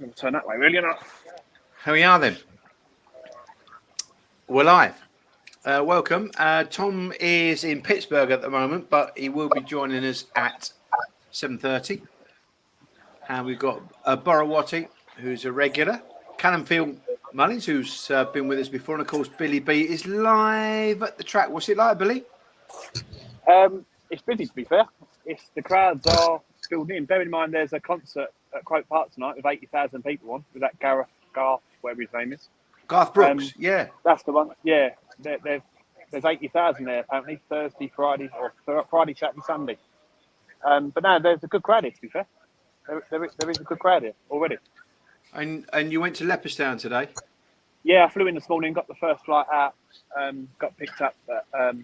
We'll turn that way, really, not. Here we are then. We're live. Welcome. Tom is in Pittsburgh at the moment, but he will be joining us at 7:30. And we've got Borowati, who's a regular. Cannonfield Mullins, who's been with us before. And, of course, Billy B is live at the track. What's it like, Billy? It's busy, to be fair. The crowds are building in. Bear in mind, there's a concert at Croke Park tonight with 80,000 people on, with that Garth, whatever his name is. Garth Brooks, yeah. That's the one. Yeah, there's 80,000 there, apparently, Thursday, Friday, or Friday, Saturday, Sunday. But no, there's a good crowd here, to be fair. There is a good crowd here already. And you went to Leopardstown today? Yeah, I flew in this morning, got the first flight out, got picked up at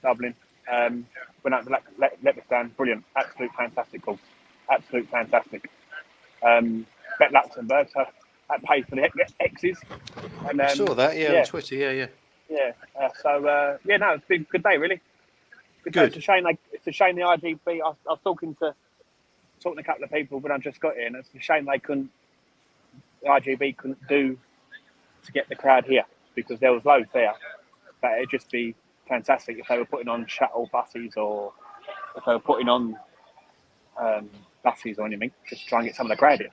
Dublin, went out to Leopardstown, brilliant, absolute fantastic course, absolute fantastic. Bet Luxembourg, so that paid for the X's. And, I saw that, on Twitter, yeah. Yeah, no, it's been a good day, really. Good. It's a shame the IGB, I was talking to a couple of people when I just got here, and it's a shame the IGB couldn't do to get the crowd here, because there was loads there. But it'd just be fantastic if they were putting on shuttle buses, or if they were putting on buses or anything, just to try and get some of the crowd here.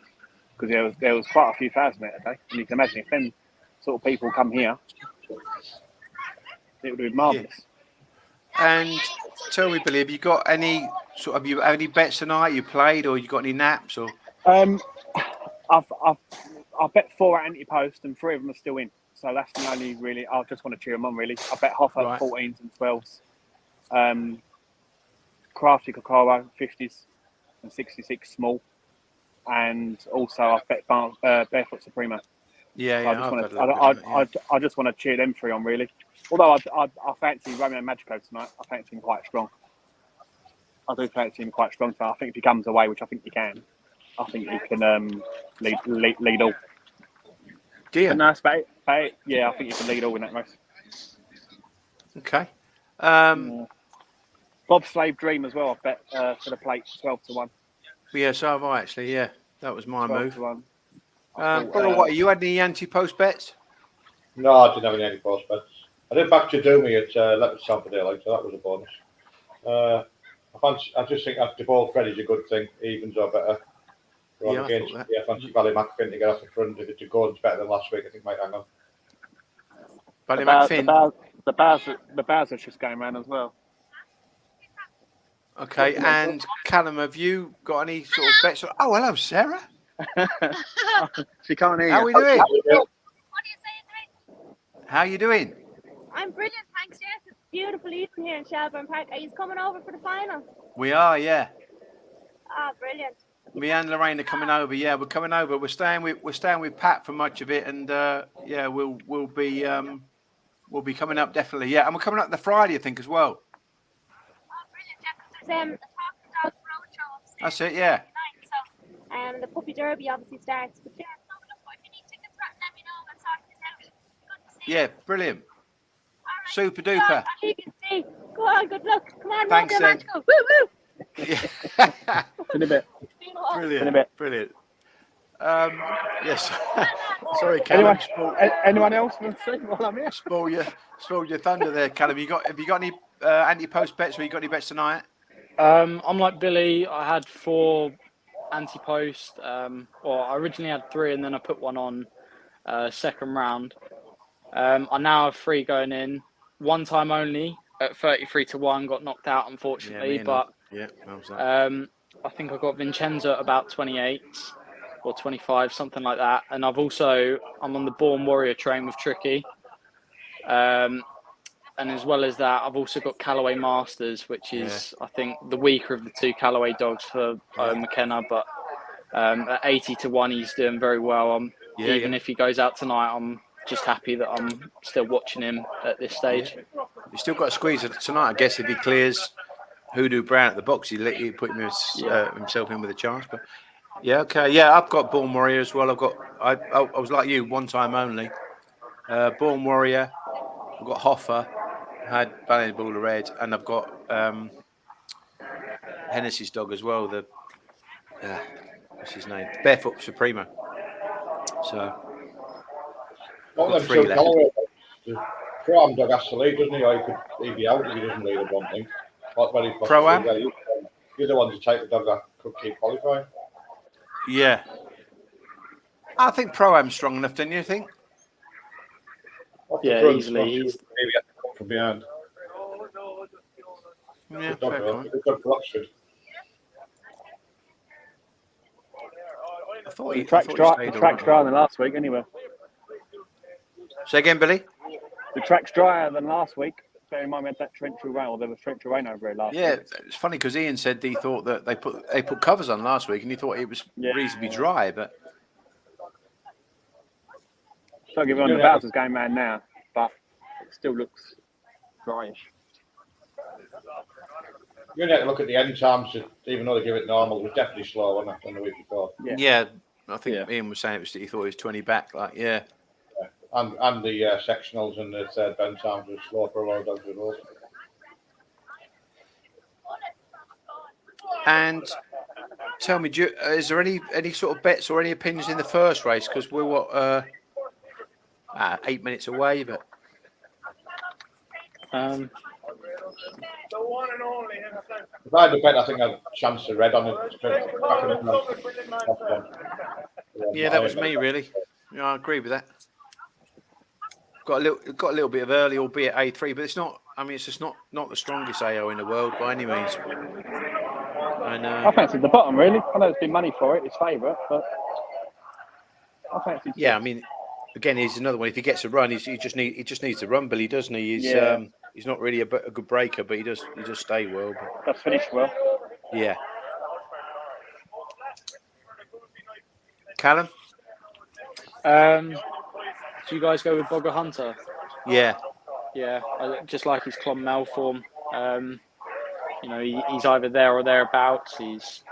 Because there was quite a few thousand there today. And you can imagine if them sort of people come here, it would be marvellous. Yeah. And tell me, Billy, have you got any bets tonight? You played, or you got any naps? Or I've bet 4 at anti-post, and 3 of them are still in. So that's the only really. I just want to cheer them on, really. I bet Hoffa at 14s and 12s. Crafty Kokoro 50s and 66 small, and also I've bet Barefoot Supremo. I just want to cheer them 3 on, really. Although I fancy Romeo Magico tonight. I fancy him quite strong. I do fancy him quite strong tonight. I think if he comes away, which I think he can, I think he can lead all. Yeah. No, yeah, I think he can lead all in that race. Okay. Bobsleigh Dream as well. I bet for the plate 12-1. Yeah, so have I actually. Yeah, that was my move. 12-1. What? You had any anti-post bets? No, I didn't have any anti-post bets. I did back to do me at Leopardstown for daylight, so that was a bonus. I just think that Default Freddy's a good thing. Evens are better. I fancy Ballymacfin to get off the front. If it's a goal, it's better than last week. I think might hang on. Ballymacfin. The Baz is just going around as well. Okay, and Callum, have you got any sort of bets? Oh, hello, Sarah. She can't hear you. How are we doing? What are you saying, mate? How are you doing? I'm brilliant, thanks. Yes, it's beautiful evening here in Shelburne Park. Are you coming over for the final? We are, yeah. Ah, brilliant. Me and Lorraine are coming over. Yeah, we're coming over. We're staying with Pat for much of it, and we'll be coming up definitely. Yeah, and we're coming up the Friday, I think, as well. Oh, brilliant! Yeah, because there's a Talk the Dog road show upstairs. That's it. Yeah. Tonight, so the Puppy Derby obviously starts. But yeah, so look, if you need tickets, let me know and sort this out. Good to see you. Yeah, brilliant. All right, Super duper. I'll leave you to see. Go on, good luck. Come on, thanks, Magical. Woo woo. Yeah. In a bit. Brilliant. Yes. Sorry, Callum. Anyone else want to see while I'm here? Spoil your thunder there, Callum. Have you got any anti-post bets, or you got any bets tonight? I'm like Billy. I had 4 anti-post. I originally had 3, and then I put 1 on second round. I now have 3 going in. 1 time only at 33-1. Got knocked out, unfortunately. I think I got Vincenzo at about 28 or 25, something like that. And I'm on the Born Warrior train with Tricky. And as well as that, I've also got Callaway Masters, which is, I think, the weaker of the 2 Callaway dogs for McKenna. But at 80-1, he's doing very well. If he goes out tonight, I'm just happy that I'm still watching him at this stage. Yeah. You've still got to squeeze it tonight, I guess, if he clears Hoodoo Brown at the box. He put himself in with a chance. But yeah, okay. Yeah, I've got Born Warrior as well. I was like you, 1 time only. Born Warrior. I've got Hoffa. I had Bally Ball of Red, and I've got Hennessy's dog as well. what's his name? Barefoot Supremo. So All got them 3 two left. colourways. The Pro-Am dog has to lead, doesn't he? Or he'd be out if he doesn't lead, I don't think. Not very possible. Pro-Am? You're the ones who take the dog that could keep qualifying. Yeah. I think Pro-Am's strong enough, don't you think? Off the Yeah, front, easily. maybe he has to come from behind. Yeah, Good dog, fair though. comment. Good dog for Oxford. I thought The he track's stayed dry. all The track's right. drier than last week, anyway. Say again, Billy? The track's drier than last week. Bear in mind we had that torrential rain, or there was torrential rain over it last Yeah, week. it's funny because Ian said he thought that they put covers on last week, and he thought it was reasonably dry, but Don't give it on the Bowser's game man now, but it still looks dryish. You only have to look at the end times, even though they give it normal, it was definitely slow, wasn't it, than the week before. yeah, I think Ian was saying he thought it was 20 back, like And the sectionals and the third bend times were slow for a lot of dogs as well. And tell me, is there any sort of bets or any opinions in the first race? Because we're 8 minutes away, but If I had a bet, I think I'd chance the red on it. Yeah, that was me really. Yeah, I agree with that. Got a little bit of early, albeit A3, but it's not. I mean, it's just not the strongest AO in the world by any means. And I fancied the bottom really. I know there's been money for it, it's favourite, but I fancied. Yeah, I mean, again, he's another one. If he gets a run, he just needs to run, Billy, doesn't he? He's not really a good breaker, but he does stay well. But, That's finished well. Yeah. Callum? Do you guys go with Bogger Hunter? Yeah. Yeah, I just like his Clonmel form. He's either there or thereabouts. He's,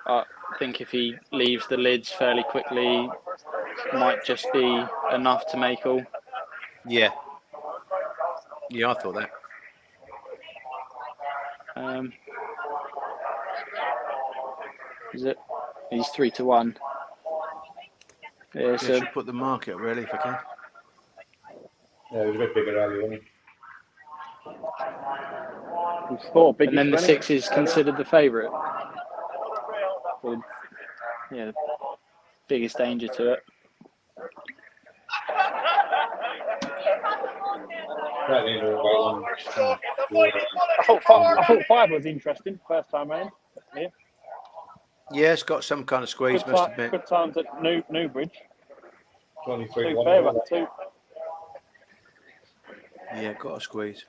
I think if he leaves the lids fairly quickly, might just be enough to make all. Yeah. Yeah, I thought that. Is it? He's 3-1. Yeah, so should put the market up really if I can. Yeah, he was a bit bigger earlier, wasn't he? And then the 6 is considered the favourite. Yeah, biggest danger to it. I thought 5 was interesting first time round. Yeah, it's got some kind of squeeze, must admit. Good times at Newbridge. Only 2. Yeah, got a squeeze.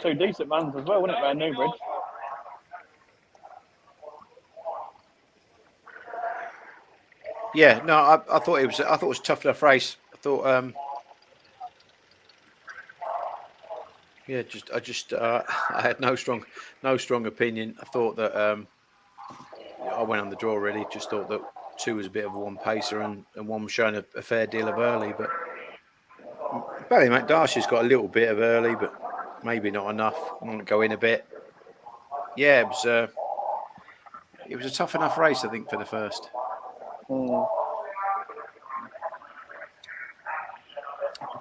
2 decent runs as well, wouldn't it, around Newbridge? Yeah, no, I thought it was a tough enough race. I thought, I had no strong opinion. I thought that I went on the draw really. Just thought that 2 was a bit of a one pacer and 1 was showing a fair deal of early. But Barry McDarsh's got a little bit of early, but maybe not enough. I want to go in a bit. Yeah, it was a tough enough race, I think, for the first.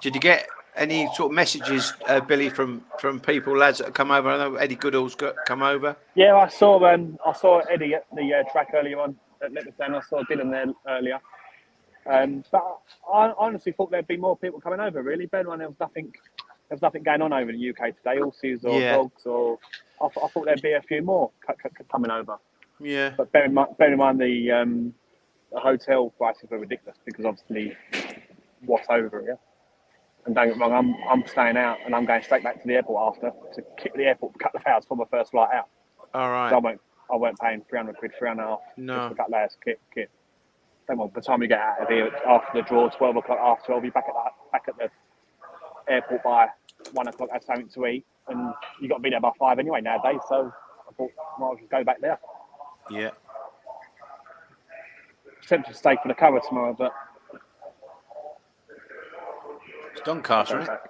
Did you get any sort of messages, Billy, from people, lads that have come over? I know Eddie Goodall's come over. Yeah, I saw Eddie at the track earlier on at Leopardstown. I saw Dylan there earlier. But I honestly thought there'd be more people coming over. Really, bear in mind there was nothing going on over in the UK today. Horses or dogs, or I thought there'd be a few more coming over. Yeah. But bear in mind the hotel prices were ridiculous because obviously what's over here. And don't get me wrong, I'm staying out and I'm going straight back to the airport after to kick the airport for a couple of hours for my first flight out. All right. So I weren't paying 300 quid, 3.5 just for a couple of hours kit. Then by the time you get out of here after the draw, 12 o'clock, after 12, you're back at the airport by 1 o'clock, have something to eat, and you got to be there by 5 anyway nowadays. So I thought I might as well go back there. Yeah. Tempted to stay for the cover tomorrow, but it's Doncaster, isn't it?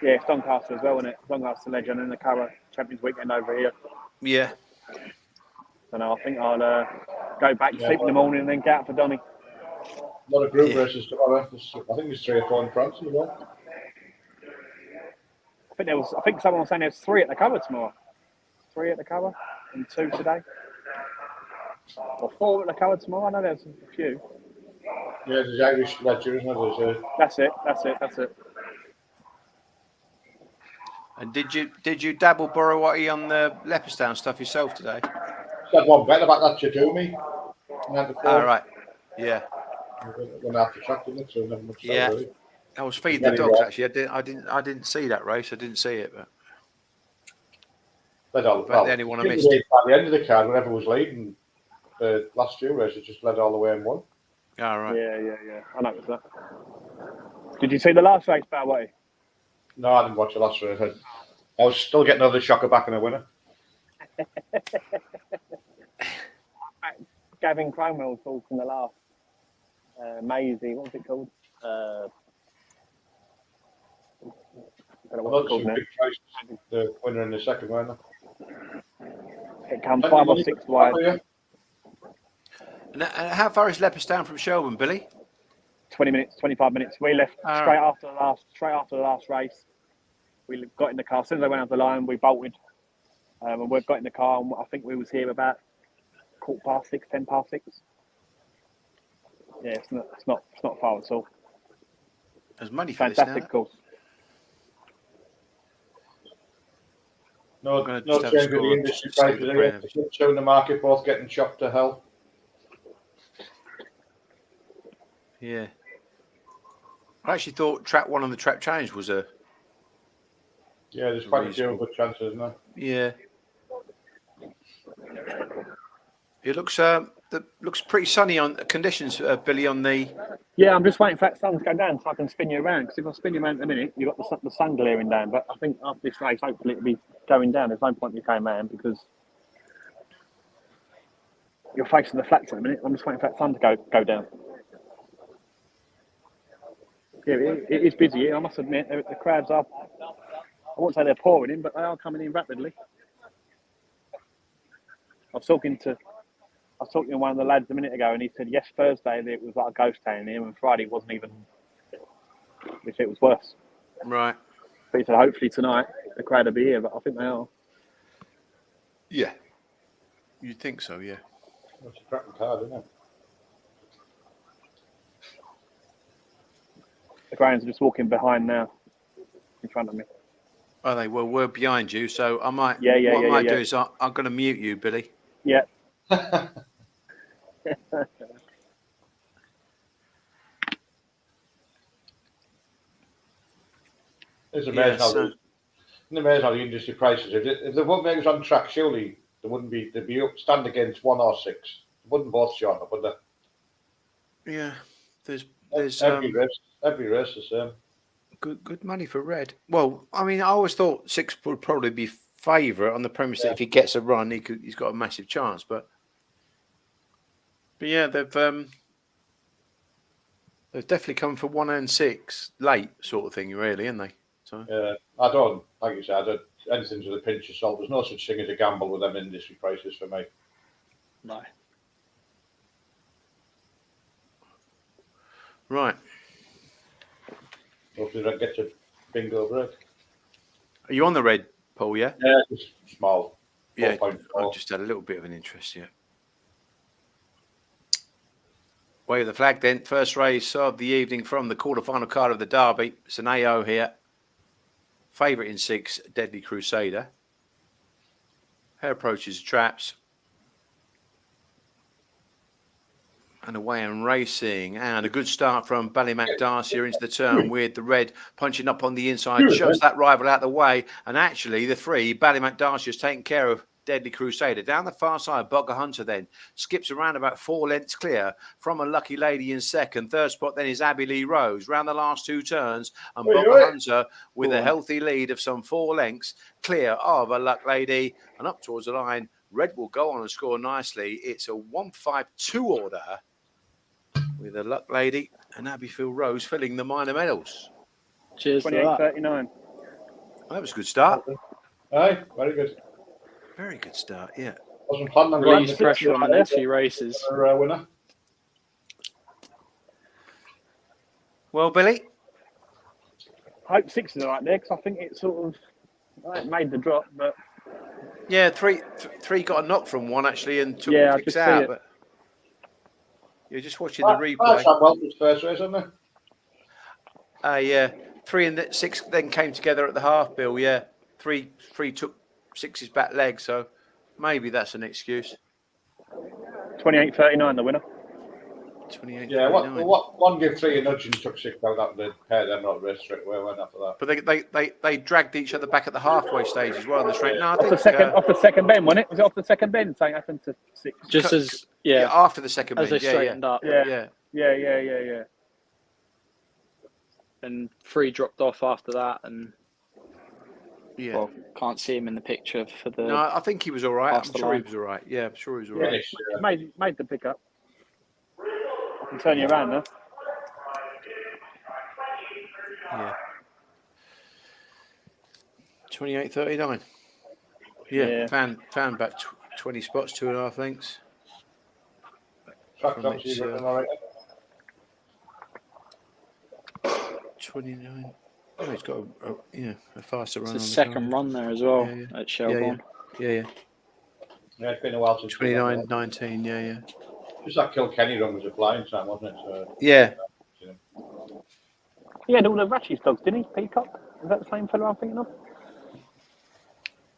Yeah, it's Doncaster as well, isn't it? Doncaster legend and the cover Champions weekend over here. Yeah. So no, I think I'll go back to Yeah. sleep in the morning and then get out for Donny. A lot of group Yeah. races tomorrow. I think there's 3 or 4 in France as well. I think someone was saying there's 3 at the cover tomorrow. 3 at the cover and 2 today. Or 4 at the cover tomorrow. I know there's a few. Yeah, there's Irish ledger, isn't there? That's it. And did you dabble Borowati on the Leopardstown stuff yourself today? Said one bet about that Chadumi. All right. Yeah. Went after track, didn't it? So never much Yeah. really. I was feeding the dogs actually. I didn't see that race. I didn't see it, but Led the only one I missed. At the end of the card, whenever was leading the last few races, just led all the way and won. All right. Yeah. I noticed that. Did you see the last race, Boway? No, I didn't watch the last race. I was still getting another shocker back in a winner. Gavin Cromwell talking the last. Maisie, what was it called? I don't know what it's called now. Big price, the winner in the second winner. It comes 5 or 6 wide. And how far is Leopardstown from Shelburne, Billy? 20 minutes, 25 minutes. We left straight after the last race. We got in the car. As soon as I went out the line, we bolted. And we got in the car, and I think we was here about 6:15, 6:10. Yeah, it's not far at all. There's money for Fantastic this course. No gonna change just in have a the score industry to save prices. the Here. brand. The show in the market both getting chopped to hell. Yeah. I actually thought Trap 1 on the Trap Challenge was a... Yeah, there's quite a few good chances, isn't there? Yeah. It looks looks pretty sunny on conditions, Billy, on the... Yeah, I'm just waiting for that sun to go down so I can spin you around. Because if I spin you around in a minute, you've got the sun glaring down. But I think after this race, hopefully it'll be going down. There's no point in you going around because you're facing the flats in a minute. I'm just waiting for that sun to go down. Yeah, it is busy here, I must admit. The crowds are, I won't say they're pouring in, but they are coming in rapidly. I was talking to one of the lads a minute ago, and he said, yes, Thursday it was like a ghost town here, and Friday wasn't even, which it was worse. Right. But he said, hopefully tonight the crowd will be here, but I think they are. Yeah. You'd think so, yeah. That's a cracking card, isn't it? The Greyhounds are just walking behind now, in front of me. Oh, they were behind you, so I might... Yeah, what I might yeah. do is I'm going to mute you, Billy. Yeah. It's amazing how the industry prices. If they wouldn't make us on track, surely they'd be up stand against 1 or 6. They wouldn't both short up, would they? Yeah. There's every race the same. Good money for Red. Well, I mean, I always thought 6 would probably be favourite on the premise that if he gets a run, he's got a massive chance. But yeah, they've definitely come for 1 and 6 late sort of thing, really, haven't they? So I don't, like you said, anything to the pinch of salt. There's no such thing as a gamble with them industry prices for me. No. Right. Hopefully that gets a bingo break. Are you on the Red, Paul, yeah? Yeah, just small. Yeah, 4.4. I've just had a little bit of an interest, yeah. Wave the flag then. First race of the evening from the quarterfinal card of the Derby. It's an AO here. Favourite in 6, Deadly Crusader. Her approaches traps. And away and racing. And a good start from Ballymac Darcy into the turn with the Red punching up on the inside. Shoves that rival out the way. And actually, the 3, Ballymac Darcy has taken care of Deadly Crusader. Down the far side, Bogger Hunter then skips around about 4 lengths clear from a Lucky Lady in second. Third spot then is Abbey Lee Rose. Round the last 2 turns. And Bogger Hunter with a healthy lead of some 4 lengths clear of a Luck Lady. And up towards the line, Red will go on and score nicely. It's a 1-5-2 order with a Luck Lady and Abbeyfield Rose filling the minor medals. Cheers to that. 28-39. That was a good start. Aye, very good. Very good start, yeah. Wasn't planning on Release going pressure on the next few races. for a winner. Well, Billy, I hope 6 is right there because I think it sort of it made the drop, but yeah, three got a knock from 1 actually and took Yeah, I 6 could see out. it. But you're just watching the replay. Sam Welton's first race, isn't it? Yeah, 3 and 6 then came together at the half, Bill. Yeah, three took 6's back leg, so maybe that's an excuse. 28.39 the winner. 28. Yeah, what one gave 3 a nudge and took 6 out after the pair them not race straight away went after that. But they dragged each other back at the halfway stage as well in the straight. No, I Off think the second bend, wasn't it? Was it off the second bend? Something happened to 6. Just as yeah, after the second as bend, they straightened up, yeah. and 3 dropped off after that, and Yeah. well, can't see him in the picture for the. No, I think he was all right. I'm past the sure he line. was all right. Yeah, I'm sure he was all right. Made the pickup. I can turn you around now. Yeah. 28.39. Yeah. Found about 20 spots, 2.5 lengths. Track's From obviously its, looking all right. 29. Oh, he's got a faster run. It's on a the second car. run there as well Yeah. at Shelbourne. Yeah. Yeah, it's been a while since 29.19. Yeah. Just that Kilkenny run was a flying time, wasn't it? So, Yeah. He had all the Ratchie's dogs, didn't he? Peacock? Is that the same fellow I'm thinking of?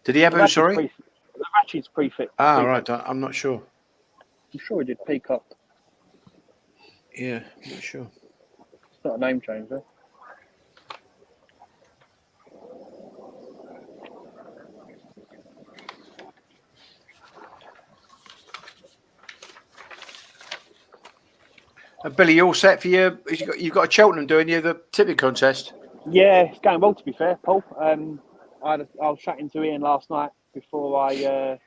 Did he have who? Sorry. The Ratchie's prefix. Ah, right. I'm not sure. I'm sure he did Peacock. Yeah, not sure. It's not a name change, though. Billy, you all set for your? You've got a Cheltenham doing you the tippet contest. Yeah, it's going well, to be fair, Paul. I was chatting to Ian last night before I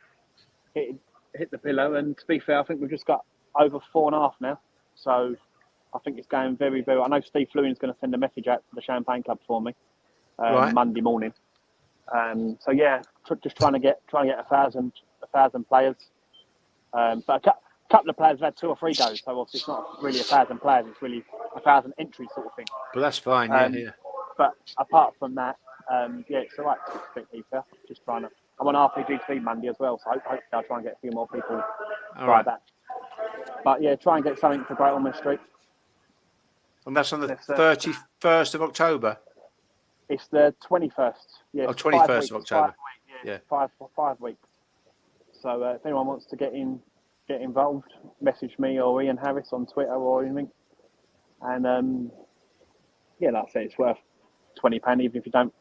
hit the pillow, and to be fair, I think we've just got over 4.5 now. So I think it's going very, very well. I know Steve Fluin's going to send a message out to the Champagne Club for me Monday morning. So yeah, just trying to get 1,000 players. But a couple of players have had 2 or 3 goes, so obviously it's not really 1,000 players; it's really 1,000 entries sort of thing. But that's fine. Yeah. But apart from that, it's all right. Easter. Just trying to. I'm on RPGTV Monday as well, so hopefully I'll try and get a few more people try that. But yeah, try and get something for Great Ormond Street. And that's on the 31st of October. It's the 21st. Yeah, 21st of October. 5 weeks. So if anyone wants to get involved, message me or Ian Harris on Twitter or anything. And like I said, it's worth £20 even if you don't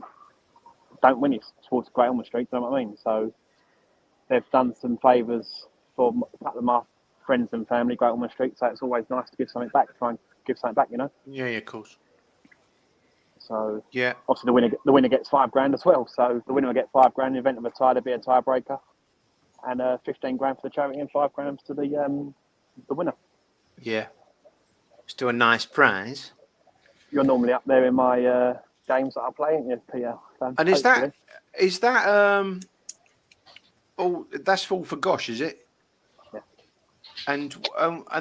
win it towards Great Ormond Street. You know what I mean? So they've done some favours for a couple of my friends and family, Great Ormond Street. So it's always nice to give something back. Try and give something back, you know. Yeah, of course. So yeah, obviously the winner gets £5,000 as well. So the winner will get £5,000 in the event of a tie. There'll be a tiebreaker, and £15,000 for the charity and £5,000 to the winner. Yeah, still a nice prize. You're normally up there in my games that I play, aren't you, Peter? So and is that oh, that's all for Gosh, is it? Yeah. And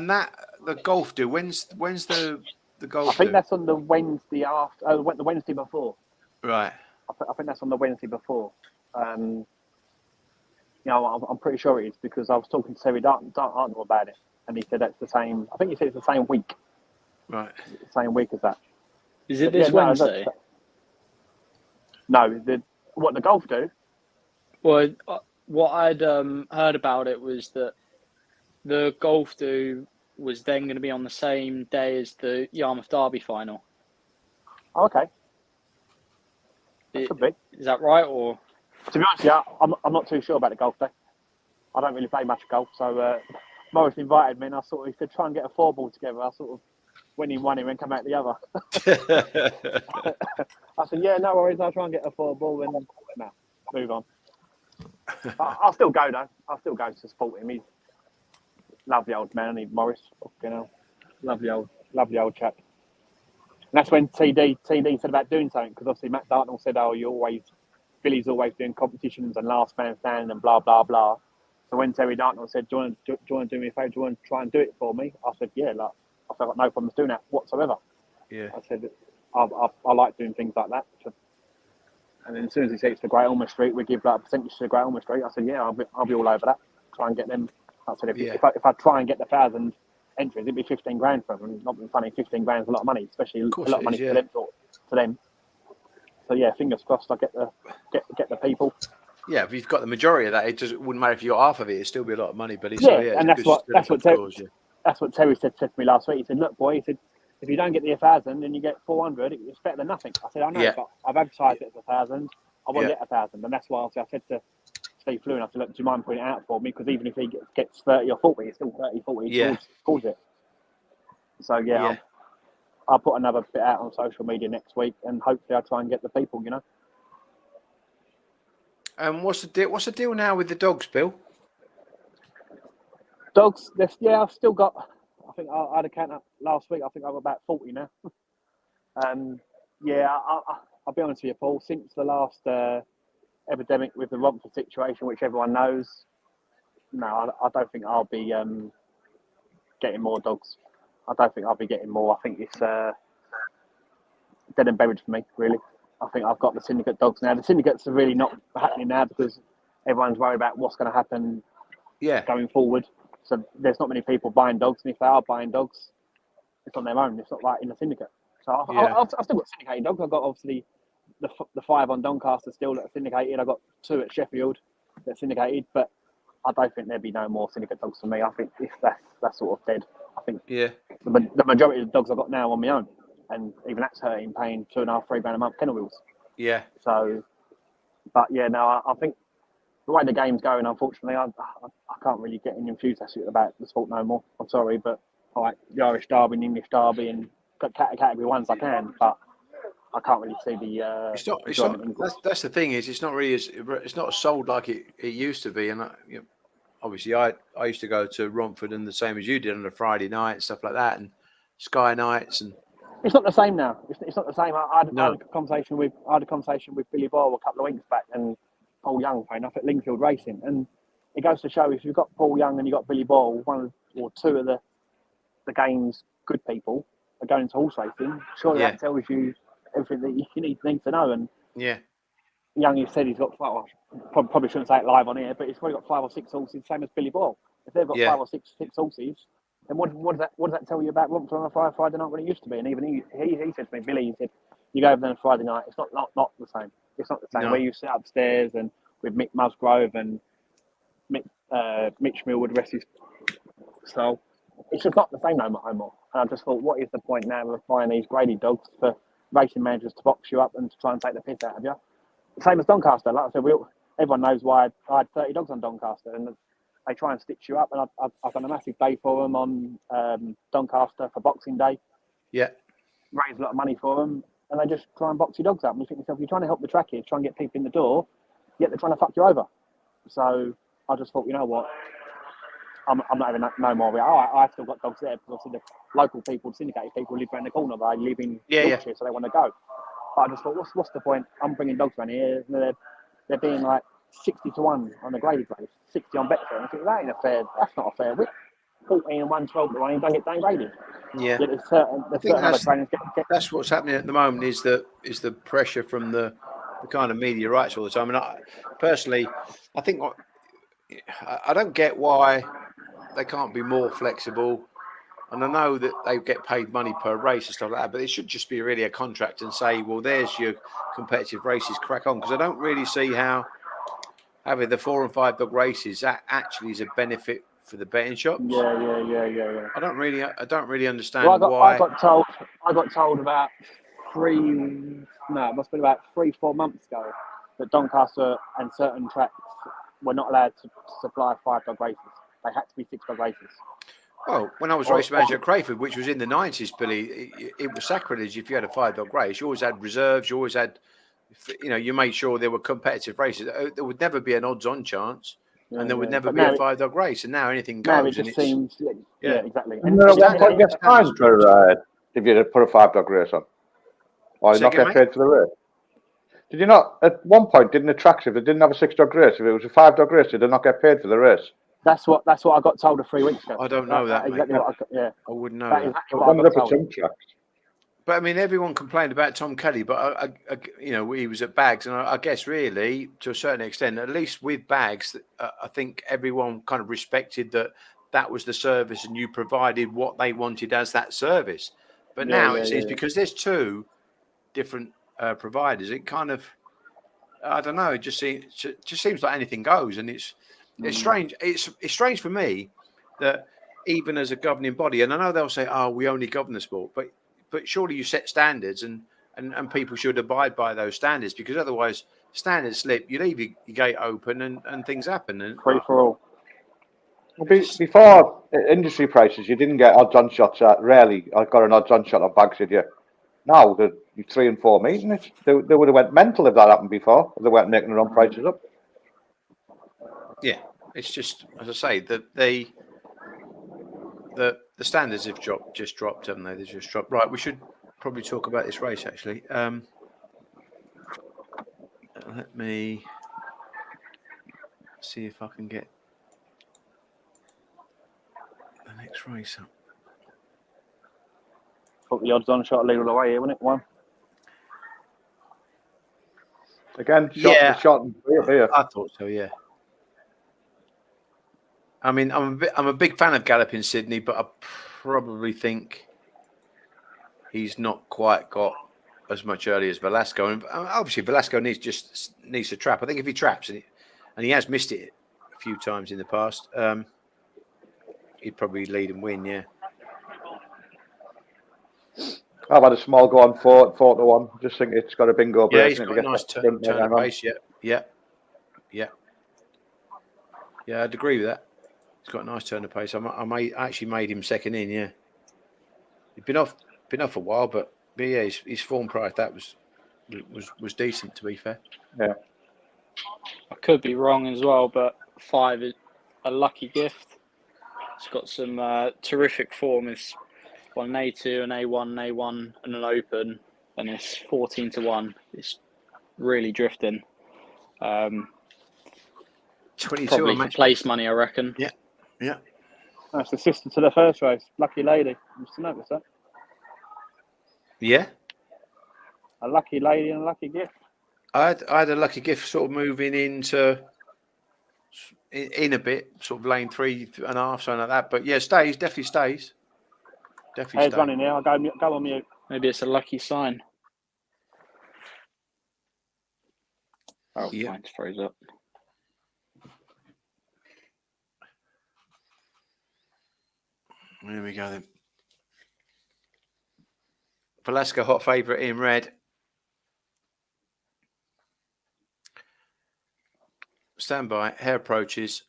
that the golf do. When's the golf? I think that's on the Wednesday after. The Wednesday before. Right. I think that's on the Wednesday before. I'm pretty sure it is because I was talking to Terry Dartnell about it, and he said that's the same. I think he said it's the same week. Right. The same week as that. Is it this Wednesday? No, what the golf do? Well, what I'd heard about it was that the golf do was then going to be on the same day as the Yarmouth Derby final. Oh, okay. Could be. Is that right? Or to be honest, I'm not too sure about the golf day. I don't really play much golf, so Morris invited me, and he said try and get a 4-ball together. I sort of went in one and then come out the other. I said, yeah, no worries. I'll try and get a 4-ball and move on. I'll still go though. I'll still go to support him. He's a lovely old man, isn't he, Morris? Lovely old chap. And that's when TD said about doing something because obviously Matt Dartnell said, "Oh, Billy's always doing competitions and last man standing and blah blah blah." So when Terry Dartnell said, do you want to do me a favour? Do you want to try and do it for me? I said, yeah. Like, I said, I've got no problems doing that whatsoever. Yeah. I said, I like doing things like that. And then as soon as he said it's the Great Ormond Street, we give like a percentage to the Great Ormond Street. I said, yeah, I'll be all over that. Try and get them. I said, if I try and get the 1,000 entries, it'd be 15 grand for them. And not being funny, 15 grand is a lot of money, especially a lot of money for them. So yeah, fingers crossed. I get the people. Yeah, if you've got the majority of that, it wouldn't matter if you got half of it. It'd still be a lot of money. But And that's what Terry said to me last week. He said, look, boy, he said, if you don't get the 1,000 and you get 400, it's better than nothing. I said, I know, but I've advertised it as 1,000. I want to get 1,000, and that's why I said to Steve Flew, and I said, look, do you mind putting it out for me? Because even if he gets 30 or 40, it's still 30, 40 towards it. So I'll put another bit out on social media next week, and hopefully I'll try and get the people, you know. What's the deal now with the dogs, Bill? Dogs, I've still got. I think I had a count up last week. I think I'm about 40 now. I'll be honest with you, Paul. Since the last epidemic with the Romford situation, which everyone knows, no, I don't think I'll be getting more dogs. I don't think I'll be getting more. I think it's dead and buried for me, really. I think I've got the syndicate dogs now. The syndicates are really not happening now because everyone's worried about what's going to happen going forward. So there's not many people buying dogs, and if they are buying dogs, it's on their own. It's not like in a syndicate. So I've still got syndicated dogs. I've got obviously the 5 on Doncaster still that are syndicated. I've got 2 at Sheffield that are syndicated, but I don't think there'll be no more syndicate dogs for me. I think if that's sort of dead. I think the majority of the dogs I've got now on my own, and even that's hurting paying £2.5, £3 a month kennel wheels. Yeah. So, but I think the way the game's going, unfortunately, I can't really get enthusiastic about the sport no more. I'm sorry, but I like the Irish Derby and English Derby and category ones I can, but I can't really see the. It's not. That's the thing is, it's not really it's not sold like it used to be, and obviously I used to go to Romford and the same as you did on a Friday night and stuff like that, and Sky nights and. It's not the same now. It's not the same. I had a conversation with Billy Boyle a couple of weeks back and Paul Young playing up at Lingfield Racing, and it goes to show if you've got Paul Young and you've got Billy Boyle, one or two of the game's good people are going into horse racing. Surely that tells you everything that you need to know. And Young, he said he's got probably shouldn't say it live on here, but he's probably got 5 or 6 horses, same as Billy Boyle. If they've got 5 or 6 horses. And what does that tell you about Romford on a Friday night when it used to be? And even he said to me, Billy, he said, you go over there on a Friday night, it's not the same. It's not the same. No. Where you sit upstairs and with Mick Musgrove and Mitch Millwood, rest his soul. It's just not the same no more. And I just thought, what is the point now of buying these graded dogs for racing managers to box you up and to try and take the piss out of you? Same as Doncaster. Like I said, everyone knows why I had 30 dogs on Doncaster, and they try and stitch you up, and I've done a massive day for them on Doncaster for Boxing Day. Yeah. Raised a lot of money for them, and they just try and box your dogs up. And you think to yourself, you're trying to help the trackies, try and get people in the door, yet they're trying to fuck you over. So I just thought, you know what, I'm not having no more. I've still got dogs there, because obviously the local people, syndicated people live around the corner. They live in Yorkshire, so they want to go. But I just thought, what's the point? I'm bringing dogs around here, and they're being like 60 to 1 on the graded race, 60 on Betfair. And I think that ain't that's not a fair whip. 14 and 1, 12 to 1, you don't get downgraded. Yeah. I think that's what's happening at the moment is the pressure from the kind of media rights all the time. And personally, I think I don't get why they can't be more flexible. And I know that they get paid money per race and stuff like that, but it should just be really a contract and say, well, there's your competitive races, crack on. Because I don't really see how having the 4 and 5 dog races that actually is a benefit for the betting shops. Yeah. I don't really understand why. I got told about 3-4 months ago that Doncaster and certain tracks were not allowed to supply 5 dog races. They had to be 6 dog races. Well, when I was race manager at Crayford, which was in the 90s, Billy, it was sacrilege if you had a 5 dog race. You always had reserves. You always had, you made sure there were competitive races. There would never be an odds-on chance, and there would never be a 5 dog race. And now anything goes. Now it just seems, exactly. And at one point, get fined for if you put a 5 dog race on, or you not get paid for the race. Did you not? At one point, didn't the tracks, if they didn't have a 6 dog race, if it was a 5 dog race, did they not get paid for the race? That's what I got told 3 weeks ago. I don't know that, mate. exactly what I got, yeah. I wouldn't know That's that. exactly what I got told. But I mean, everyone complained about Tom Kelly, but I he was at Bags, and I guess really to a certain extent, at least with Bags, I think everyone kind of respected that was the service, and you provided what they wanted as that service. But now it seems because there's two different providers, it kind of, I don't know, it just seems like anything goes, and it's strange. It's strange for me that even as a governing body, and I know they'll say, "Oh, we only govern the sport," but surely you set standards, and people should abide by those standards, because otherwise, standards slip. You leave your gate open, and things happen. And Free for all. Before industry prices, you didn't get odds on shots. Rarely, I got an odds on shot on Bags, did you? Now the 3 and 4 meeting, they would have went mental if that happened before. They weren't making their own prices up. Yeah, it's just, as I say, that the standards have just dropped, haven't they? They just dropped. Right, we should probably talk about this race actually. Let me see if I can get the next race up. Put the odds on shot lead all the way here, wouldn't it? One. Again, shot and here. I thought so, yeah. I mean, I'm a big fan of Galloping Sydney, but I probably think he's not quite got as much early as Velasco. And obviously, Velasco needs to trap. I think if he traps, and he has missed it a few times in the past, he'd probably lead and win, yeah. I've had a small go on 4-1. Just think it's got a bingo. Yeah, he's got a nice turn of pace. Yeah, I'd agree with that. He's got a nice turn of pace. I actually made him second in. Yeah, he'd been off a while, but yeah, his form prior to that was decent, to be fair. Yeah, I could be wrong as well, but 5 is a lucky gift. It's got some terrific form. It's won an A2, an A1, an A1, and an Open, and it's 14-1. It's really drifting. 22 probably for place money, I reckon. Yeah. That's the sister to the first race. Lucky lady. You used to notice that. Yeah. A lucky lady and a lucky gift. I had a lucky gift sort of moving in a bit, sort of lane 3.5, something like that. But yeah, definitely stays. He's running now. I'll go on mute. Maybe it's a lucky sign. Oh, yeah. mine's froze up. There we go then. Velasco, hot favourite in red. Stand by. Hair approaches.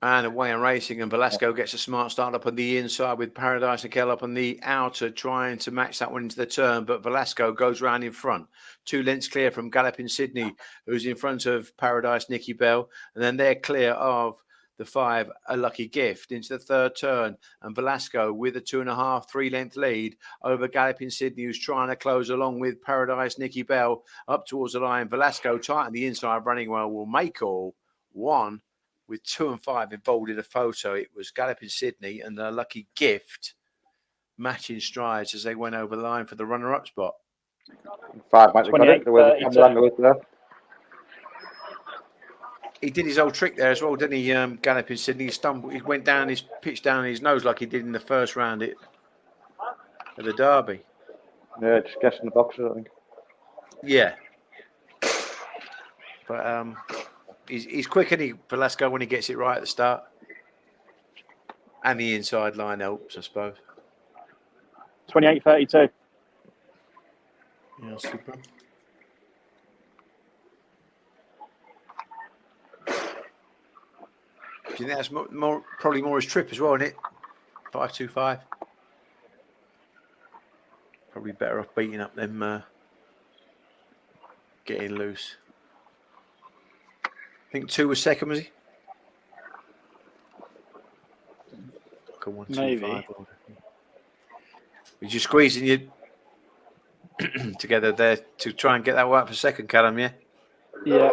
And away and racing, and Velasco gets a smart start up on the inside with Paradise Nickel up on the outer, trying to match that one into the turn. But Velasco goes round in front. 2 lengths clear from Galloping Sydney, who's in front of Paradise Nicky Bell. And then they're clear of the 5, A Lucky Gift, into the third turn. And Velasco with a 2.5, 3-length lead over Galloping Sydney, who's trying to close along with Paradise Nicky Bell up towards the line. Velasco tight on the inside, running well, will make all 1. With 2 and 5 involved in the photo. It was Galloping Sydney and A Lucky Gift matching strides as they went over the line for the runner-up spot. 5 might have got it. There. He did his old trick there as well, didn't he? Galloping Sydney, he stumbled. He went down pitched down his nose like he did in the first round at the Derby. Yeah, just guessing the boxes, I think. Yeah, but he's quick, isn't he, Velasco, when he gets it right at the start. And the inside line helps, I suppose. 28-32. Yeah, super. Do you think that's probably more his trip as well, isn't it? 5.25. Probably better off beating up them getting loose. I think 2 was second, was he? Like a 1, 2, Maybe. 5 order. You're just squeezing together there to try and get that right for second, Callum. Yeah. Yeah.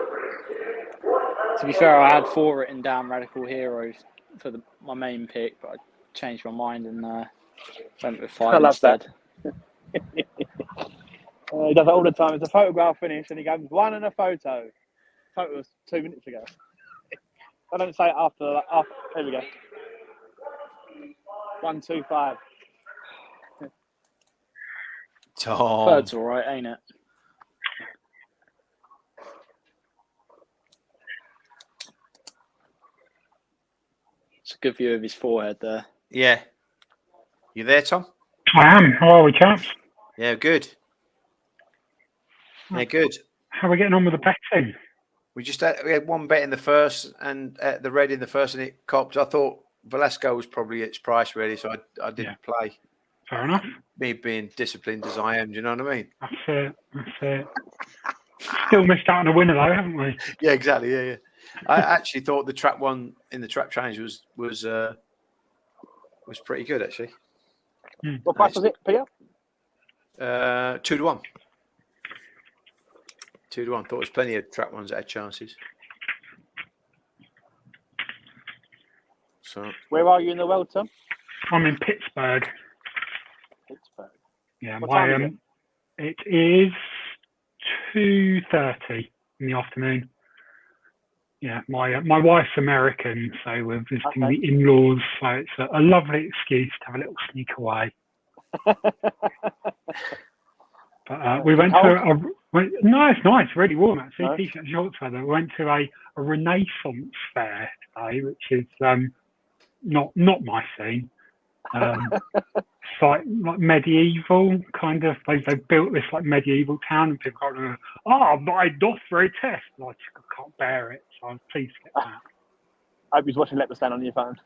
To be fair, I had 4 written down Radical Heroes for my main pick, but I changed my mind and went with 5 I love instead. He does it all the time. It's a photograph finish, and he goes 1 and a photo. Photo was 2 minutes ago. I don't say it after. Here we go. 1, 2, 5. Tom. Third's all right, ain't it? It's a good view of his forehead there. Yeah. You there, Tom? I am. How are we, chaps? Yeah, good. Yeah, good. How are we getting on with the betting? We had 1 bet in the first and the red in the first, and it copped. I thought Velasco was probably its price really, so I didn't play. Fair enough. Me being disciplined as I am, do you know what I mean? That's it. Still missed out on a winner though, haven't we? Yeah, exactly. Yeah. I actually thought the trap one in the trap challenge was pretty good actually. What price was it, Peter? 2 to 1. 2 to 1. Thought there was plenty of trap ones that had chances. So Where are you in the world, Tom? I'm in Pittsburgh. Pittsburgh. Yeah, What time is it is 2:30 in the afternoon. Yeah, my wife's American, so we're visiting the in-laws. So it's a lovely excuse to have a little sneak away. But we went to no, it's nice, really warm actually. Nice. T-shirt, shorts weather. We went to a Renaissance fair today, which is not my scene. It's like medieval kind of. They built this like medieval town, and people go, my doth very test. I can't bear it, so I'm pleased to get that. I hope he's watching Let Me Stand on your phone.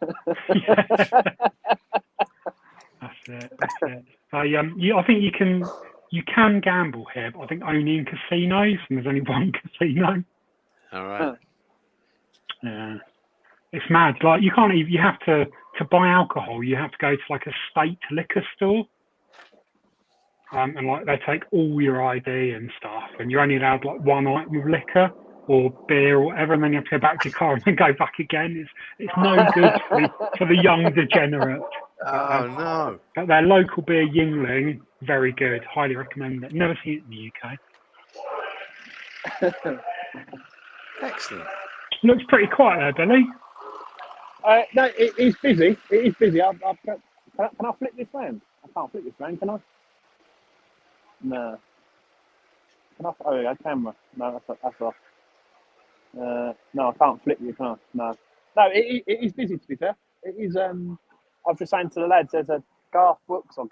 That's it. So, I think you can gamble here, but I think only in casinos, and there's only one casino. all right. Yeah, it's mad. Like you can't even. You have to buy alcohol. You have to go to like a state liquor store, and like they take all your ID and stuff, and you're only allowed like 1 item of liquor or beer or whatever, and then you have to go back to your car and then go back again. It's no good for the young degenerate. Oh no! But their local beer, Yingling, very good. Highly recommend it. Never seen it in the UK. Excellent. Looks pretty quiet there, Billy. No, it is busy. It is busy. Can I flip this round? I can't flip this round, can I? No. Can I? Oh, yeah, camera. No, that's off. No, I can't flip you, can I? No, it is busy, to be fair. It is. I was just saying to the lads, there's a Garth Brooks. No, it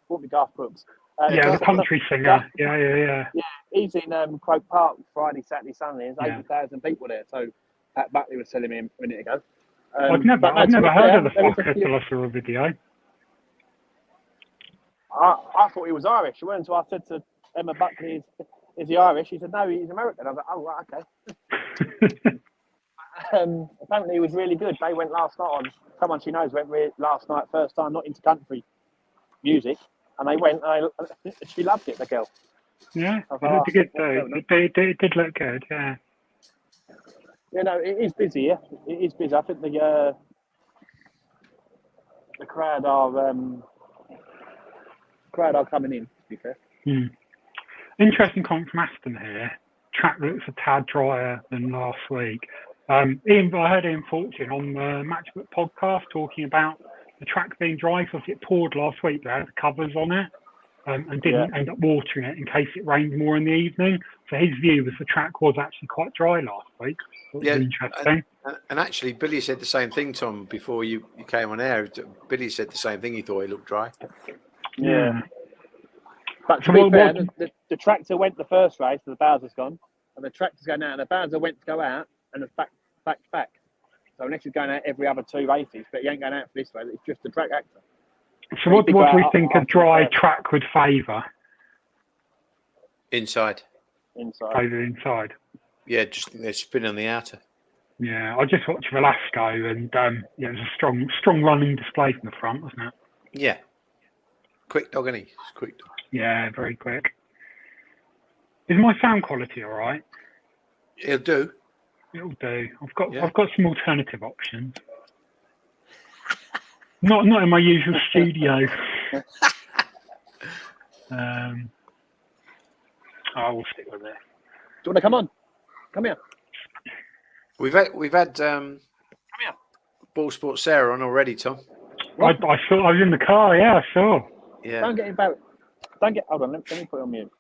won't be Garth Brooks. The country singer. Yeah. Yeah, he's in Croke Park Friday, Saturday, Sunday. There's 80,000 people there. So Pat Buckley was telling me a minute ago. I've never heard of the fucker until I saw a video. I thought he was Irish. I went until I said to Emma Buckley, is he Irish? She said, no, he's American. I was like, oh, right, okay. Apparently he was really good. They went last night on, someone she knows went last night, first time, not into country music. And they went, she loved it, the girl. Yeah, it looked a good though. It did look good, yeah. You know, it is busy, yeah. It is busy. I think the crowd are coming in, to be fair. Interesting comment from Aston here. Track looks a tad drier than last week. I heard Ian Fortune on the Matchbook podcast talking about the track being dry because it poured last week. They had the covers on it and didn't end up watering it in case it rained more in the evening. So his view was the track was actually quite dry last week. Yeah, interesting. And actually, Billy said the same thing, Tom, before you came on air. Billy said the same thing. He thought it looked dry. Yeah. But to be fair, the tractor went the first race, so the Bowser's gone, and the tractor's going out, and the Bowser went to go out, and it's back. So unless he's going out every other 2 races, but he ain't going out for this race, it's just the track actor. So what do we think a dry track would favour? Inside. Favour inside. Yeah, just think they're spinning on the outer. Yeah, I just watched Velasco, and it was a strong running display from the front, wasn't it? Yeah. quick dog, isn't he? He's a quick dog. Yeah, very quick. Is my sound quality all right? He'll do. It'll do. Yeah. I've got some alternative options. Not in my usual studio. I will stick with it. Do you want to come on? Come here. We've had Ball Sports Sarah on already, Tom. I saw. I was in the car. Yeah, I saw. Yeah. Don't get embarrassed. Don't get. Hold on. Let me put it on mute.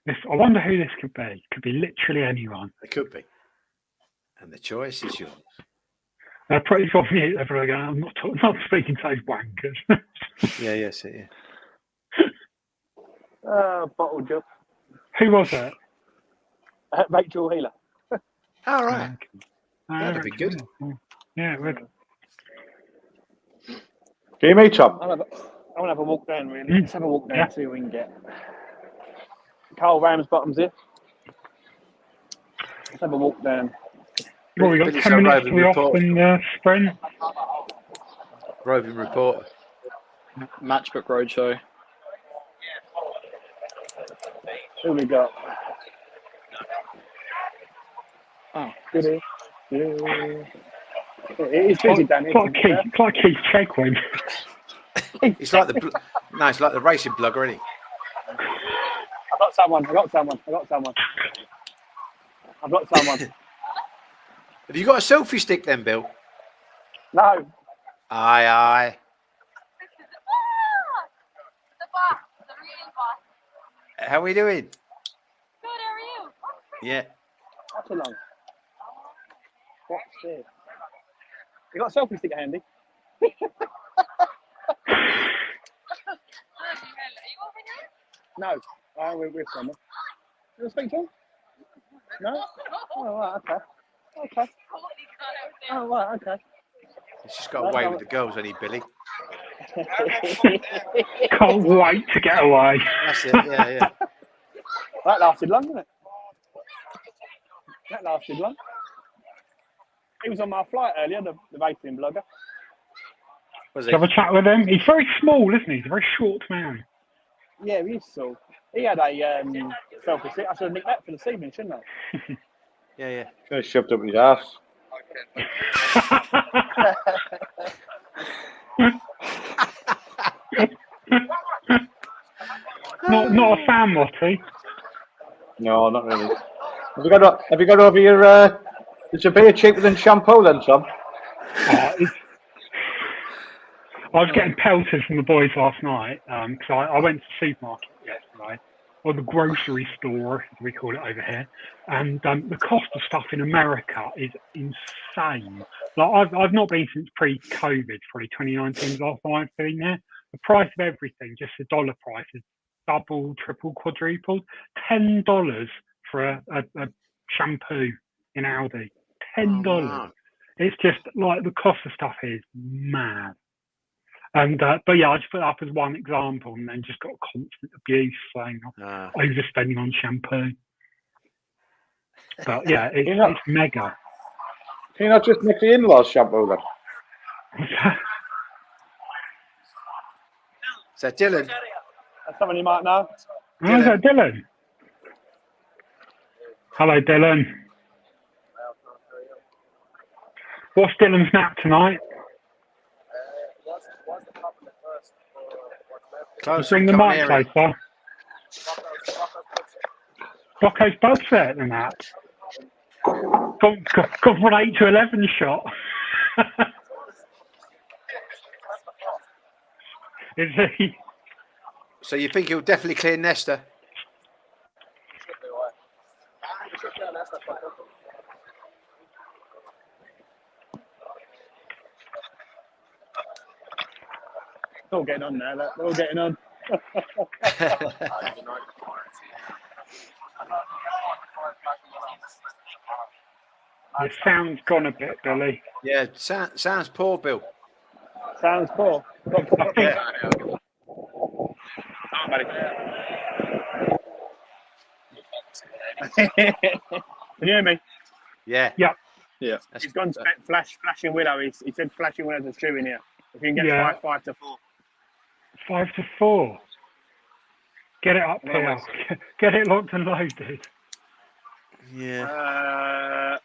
I wonder who this could be. Could be literally anyone. It could be. And the choice is yours. Pretty off mute. Everyone going, I'm not speaking to those wankers. Yes, yeah. Bottle job. Who was it? Rachel Healer. All right. That'd be good. Yeah, it would. Can you meet Tom? I want to have a walk down, really. Let's have a walk down, Yeah. see what we can get. Carl Ramsbottom's here. Let's have a walk down. Well, we got Billy's 10 our minutes to roving be off reporter. in sprint. Roving reporter. Matchbook Roadshow. Who we got? Oh, Good. It's busy down here. It's like Keith Chegwin. It's like it's like the racing blogger, isn't he? I got someone. Have you got a selfie stick then, Bill? No. Aye. The boss, the real boss. How are we doing? Good, how are you? Yeah. Watchalong. What's this? You got a selfie stick handy? Good, are you over here? No. We're with someone. You want to speak to him? No? Oh, right, okay. Holy God, out there. Oh, right, okay. He's just got away with the girls, hasn't he, Billy? Can't wait to get away. That's it, yeah. That lasted long, didn't it? That lasted long. He was on my flight earlier, the racing blogger. Was Have a chat with him. He's very small, isn't he? He's a very short man. Yeah, he is so. He had a selfie stick. I should have nicked that for this evening, shouldn't I? Yeah. Should have shoved up his ass. Not a fan, Watty. No, not really. Have you got over your? Is a beer cheaper than shampoo then, Tom? I was getting pelted from the boys last night because I went to the supermarket yesterday, or the grocery store, as we call it over here, and the cost of stuff in America is insane. Like I've not been since pre-COVID, probably 2019 last time I've been there. The price of everything, just the dollar price, is doubled, tripled, quadrupled. $10 for a shampoo in Aldi. $10. no. It's just like the cost of stuff here is mad. And but yeah, I just put it up as one example, and then just got constant abuse saying overspending on shampoo. But yeah, it's mega. Can you not just make the in-laws shampoo then? Is that Dylan? That's someone you might know. Oh, is that Dylan? Hello, Dylan. What's Dylan's nap tonight? Close, Bring the come on mic here. closer. Rocco's both set than that. Gone for an 8 to 11 shot. Is he? So you think he'll definitely clear Nesta? It's all getting on now. They're all getting on. Your sound's gone a bit, Billy. Yeah, sounds poor, Bill. Sounds poor. I think Can you hear me? Yeah. Yeah. Yeah. He's gone flashing willow. He said flashing willow's a shoe in here. If you can get Yeah. 5 to 4. 5-4. Get it up, Well, PL. Get it locked and loaded. Yeah.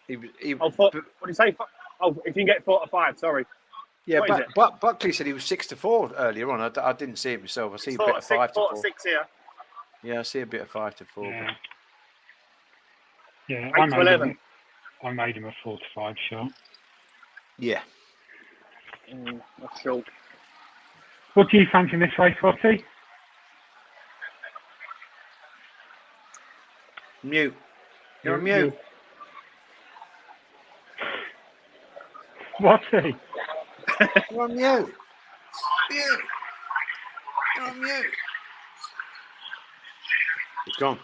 What do you say? Oh, if you can get 4 to 5, sorry. Yeah, What is it? but Buckley said he was 6-4 earlier on. I didn't see it myself. I see a bit of 5 to 4. 6 here. Yeah, I see a bit of 5 to 4. Yeah. Yeah, 8 to 11. I made him a 4 to 5 shot. Yeah. That's short. What do you fancy in this race, Watty? Mute. You're on mute. Watty? You're on mute. Mute. You're on mute. It's gone.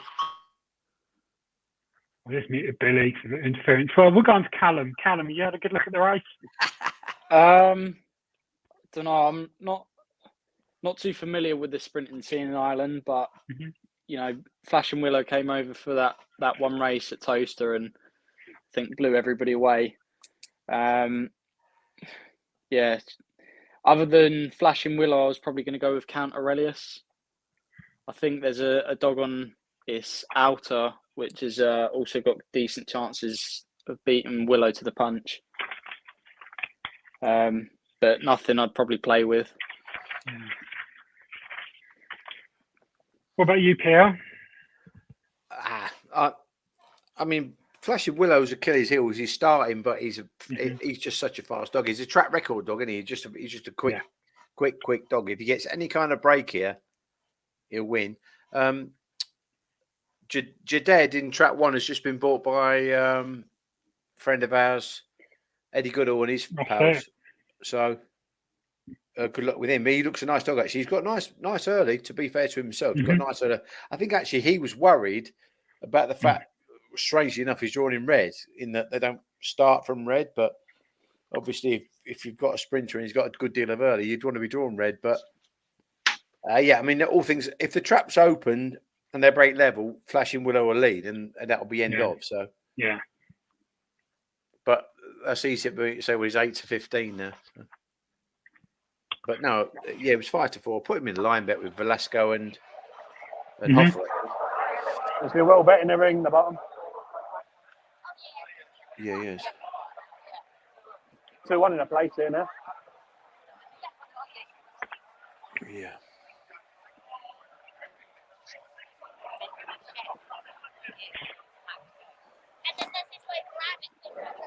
I just muted Billy for the interference. Well, we're going to Callum. Callum, you had a good look at the race? Don't know. I'm not too familiar with the sprinting scene in Ireland, but you know, Flash and Willow came over for that one race at Toaster and I think blew everybody away. Yeah. Other than Flash and Willow, I was probably going to go with Count Aurelius. I think there's a dog on its outer, which has also got decent chances of beating Willow to the punch. But nothing I'd probably play with. What about you, PL? I mean, Flash of Willow's Achilles' heels. He's starting, but he's just such a fast dog. He's a track record dog, isn't he? He's just a quick dog. If he gets any kind of break here, he'll win. Jaded in track 1 has just been bought by a friend of ours, Eddie Goodall, and his pals. So good luck with him. He looks a nice dog, actually. He's got nice early, to be fair to himself. He's got nice early. I think actually he was worried about the fact, strangely enough, he's drawn in red, in that they don't start from red. But obviously, if you've got a sprinter and he's got a good deal of early, you'd want to be drawn red. But yeah, I mean, all things, if the trap's open and they break level, Flashing Willow will lead, and that'll be end of. So yeah. But that's easy to say. Well, he's 8 to 15 now. So. But no, yeah, it was 5 to 4. Put him in the line bet with Velasco and Hoffler. There's a well bet in the ring, the bottom. Yeah, he is. 2-1 in a place here now. Yeah.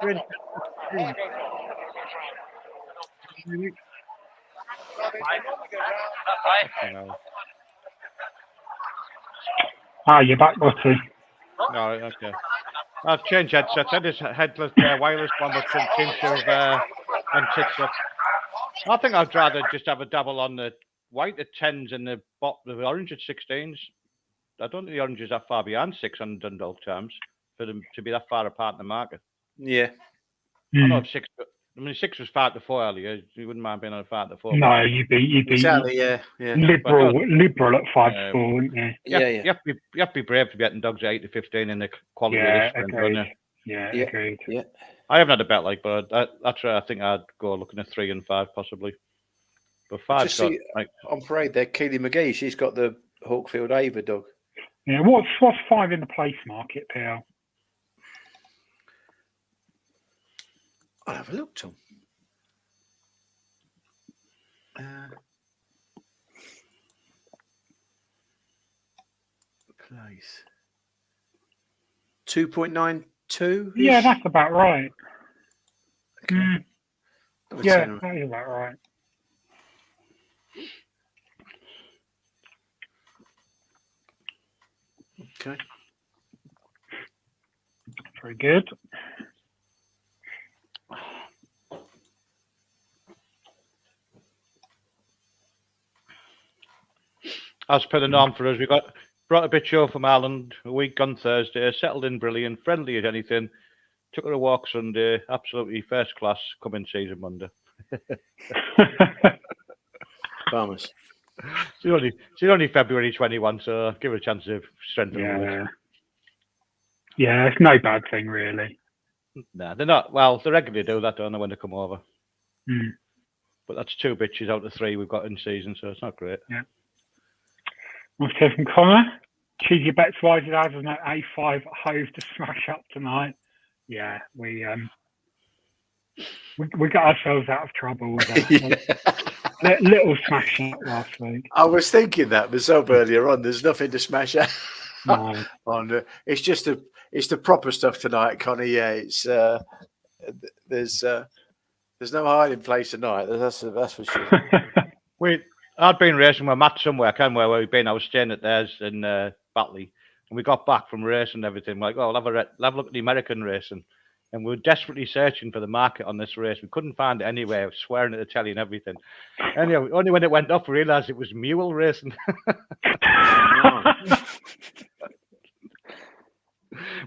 Really? You're back, Watty. No, okay. I've changed headsets. I had this headless wireless one, but seems to have untitched up. I think I'd rather just have a double on the white at 10s and the orange at 16s. I don't think the orange is that far behind 6 on Dundalk terms for them to be that far apart in the market. Yeah. I know 6. I mean, 6 was 5 to 4 earlier. You wouldn't mind being on a 5 to 4. No, you'd be exactly. Yeah. liberal at 5 to 4, wouldn't you? You have to be brave to be getting dogs 8 to 15 in the quality of this sprint, wouldn't you? Yeah, agreed. Yeah. I haven't had a bet but that's where I think I'd go looking at 3 and 5 possibly. But 5's got on parade there, Keely McGee. She's got the Hawkfield Ava dog. Yeah, what's 5 in the place market, PL? I'll have a look, Tom. Place 2.92. Yeah, that's about right. Okay. Yeah, that is about right. Okay. Very good. As per the norm for us, we brought a bitch show from Ireland a week on Thursday, settled in brilliant, friendly as anything, took her a walk Sunday, absolutely first class, coming season Monday. Farmers. She's only February 21, so give her a chance of strengthening. Yeah, it's no bad thing, really. No, they're not. Well, they regularly do that, don't they, when they come over? But that's 2 bitches out of 3 we've got in season, so it's not great. Yeah. We'll hear from Connor. Choose your bets wisely, lads. There's no A5 hove to smash up tonight. Yeah, we got ourselves out of trouble with that little smash up last week. I was thinking that myself earlier on. There's nothing to smash out No. on. It's just the proper stuff tonight, Connie. Yeah, it's there's no hiding place tonight. That's for sure. I'd been racing with Matt somewhere. I can't remember where we've been. I was staying at theirs in Batley, and we got back from racing and everything. We're like, oh, I'll have a look at the American racing. And we were desperately searching for the market on this race. We couldn't find it anywhere, swearing at the telly and everything. Anyway, only when it went up, we realised it was mule racing.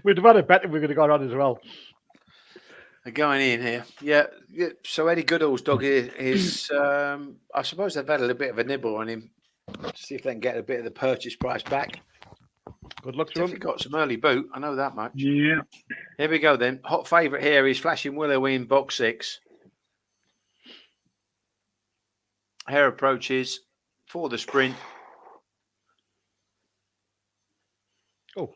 We'd have had a bet if we could have gone on as well. They're going in here. Yeah. So Eddie Goodall's dog is I suppose they've had a little bit of a nibble on him. See if they can get a bit of the purchase price back. Good luck to Definitely him. got some early boot. I know that much. Yeah. Here we go then. Hot favourite here is Flashing Willow in box 6. Hare approaches for the sprint. Oh.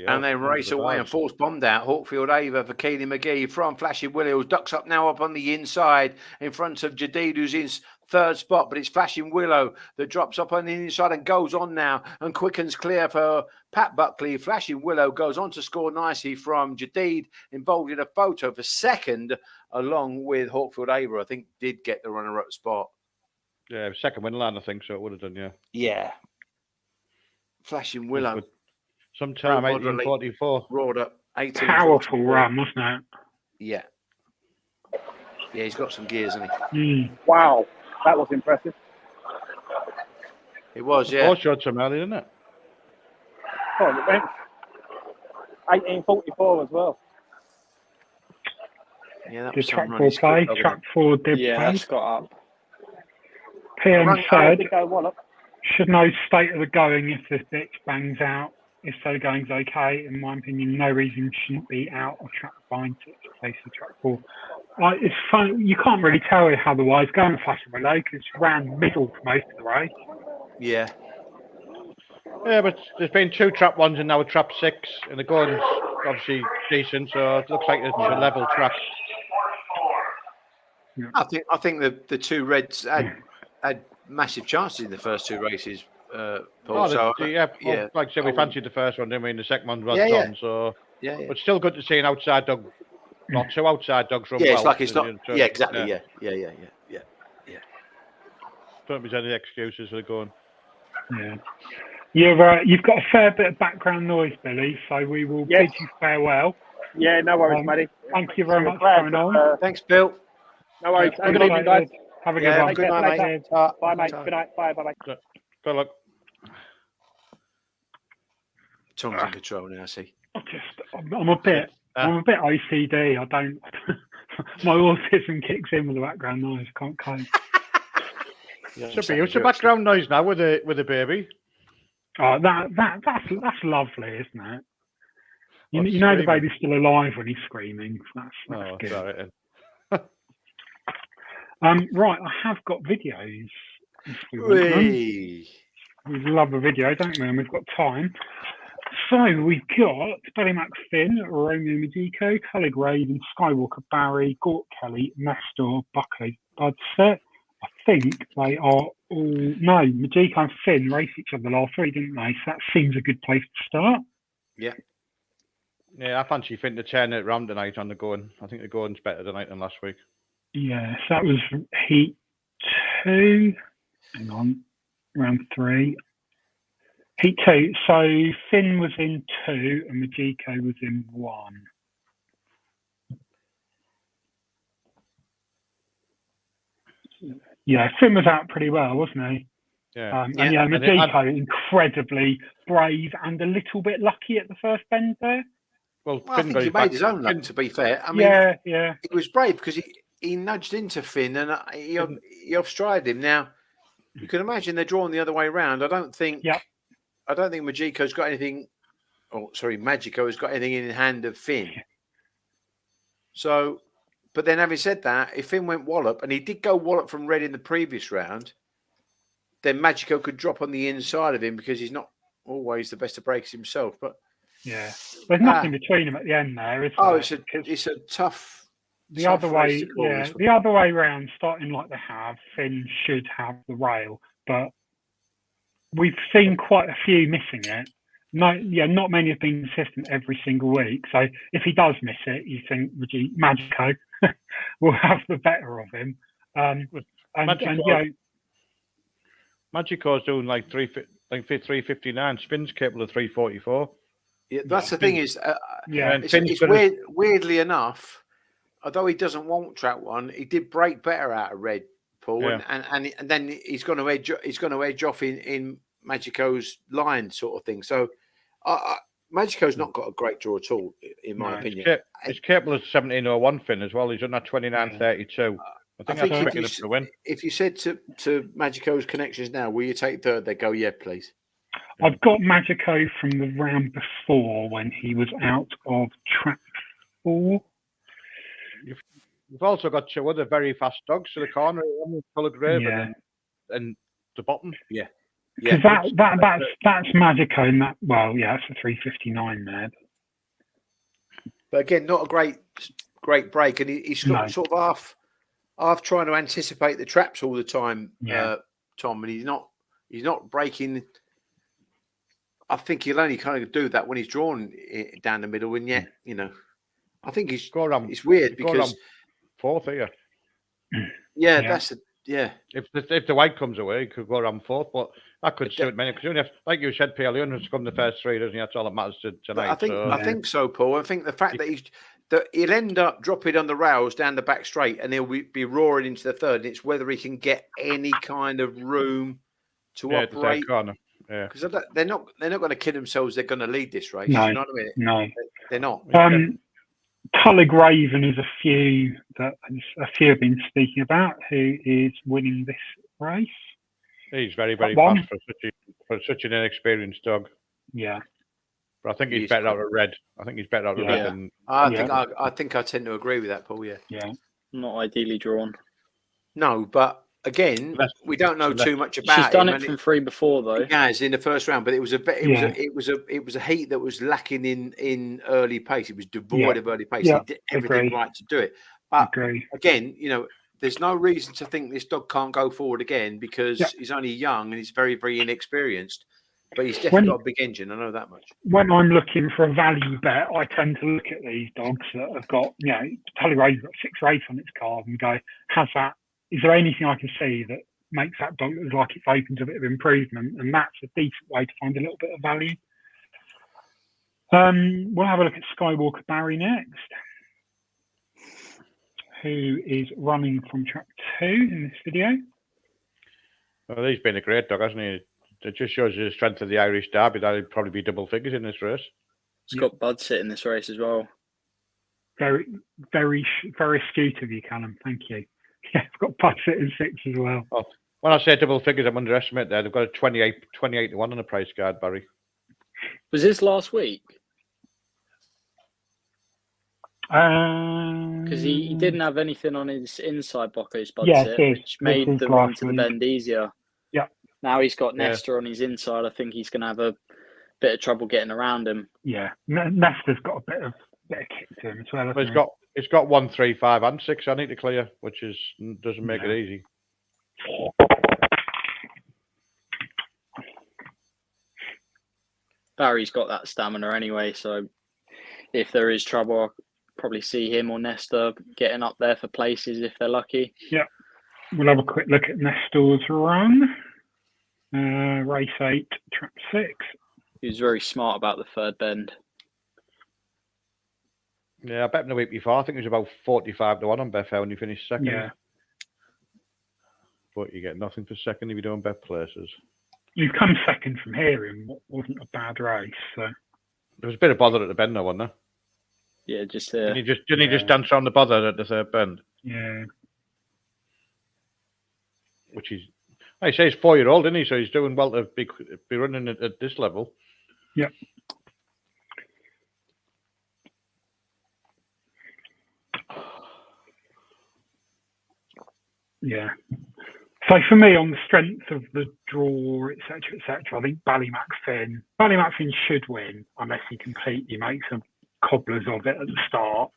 And they race away and force bombed out. Hawkfield Ava for Keely McGee from Flashing Willow. Ducks up now up on the inside in front of Jadid, who's in 3rd spot. But it's Flashing Willow that drops up on the inside and goes on now and quickens clear for Pat Buckley. Flashing Willow goes on to score nicely from Jadid, involved in a photo for 2nd, along with Hawkfield Ava. I think did get the runner-up spot. Yeah, 2nd win line, I think, so it would have done, yeah. Yeah. Flashing Willow. Sometime 1844. Roared up. 1844. Powerful run, wasn't it? Yeah. Yeah, he's got some gears, hasn't he? Wow, that was impressive. It was, yeah. Horse showed some early, didn't it? Oh, it went 1844 as well. Yeah, that Did was track some 4 play? Track 4 did Yeah, play. that's got up. PM said, Go Wallop. should know state of the going if this bitch bangs out. If so, the going's okay. In my opinion, no reason shouldn't be out of track 5 to place the track 4. It's fun. You can't really tell how the wide's going to Flashing Willow because it's ran middle for most of the race. Yeah. Yeah, but there's been 2 trap 1s and now a trap 6, and the going's obviously decent, so it looks like it's a level track. Yeah. I think the 2 Reds had massive chances in the first 2 races. Paul, like I said, we fancied the first one, didn't we? And the second one was Yeah. done, so Yeah. but still good to see an outside dog, not 2 outside dogs run Yeah, well. it's like it's not. So, Yeah, exactly. Yeah. Don't think there's any excuses for the going. Yeah. You've got a fair bit of background noise, Billy, so we will bid you farewell. Yeah, no worries, matey. Thank you very much for coming on. Thanks, Bill. No worries. Have a good evening, guys. Have a good one. Good night, mate. Bye, mate. Good night. Bye. Good luck. Tom's in control now, see. I'm a bit OCD. I don't. My autism kicks in with the background noise. Can't cope. Should be used to background noise now with a baby. Oh, that's lovely, isn't it? You know the baby's still alive when he's screaming. That's good. Sorry. Right, I have got videos. We love a video, don't we? And we've got time. So we've got Billy Max Finn, Romeo Majiko, Cully Raven, Skywalker Barry, Gort Kelly, Nestor, Buckley, Budset. I think they are all... No, Majiko and Finn raced each other last week, didn't they? So that seems a good place to start. Yeah. Yeah, I fancy Finn to turn it round tonight on the going. I think the going's better tonight than last week. Yeah, so that was heat 2. Hang on, round 3. Heat 2. So Finn was in 2 and Majiko was in 1. Yeah, Finn was out pretty well, wasn't he? Yeah. And Majiko incredibly brave and a little bit lucky at the first bend there. Well, I think he made his own luck, to be fair. I mean, yeah. It was brave because he nudged into Finn and he off-strided him. Now, you can imagine they're drawn the other way around. I don't think Majiko's got anything. Oh, sorry, Magico has got anything in hand of Finn. So But then, having said that, if Finn went wallop, and he did go wallop from red in the previous round, then Magico could drop on the inside of him because he's not always the best of breakers himself. But Yeah, there's nothing between them at the end there, is there? It's a tough. The tough other race way, to call this one. the other way round, starting like they have, Finn should have the rail, but we've seen quite a few missing it. No, not many have been consistent every single week. So if he does miss it, you think Magico will have the better of him. Magico's doing like 359. Spin's capable of 344. Yeah, that's the thing is, it's weirdly enough, although he doesn't want track one, he did break better out of red, Paul, and then he's going to edge off in Magico's line sort of thing. So Magico's not got a great draw at all, in my opinion. He's capable of 1701 Finn as well. He's on that 29.32. I think that's picking up the win. If you said to Magico's connections now, will you take third? They go, yeah, please. I've got Magico from the round before when he was out of track 4. You've also got two other very fast dogs to the corner, Coloured Raven and the bottom. Yeah. Because that's Magico, and it's a 359 there. But again, not a great break, and he's sort of half trying to anticipate the traps all the time, Tom, and he's not breaking. I think he'll only kind of do that when he's drawn down the middle, and yet, I think it's weird because fourth here. That's If the white comes away, he could go around fourth, but that could suit many. Because you only have, like you said, Pierre, he only has to come the first three, doesn't he? That's all that matters tonight. I think so, Paul. I think the fact that he'll end up dropping on the rails down the back straight, and he'll be roaring into the third. And it's whether he can get any kind of room to operate. Because they're not going to kid themselves. They're going to lead this race. No, you know what I mean? No, they're not. Coloured Raven is a few have been speaking about who is winning this race. He's very, very fast for such an inexperienced dog. Yeah. But I think he's better out of red. I think he's better out of red than. I think I tend to agree with that, Paul. Yeah. Yeah. Not ideally drawn. No, but again, we don't know too much about. She's done it from 3 before, though. Yeah, in the first round, but it was a heat that was lacking in early pace. It was devoid of early pace. He did everything right to do it. But again, there's no reason to think this dog can't go forward again because he's only young and he's very, very inexperienced. But he's definitely got a big engine. I know that much. When I'm looking for a value bet, I tend to look at these dogs that have got, Tully Raven's got 6 or 8 on its card and go, is there anything I can see that makes that dog look like it's open to a bit of improvement? And that's a decent way to find a little bit of value. We'll have a look at Skywalker Barry next, who is running from track 2 in this video. Well, he's been a great dog, hasn't he? It just shows you the strength of the Irish Derby. That'd probably be double figures in this race. It's got Bud sit in this race as well. Very, very, very astute of you, Callum. Thank you. Yeah, it's got Bud sit in 6 as well. Oh, when I say double figures, I'm underestimating there. They've got a 28 to 1 on the price card, Barry. Was this last week? Because he didn't have anything on his inside Bocco's Bud sit, which made the run to the bend easier. Yeah. Now he's got Nesta on his inside. I think he's going to have a bit of trouble getting around him. Yeah, Nesta's got a bit of kick to him as well. But it's got 1, 3, 5, and 6 on it to clear, which doesn't make it easy. Barry's got that stamina anyway, so if there is trouble, I'll probably see him or Nesta getting up there for places if they're lucky. Yeah, we'll have a quick look at Nesta's run. Race 8, track 6. He was very smart about the third bend. Yeah, I bet him the week before. I think it was about 45 to 1 on Betfair when you finished second. Yeah. But you get nothing for second if you don't bet places. You've come second from here in what wasn't a bad race. So there was a bit of bother at the bend, though, wasn't there? Yeah, just Didn't he just dance around the bother at the third bend? Yeah. Which is, I say, he's 4-year-old, isn't he? So he's doing well to be running at this level. Yep. Yeah. So for me, on the strength of the draw, etc., I think Ballymac Finn should win unless he completely makes some cobblers of it at the start.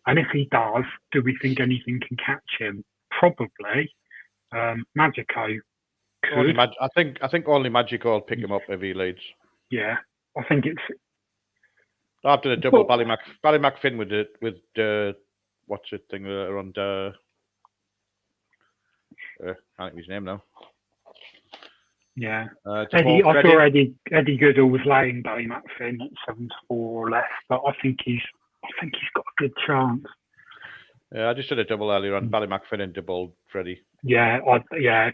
And if he does, do we think anything can catch him? Probably. Magico could. I think only Magico will pick him up if he leads. Yeah, I think it's. After the double Ballymac Finn with what's the thing around? I can't think of his name now. Yeah, I saw Eddie Goodall was laying Ballymac Finn at 7-4 or less, but I think he's got a good chance. Yeah, I just did a double earlier on Ballymac Finn and double Freddie. Yeah,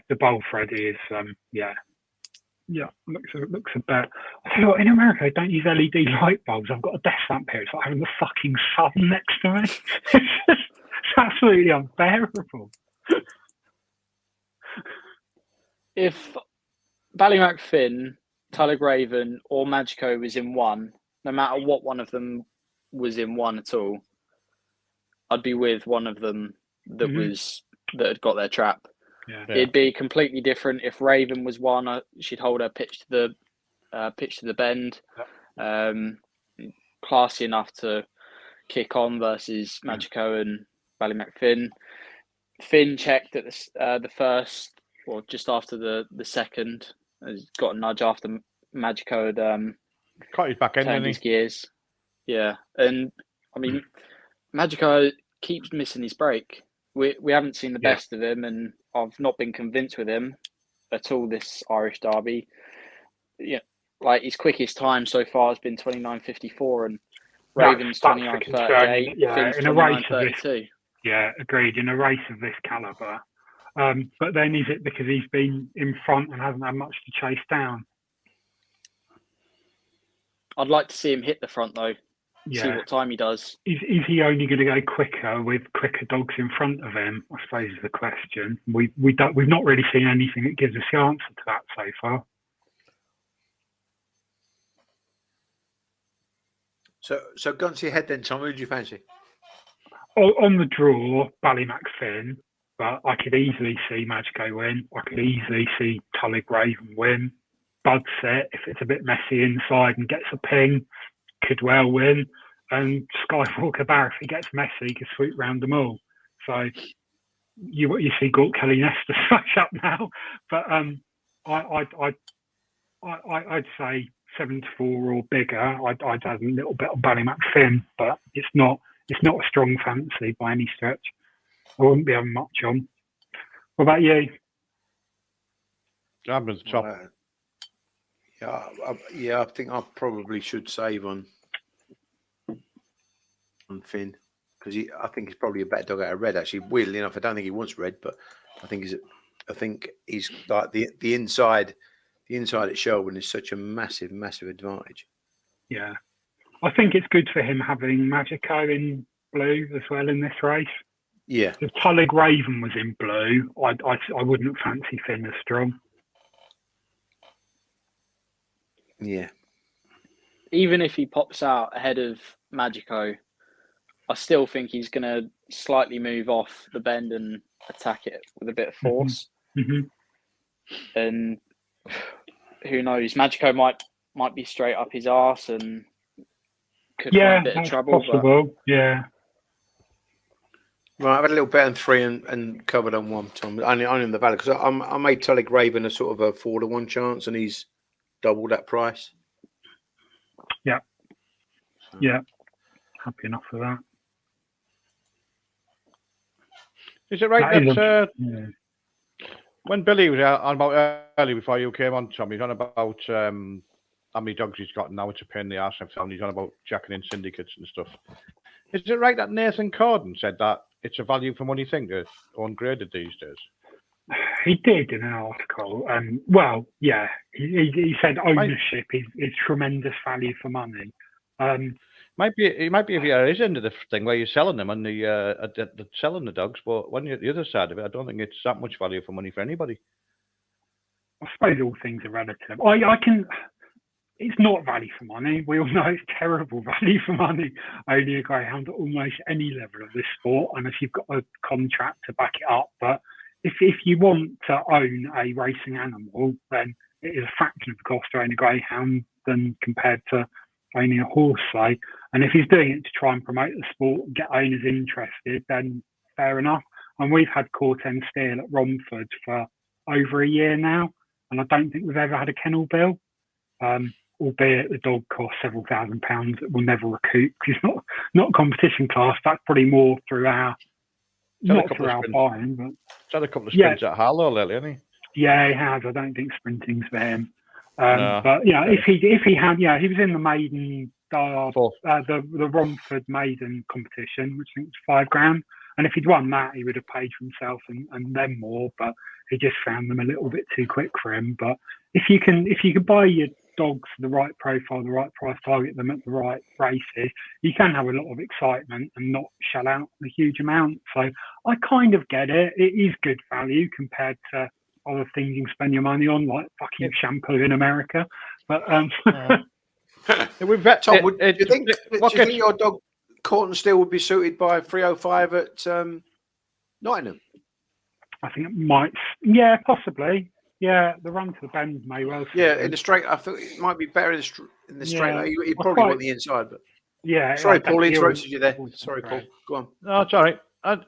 the bowl Freddie is looks a bet. I tell you what, in America they don't use LED light bulbs. I've got a desk lamp here. It's like having the fucking sun next to me. It's absolutely unbearable. If Ballymac Finn, Tulloch Raven, or Magico was in one, no matter what one of them was in one at all, I'd be with one of them that had got their trap. Yeah. It'd be completely different if Raven was one. She'd hold her pitch to the bend, classy enough to kick on versus Magico and Ballymac Finn. Finn checked at the first, or just after the second. Has got a nudge after Magico had caught his back end, turned his gears. Yeah, and I mean, Magico keeps missing his break. We haven't seen the best of him, and I've not been convinced with him at all this Irish Derby. Yeah, like his quickest time so far has been 29.54, and Raven's 29.38. Yeah, Finn's in a race 29.32. Yeah, agreed. In a race of this calibre. But then is it because he's been in front and hasn't had much to chase down? I'd like to see him hit the front though. Yeah. See what time he does. Is he only going to go quicker with quicker dogs in front of him? I suppose is the question. We've not really seen anything that gives us the answer to that so far. So gun to your head then, Tom. Who do you fancy? On the draw, Ballymac Finn, but I could easily see Magico win. I could easily see Tulloch Raven win. Bud set, if it's a bit messy inside and gets a ping, could well win. And Skywalker Bar, if he gets messy, could sweep round them all. So you see Gort Kelly Nesta smash up now, but I'd say 7-4 or bigger. I'd add a little bit of Ballymac Finn, but it's not a strong fancy by any stretch. I wouldn't be having much on. What about you? I'm at the top. I think I probably should save on Finn because I think he's probably a better dog out of red. Actually, weirdly enough, I don't think he wants red, but I think he's like the inside at Shelburne is such a massive advantage. Yeah, I think it's good for him having Magico in blue as well in this race. Yeah, if Tulloch Raven was in blue, I wouldn't fancy Finn as strong. Yeah. Even if he pops out ahead of Magico, I still think he's going to slightly move off the bend and attack it with a bit of force. Mm-hmm. And who knows, Magico might be straight up his arse and could find a bit of trouble. Possible. But... Yeah. Right, I've had a little bet on 3 and covered on 1, Tom. Only in the valley because I made Tulloch Raven a sort of a 4-1 chance, and he's double that price. Yeah. Yeah. Happy enough for that. Is it right that when Billy was on about early before you came on, Tom, he's on about how many dogs he's got now? It's a pain in the arse. And he's on about jacking in syndicates and stuff. Is it right that Nathan Corden said that it's a value for money thing to own graded these days? He did in an article. Well, yeah, he said ownership is tremendous value for money. It might be if you're his end of the thing where you're selling them and the selling the dogs, but when you're at the other side of it, I don't think it's that much value for money for anybody. I suppose all things are relative. It's not value for money. We all know it's terrible value for money. Owning a greyhound at almost any level of this sport, unless you've got a contract to back it up. But if you want to own a racing animal, then it is a fraction of the cost to own a greyhound than compared to owning a horse, say. And if he's doing it to try and promote the sport and get owners interested, then fair enough. And we've had Corten Steel at Romford for over a year now, and I don't think we've ever had a kennel bill. Albeit the dog costs several £1,000s that we'll never recoup because it's not competition class. That's probably more through our not through our buying, but he's had a couple of sprints at Harlow lately, hasn't he? Yeah, he has. I don't think sprinting's for him. No. But yeah, if he had, yeah, he was in the maiden, the Romford maiden competition, which I think was £5,000. And if he'd won that, he would have paid for himself and then more. But he just found them a little bit too quick for him. But if you can buy your dogs the right profile, the right price, target them at the right races, you can have a lot of excitement and not shell out a huge amount. So I kind of get it. It is good value compared to other things you can spend your money on, like fucking shampoo in America. But we've vet, Tom, do you think your dog Corten Steel would be suited by 305 at Nottingham? I think it might. Yeah, possibly. Yeah, the run to the bend may well. Yeah, in the straight, I thought it might be better in the straight. Yeah, you probably want the inside, but yeah. Sorry, Paul, interrupted you there. Sorry, Paul. Go on. No, it's all right. I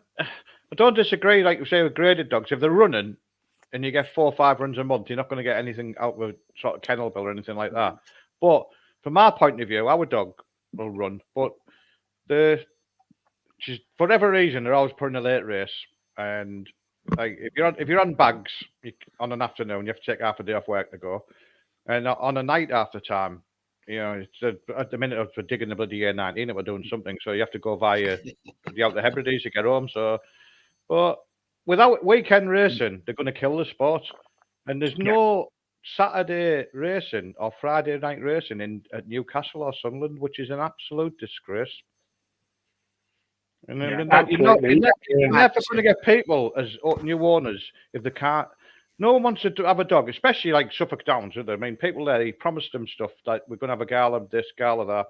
don't disagree. Like you say with graded dogs, if they're running and you get 4 or 5 runs a month, you're not going to get anything out of a sort of kennel bill or anything like that. But from our point of view, our dog will run, but for whatever reason, they're always putting a late race. And like if you're on bags on an afternoon, you have to take half a day off work to go. And on a night after time, you know, it's at the minute for digging the bloody A19, we're doing something, so you have to go via the Outer Hebrides to get home. So, but without weekend racing, they're going to kill the sport. And there's no Saturday racing or Friday night racing at Newcastle or Sunderland, which is an absolute disgrace. And you're never going to get people as new owners if they can't. No one wants to have a dog, especially like Suffolk Downs. I mean, people there, he promised them stuff like we're going to have a gala this, gala that,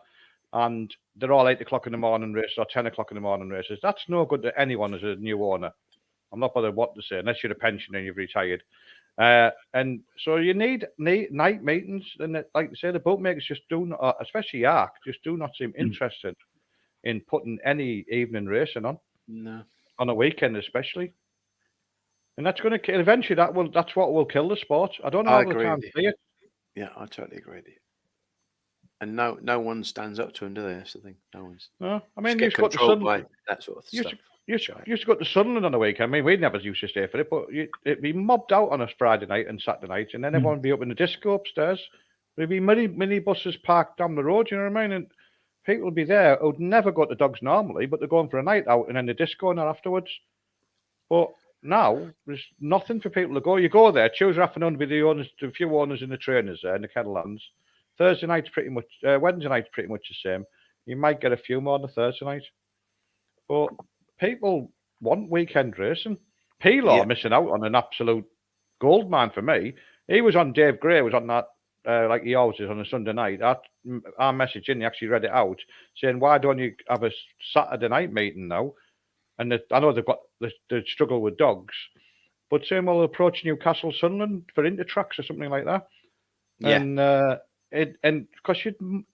and they're all 8 o'clock in the morning races or 10 o'clock in the morning races. That's no good to anyone as a new owner. I'm not bothered what to say, unless you're a pensioner and you've retired. And so you need night meetings, and like I say, the bookmakers just do not, especially ARC, just do not seem interested in putting any evening racing on. No. On a weekend, especially. And that's going to kill. Eventually, that's what will kill the sport. I don't know how they can see it. Yeah, I totally agree with you. And no one stands up to them, do they? That's the thing. No one's. No, I mean, you used to that sort of stuff. You used to go to Sunderland on the weekend. I mean, we never used to stay for it, but it'd be mobbed out on a Friday night and Saturday night, and then everyone would be up in the disco upstairs. There'd be many buses parked down the road. You know what I mean? And people would be there who'd never go to dogs normally, but they're going for a night out and then the disco and afterwards. But now there's nothing for people to go. You go there, Tuesday afternoon with the owners, a few owners and the trainers there in the Kennellands. Thursday night's pretty much, Wednesday night's pretty much the same. You might get a few more on the Thursday night, but people want weekend racing. P-Law missing out on an absolute gold mine for me. He was on, Dave Gray was on that. Like he always is on a Sunday night. Our message in, he actually read it out, saying, "Why don't you have a Saturday night meeting now?" And I know they've got the struggle with dogs, but saying, "Well, approach Newcastle, Sunderland for Intertracks or something like that." Yeah. And because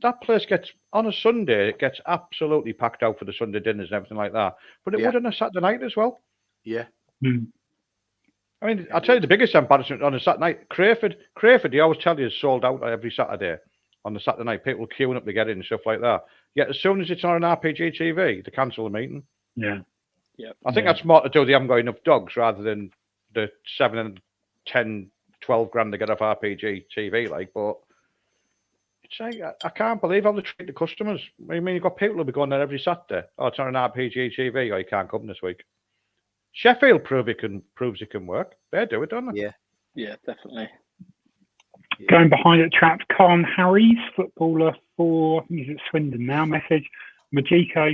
that place gets on a Sunday, it gets absolutely packed out for the Sunday dinners and everything like that. But it would on a Saturday night as well. Yeah. I mean, I'll tell you the biggest embarrassment on a Saturday night. Crayford, they always tell you is sold out every Saturday on the Saturday night. People queuing up to get in and stuff like that. Yet as soon as it's on an RPG TV, they cancel the meeting. Yeah. I think that's more to do with they haven't got enough dogs rather than the 7 and 10, 12 grand to get off RPG TV. Like, but it's like, I can't believe how they treat the customers. I mean, you've got people who'll be going there every Saturday. Oh, it's on an RPG TV. Oh, you can't come this week. Sheffield proves it can work. They do it, don't they? Yeah, definitely. Yeah. Going behind the traps, Khan Harries, footballer for, I think he's at Swindon now, message Magico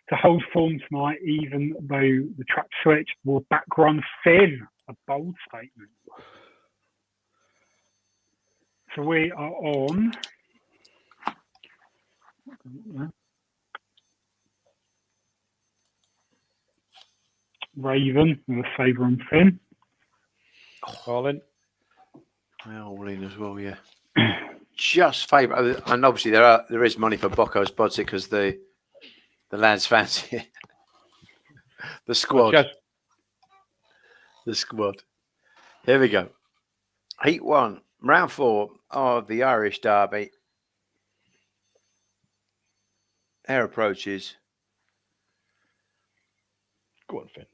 to hold form tonight, even though the trap switch will back run thin. A bold statement. So we are on. Raven with a Sabre and Finn. All in. All in as well, yeah. Just favourite, and obviously there is money for Bocco's Bodsy because the lads fancy it. The squad. The squad. Here we go. Heat 1, round 4 of the Irish Derby. Air approaches. Go on, Finn.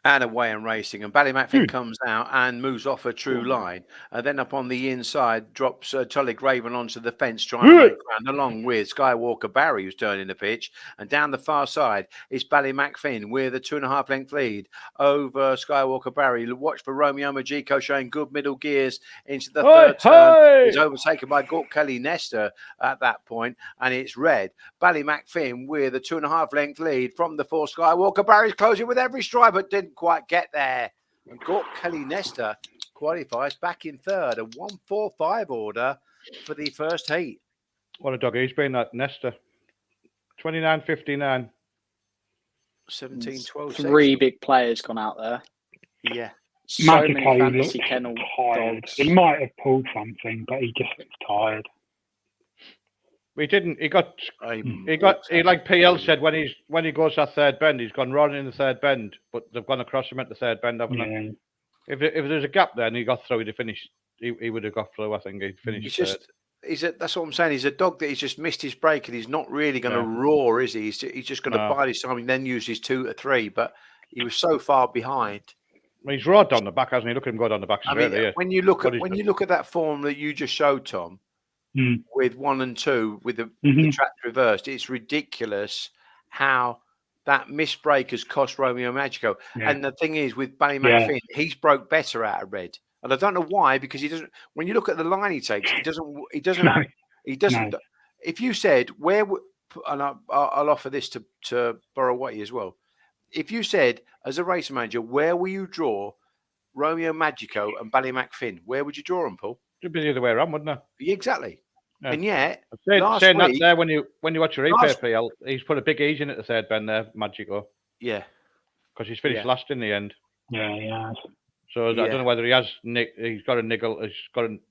And away and racing, and Ballymacfin comes out and moves off a true line, and then up on the inside drops Tully Raven onto the fence, trying to make ground along with Skywalker Barry, who's turning the pitch, and down the far side is Ballymacfin with a 2.5 length lead over Skywalker Barry. Watch for Romeo Majiko showing good middle gears into the third turn. He's overtaken by Gort Kelly Nesta at that point, and it's red. Ballymacfin with a 2.5 length lead from the 4 Skywalker Barry's closing with every stride, but didn't quite get there. And Gort Kelly Nesta qualifies back in third, a 1-4-5 order for the first heat. What a dog he's been, that Nesta. 29.59. 17-12. 3 big players gone out there. Yeah. So many fantasy kennel tired. dogs. He might have pulled something, but he just looks tired. He didn't. He like PL said when he goes that third bend, he's gone running in the third bend, but they've gone across him at the third bend, haven't they? If there's a gap there and he got through, he'd have finished. He would have got through. I think he'd finished. That's what I'm saying. He's a dog that he's just missed his break, and he's not really going to roar, is he? He's just going to bide his time and then use his 2 to 3. But he was so far behind. Well, he's roared down the back, hasn't he? Look at him go down the back straight. When you look at that form that you just showed, Tom. With 1 and 2, with the track reversed, it's ridiculous how that missed break has cost Romeo Magico. Yeah. And the thing is, with Ballymacfin, he's broke better out of red, and I don't know why, because he doesn't. When you look at the line he takes, he doesn't. No. If you said and I'll offer this to Borowati as well. If you said as a race manager, where will you draw Romeo Magico and Ballymacfin? Where would you draw them, Paul? It'd be the other way around, wouldn't it? Yeah, exactly. Yeah. And yet, saying that there when you watch your replay, PL, he's put a big ease in at the third bend there, Magico. Yeah, because he's finished last in the end. Yeah. So I don't know whether he's got a niggle,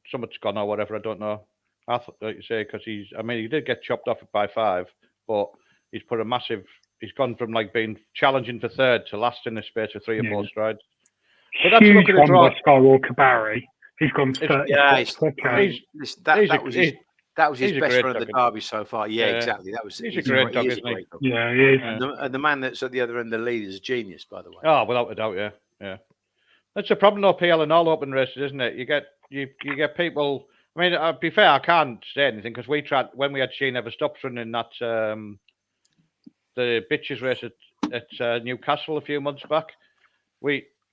something's gone or whatever. I don't know. I thought, like you say, because he did get chopped off by 5, but he's put a massive. He's gone from like being challenging for third to last in the space of 3 or 4 strides. But that's huge one by Skywalker Barry. He's gone 30. That was his best run of the derby so far. Yeah, exactly. He's a great dog, isn't he? Yeah, he is. And the man that's at the other end of the lead is a genius, by the way. Oh, without a doubt, yeah. That's the problem, though, PL, in all open races, isn't it? You get people. I mean, to be fair, I can't say anything because we tried when we had She Never Stops running that the bitches race at Newcastle a few months back.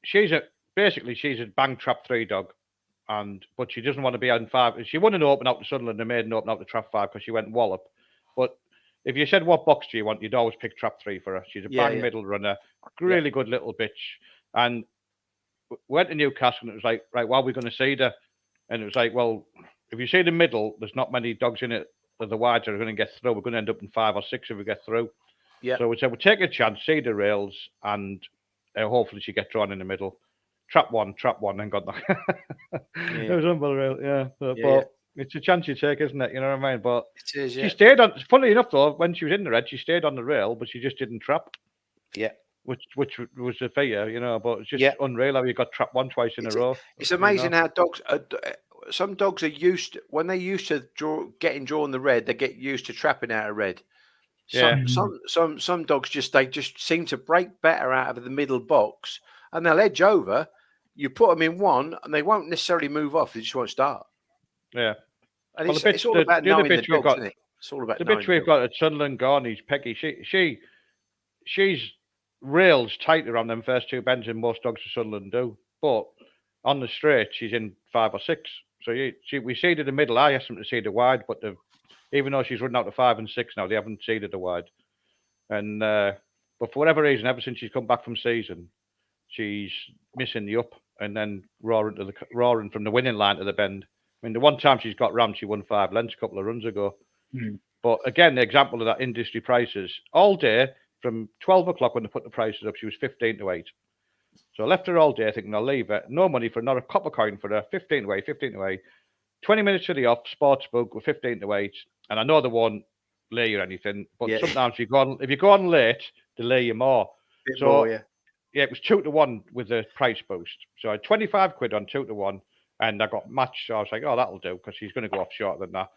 She's a bang trap 3 dog. But she doesn't want to be on 5. She wouldn't open up to Sunderland and made an open up to trap 5 because she went wallop. But if you said what box do you want, you'd always pick trap 3 for her. She's a bang middle runner, really good little bitch. And went to Newcastle and it was like, right, well, we're going to seed her. And it was like, well, if you see the middle, there's not many dogs in it. The wides are going to get through. We're going to end up in 5 or 6 if we get through. Yeah. So we said we'll take a chance, seed the rails, and hopefully she gets drawn in the middle. Trap one, and got that. It was unbelievable, But it's a chance you take, isn't it? You know what I mean? But it is, she stayed on. Funny enough, though, when she was in the red, she stayed on the rail, but she just didn't trap. Yeah, which was a failure, but it's just unreal how you got trap 1 twice in a row. It's amazing how dogs. Some dogs are used when they're used to getting drawn the red. They get used to trapping out of red. Some dogs just seem to break better out of the middle box. And they'll edge over. You put them in one, and they won't necessarily move off. They just won't start. Yeah. And it's all about knowing the dogs, isn't it? It's all about the bitch we've got at Sunderland Garney's Peggy. She's rails tighter on them first 2 bends than most dogs at Sunderland do. But on the straight, she's in 5 or 6. So we seeded the middle. I asked them to seed the wide, but even though she's running out to 5 and 6 now, they haven't seeded the wide. And but for whatever reason, ever since she's come back from season, she's missing the up and then roaring from the winning line to the bend. I mean, the one time she's got rammed, she won 5 lengths a couple of runs ago. But again, the example of that industry prices all day from 12 o'clock when they put the prices up, she was 15 to 8. So I left her all day thinking I'll leave her. No money for not a copper coin for her. 15 to 8, 15 to 8. 20 minutes to the off, sportsbook with 15 to 8. And I know they won't lay you anything, but sometimes if you go on late, they lay you more. Yeah, it was 2 to 1 with the price boost. So I had 25 quid on 2 to 1, and I got matched. So I was like, oh, that'll do, because she's going to go off shorter than that.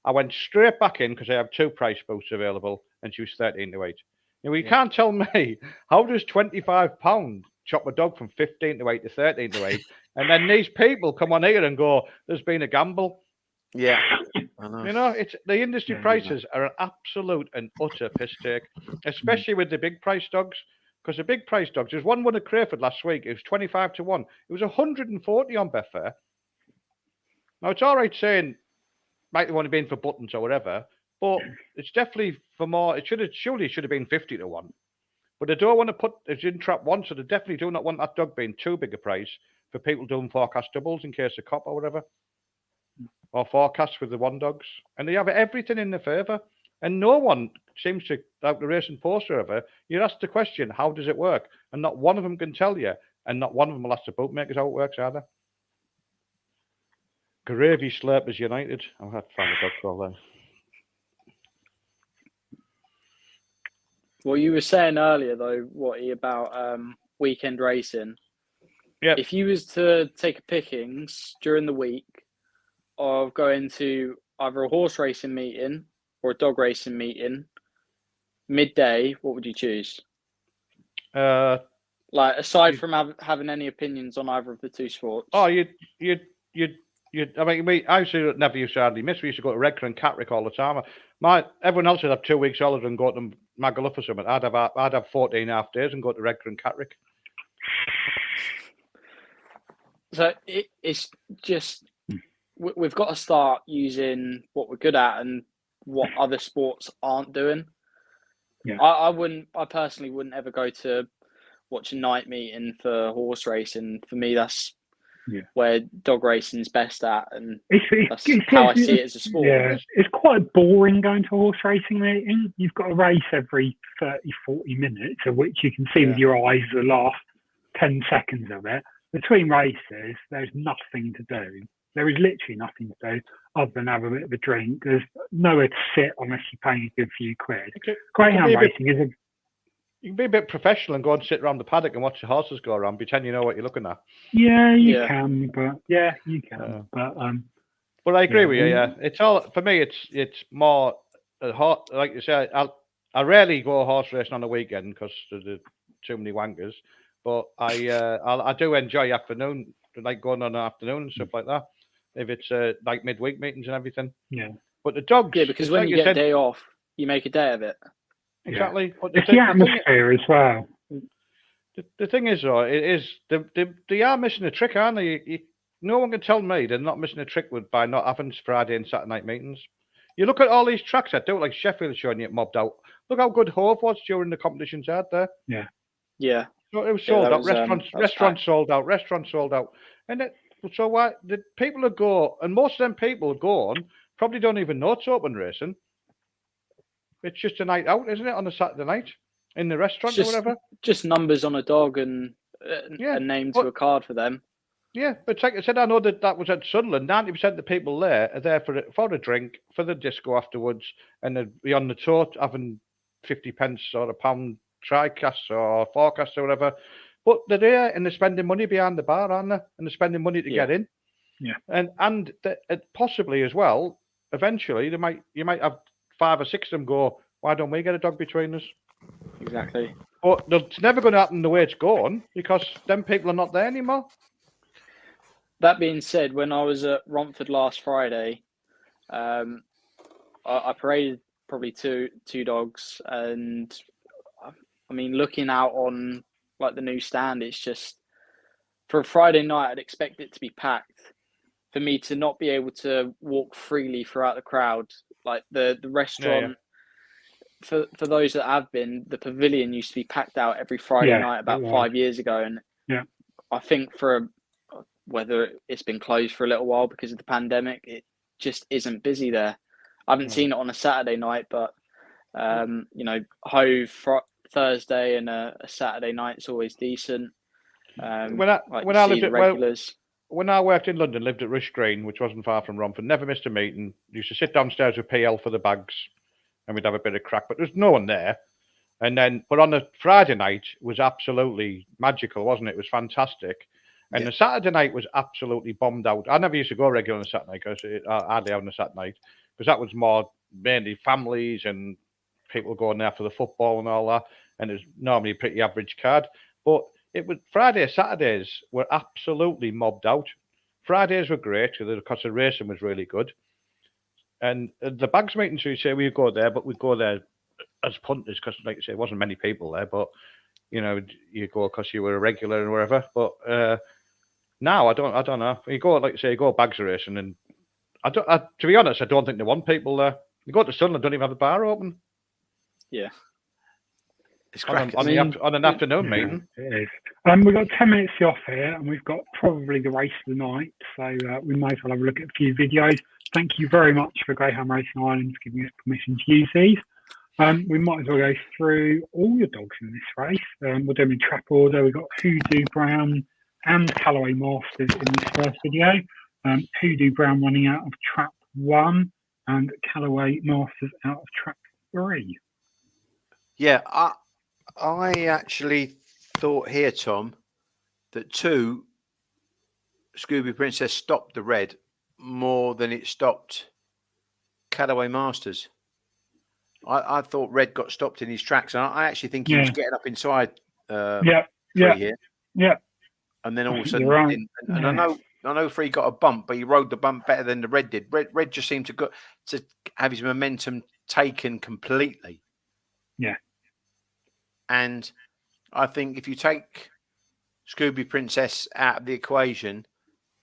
I went straight back in because I have 2 price boosts available, and she was 13 to 8. Now, you can't tell me, how does £25 chop a dog from 15 to 8 to 13 to 8? And then these people come on here and go, there's been a gamble. Yeah. I know. You know, it's the industry prices are an absolute and utter piss take, especially with the big price dogs. Because the big price dogs, there's one won at Crayford last week. It was 25 to 1. It was 140 on Betfair. Now, it's all right saying, might have only been for buttons or whatever, but it's definitely for more. It surely should have been 50 to 1. But they don't want to put it in trap 1, so they definitely do not want that dog being too big a price for people doing forecast doubles in case of cop or whatever. Or forecasts with the 1 dogs. And they have everything in their favour. And no one seems to, like the Racing Post or whatever, you ask the question, how does it work? And not one of them can tell you. And not one of them will ask the bookmakers how it works either. Gravy Slurpers United. I'll have to find a dog call there. Well, you were saying earlier, though, about weekend racing. Yeah. If you was to take a pickings during the week of going to either a horse racing meeting or a dog racing meeting, midday, what would you choose? Like, aside from having any opinions on either of the 2 sports. Oh, I mean, I used to never used to hardly miss. We used to go to Redcar and Catterick all the time. Everyone else would have 2 weeks holiday and go to Magaluf or something. I'd have 14 half days and go to Redcar and Catterick. So it's just, we've got to start using what we're good at and what other sports aren't doing. Yeah. I personally wouldn't ever go to watch a night meeting for horse racing. For me, that's where dog racing's best at, and that's how I see it as a sport. Yeah, it's quite boring going to a horse racing meeting. You've got a race every 30, 40 minutes, of which you can see with your eyes the last 10 seconds of it. Between races, there's nothing to do. There is literally nothing to do other than have a bit of a drink. There's nowhere to sit unless you're paying a good few quid. Greyhound racing is you can be a bit professional and go and sit around the paddock and watch the horses go around, pretend you know what you're looking at. Yeah, you can, but you can. But I agree with you. Yeah, it's all for me. It's more like you say. I rarely go horse racing on the weekend because there's too many wankers. But I do enjoy afternoon, like going on an afternoon and stuff like that. If it's like midweek meetings and everything. Yeah. But the dogs. Yeah, because when you get a day off, you make a day of it. Exactly. Yeah. It's the atmosphere as well. The thing is, though, it is they are missing a trick, aren't they? No one can tell me they're not missing a trick by not having Friday and Saturday night meetings. You look at all these tracks that do it, like Sheffield showing you it mobbed out. Look how good Hove was during the competitions out there. Yeah. Yeah. So it was sold out. Restaurants sold out. Restaurants sold out. And so why the people that go, and most of them people go on, probably don't even know it's open racing. It's just a night out, isn't it, on a Saturday night in the restaurant or whatever? Just numbers on a dog and a name to a card for them. Yeah, but like I said, I know that was at Sunderland. 90% of the people there are there for a drink, for the disco afterwards, and they'd be on the tote having 50 pence or a pound tri-cast or forecast or whatever. But they're there and they're spending money behind the bar, aren't they? And they're spending money to get in. Yeah. And possibly as well, eventually you might have 5 or 6 of them go, why don't we get a dog between us? Exactly. But it's never going to happen the way it's going because them people are not there anymore. That being said, when I was at Romford last Friday, I paraded probably two dogs, and I mean, looking out on like the new stand, it's just for a Friday night, I'd expect it to be packed. For me to not be able to walk freely throughout the crowd, like the restaurant, for those that have been, the pavilion used to be packed out every Friday night about 5 years ago, and I think for whether it's been closed for a little while because of the pandemic, it just isn't busy there. I haven't seen it on a Saturday night, but you know, Hove Thursday and a Saturday night's always decent. When I see lived the at regulars. when I worked in London, lived at Rush Green, which wasn't far from Romford, never missed a meeting. Used to sit downstairs with PL for the bags, and we'd have a bit of crack. But there's no one there. But on the Friday night it was absolutely magical, wasn't it? It was fantastic. And the Saturday night was absolutely bombed out. I never used to go regular on a Saturday because I hardly on a Saturday night because that was more mainly families and people going there for the football and all that. And it was normally a pretty average card. But it was Saturdays were absolutely mobbed out. Fridays were great because the racing was really good. And the bags meetings, we say we go there, but we go there as punters because, like I say, there wasn't many people there. But you go because you were a regular and wherever. But now I don't know. You go bags racing, and to be honest, I don't think they want people there. You go to Sunderland, don't even have the bar open. Yeah. It's on cracking. an afternoon meeting. It is. We've got 10 minutes off here, and we've got probably the race of the night, so we might as well have a look at a few videos. Thank you very much for Greyhound Racing Ireland for giving us permission to use these. We might as well go through all the dogs in this race. We'll do them in trap order. We've got Hoodoo Brown and Callaway Masters in this first video. Hoodoo Brown running out of trap 1 and Callaway Masters out of trap 3. Yeah, I actually thought here, Tom, that 2, Scooby Princess stopped the red more than it stopped Callaway Masters. I thought red got stopped in his tracks, and I actually think he was getting up inside 3 here. Yeah. And then all of a sudden, Right. and I know 3 got a bump, but he rode the bump better than the red did. Red just seemed to have his momentum taken completely. Yeah. And I think if you take Scooby Princess out of the equation,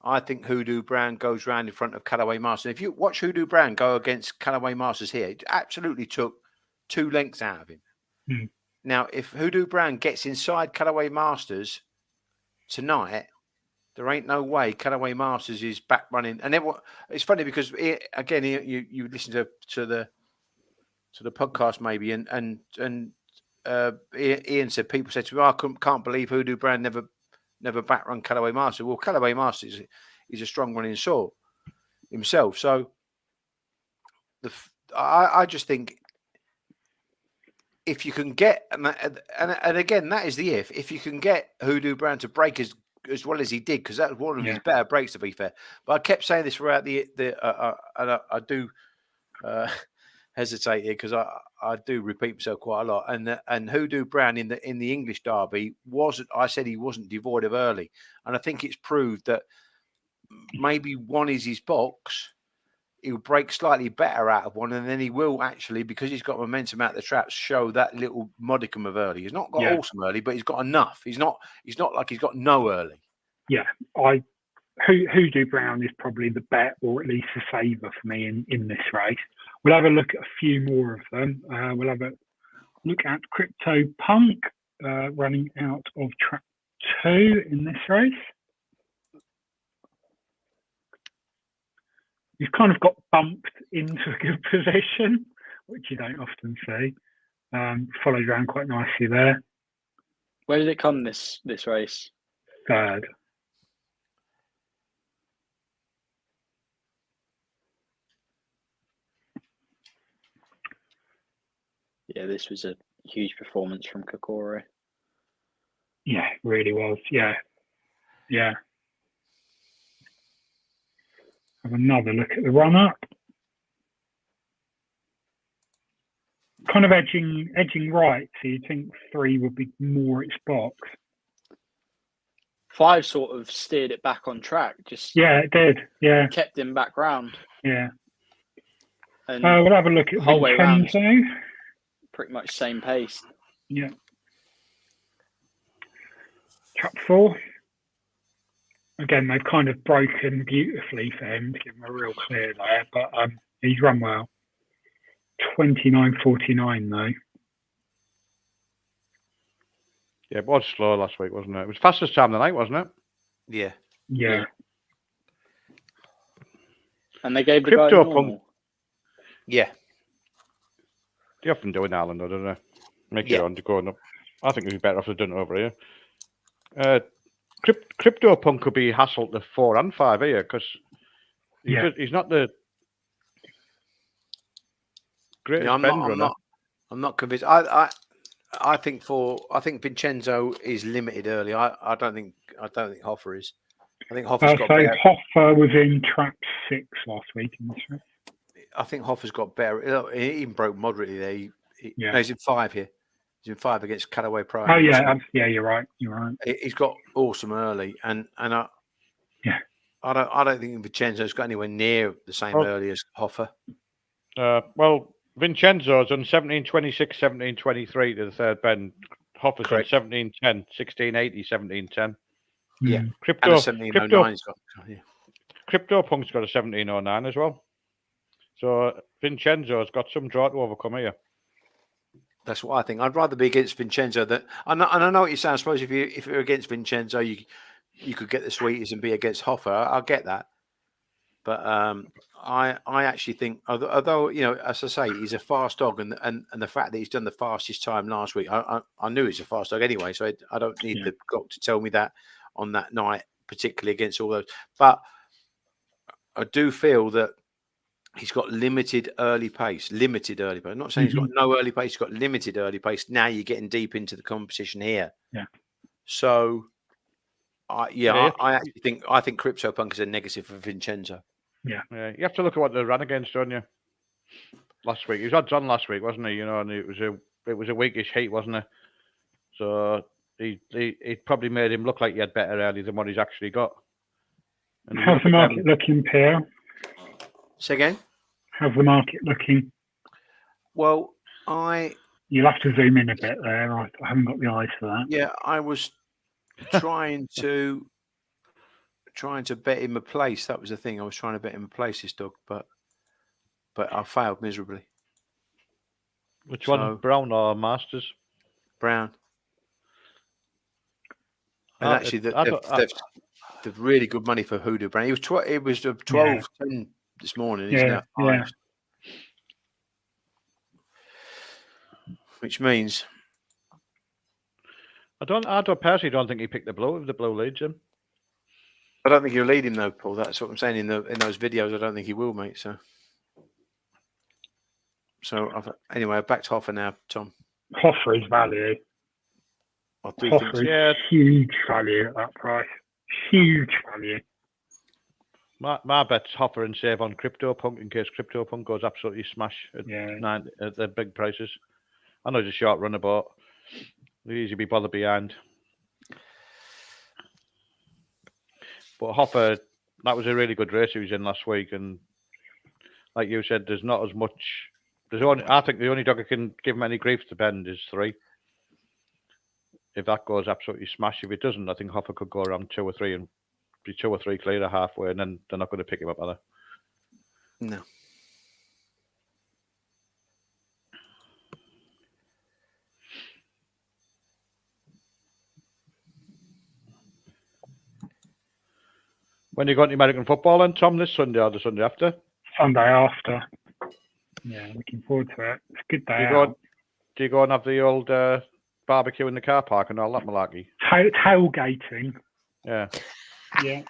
I think Hoodoo Brown goes round in front of Callaway Masters. If you watch Hoodoo Brown go against Callaway Masters here, it absolutely took 2 lengths out of him. Mm. Now, if Hoodoo Brown gets inside Callaway Masters tonight, there ain't no way Callaway Masters is back running. And everyone, it's funny because again, you listen to the podcast maybe, and Ian said people said to me, I can't believe Hoodoo Brown never back run Callaway Masters. Well, Callaway Masters is a strong running sort himself. So I just think if you can get and again that is the if you can get Hoodoo Brown to break as well as he did, because that was one of his better breaks, to be fair. But I kept saying this throughout and I do hesitate here because I do repeat myself quite a lot. And Hoodoo Brown in the English Derby I said he wasn't devoid of early, and I think it's proved that maybe 1 is his box. He'll break slightly better out of 1, and then he will actually, because he's got momentum out the traps, show that little modicum of early. He's not got awesome early, but he's got enough. He's not like he's got no early. Yeah, Hoodoo Brown is probably the bet, or at least the saver for me in this race. We'll have a look at a few more of them. We'll have a look at Crypto Punk running out of trap 2 in this race. He's kind of got bumped into a good position, which you don't often see. Followed around quite nicely there. Where did it come this race? 3rd. Yeah, this was a huge performance from Kokoro. Yeah, it really was. Yeah. Have another look at the run-up. Kind of edging right, so you'd think 3 would be more its box. 5 sort of steered it back on track. It did. Yeah. Kept him back round. Yeah. And we'll have a look at the whole way round. Vincenzo. Pretty much same pace. Yeah. Trap 4. Again, they've kind of broken beautifully for him to give him a real clear there, but he's run well. 29.49 though. Yeah, it was slow last week, wasn't it? It was fastest time of the night, wasn't it? Yeah. Yeah. And they gave the Crypto guy Punk. Yeah. They often do in Ireland, don't they? Make your own to going up. I think it'd be better off to done it over here. Crypto Punk could be hassled to 4 and 5 here because he's not the greatest bend runner. I'm not convinced. I think Vincenzo is limited early. I don't think Hoffer is. I think Hoffer's got better. Hoffer was in trap 6 last week. I think Hoffer's got better. He even broke moderately there. No, he's in 5 here. He's in 5 against Callaway Pride. Oh yeah, you're right. He's got awesome early, and I don't think Vincenzo's got anywhere near the same early as Hoffer. Well, Vincenzo's on 17.26, 17.23 to the third bend. Hoffer's on 17.10, 16.80, 17.10. Yeah, Crypto Punk's got a 17.09 as well. So Vincenzo's got some draw to overcome here. That's what I think. I'd rather be against Vincenzo than. And I know what you're saying. I suppose if you're against Vincenzo, you could get the sweeties and be against Hoffer. I'll get that. But I actually think, although as I say, he's a fast dog, and the fact that he's done the fastest time last week, I knew he's a fast dog anyway, so I don't need the clock to tell me that on that night, particularly against all those. But I do feel that he's got limited early pace. I'm not saying he's got no early pace. He's got limited early pace. Now you're getting deep into the competition here. Yeah. So, I actually think Crypto Punk is a negative for Vincenzo. Yeah. You have to look at what they ran against, don't you? Last week, he was odds on last week, wasn't he? And it was a weakish heat, wasn't it? So it probably made him look like he had better early than what he's actually got. How's the market looking, Pierre? Say again? How's the market looking? Well, you'll have to zoom in a bit there. I haven't got the eyes for that. Yeah, I was trying to bet him a place. That was the thing. I was trying to bet him a place, this dog, but I failed miserably. Which one, Brown or Masters? Brown. And actually, they've really good money for Hoodoo Brown. It was 12.10 this morning. Isn't it? Yeah. Which means I personally don't think he picked the blue if the blue leads him. I don't think he'll lead him though, Paul. That's what I'm saying in those videos. I don't think he will, mate. So anyway, back to Hoffer now, Tom. Hoffer is value. I do think so. Yeah, huge value at that price. Huge value. My bet's Hoffer and save on Crypto Punk in case Crypto Punk goes absolutely smash at the big prices. I know it's a short runner, but they usually be bothered behind. But Hoffer, that was a really good race he was in last week, and like you said, there's not as much. I think the only dog who can give him any grief to bend is 3. If that goes absolutely smash, if it doesn't, I think Hoffer could go around 2 or 3 and be 2 or 3 clear halfway, and then they're not going to pick him up, are they? No. When you going to American football then, Tom, this Sunday or the Sunday after? Sunday after. Yeah, looking forward to it. It's a good day out. Do you go and have the old barbecue in the car park and all that malarkey? Tailgating. Yeah. Yeah.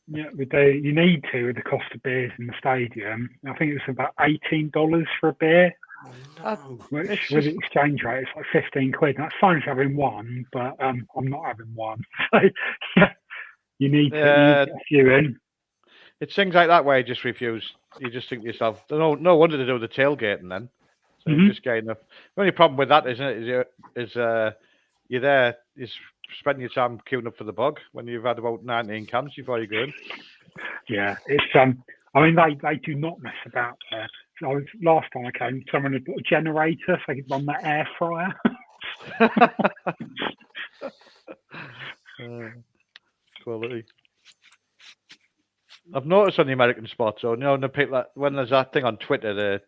Yeah, we do. You need to with the cost of beers in the stadium. I think it's about $18 for a beer. No. Which with the exchange rate, it's like 15 quid. That's fine for having one, but I'm not having one. So yeah, you need to get a few in. It's things like that where you just refuse. You just think to yourself, no wonder to do the tailgating then. So you're just getting enough. The only problem with that, isn't it, is you're there, you spend your time queuing up for the bog when you've had about 19 cans before you go in. Yeah, it's I mean, they do not mess about there. So last time I came, someone had put a generator so they could run the air fryer. Quality. I've noticed on the American spot zone, the people when there's that thing on Twitter,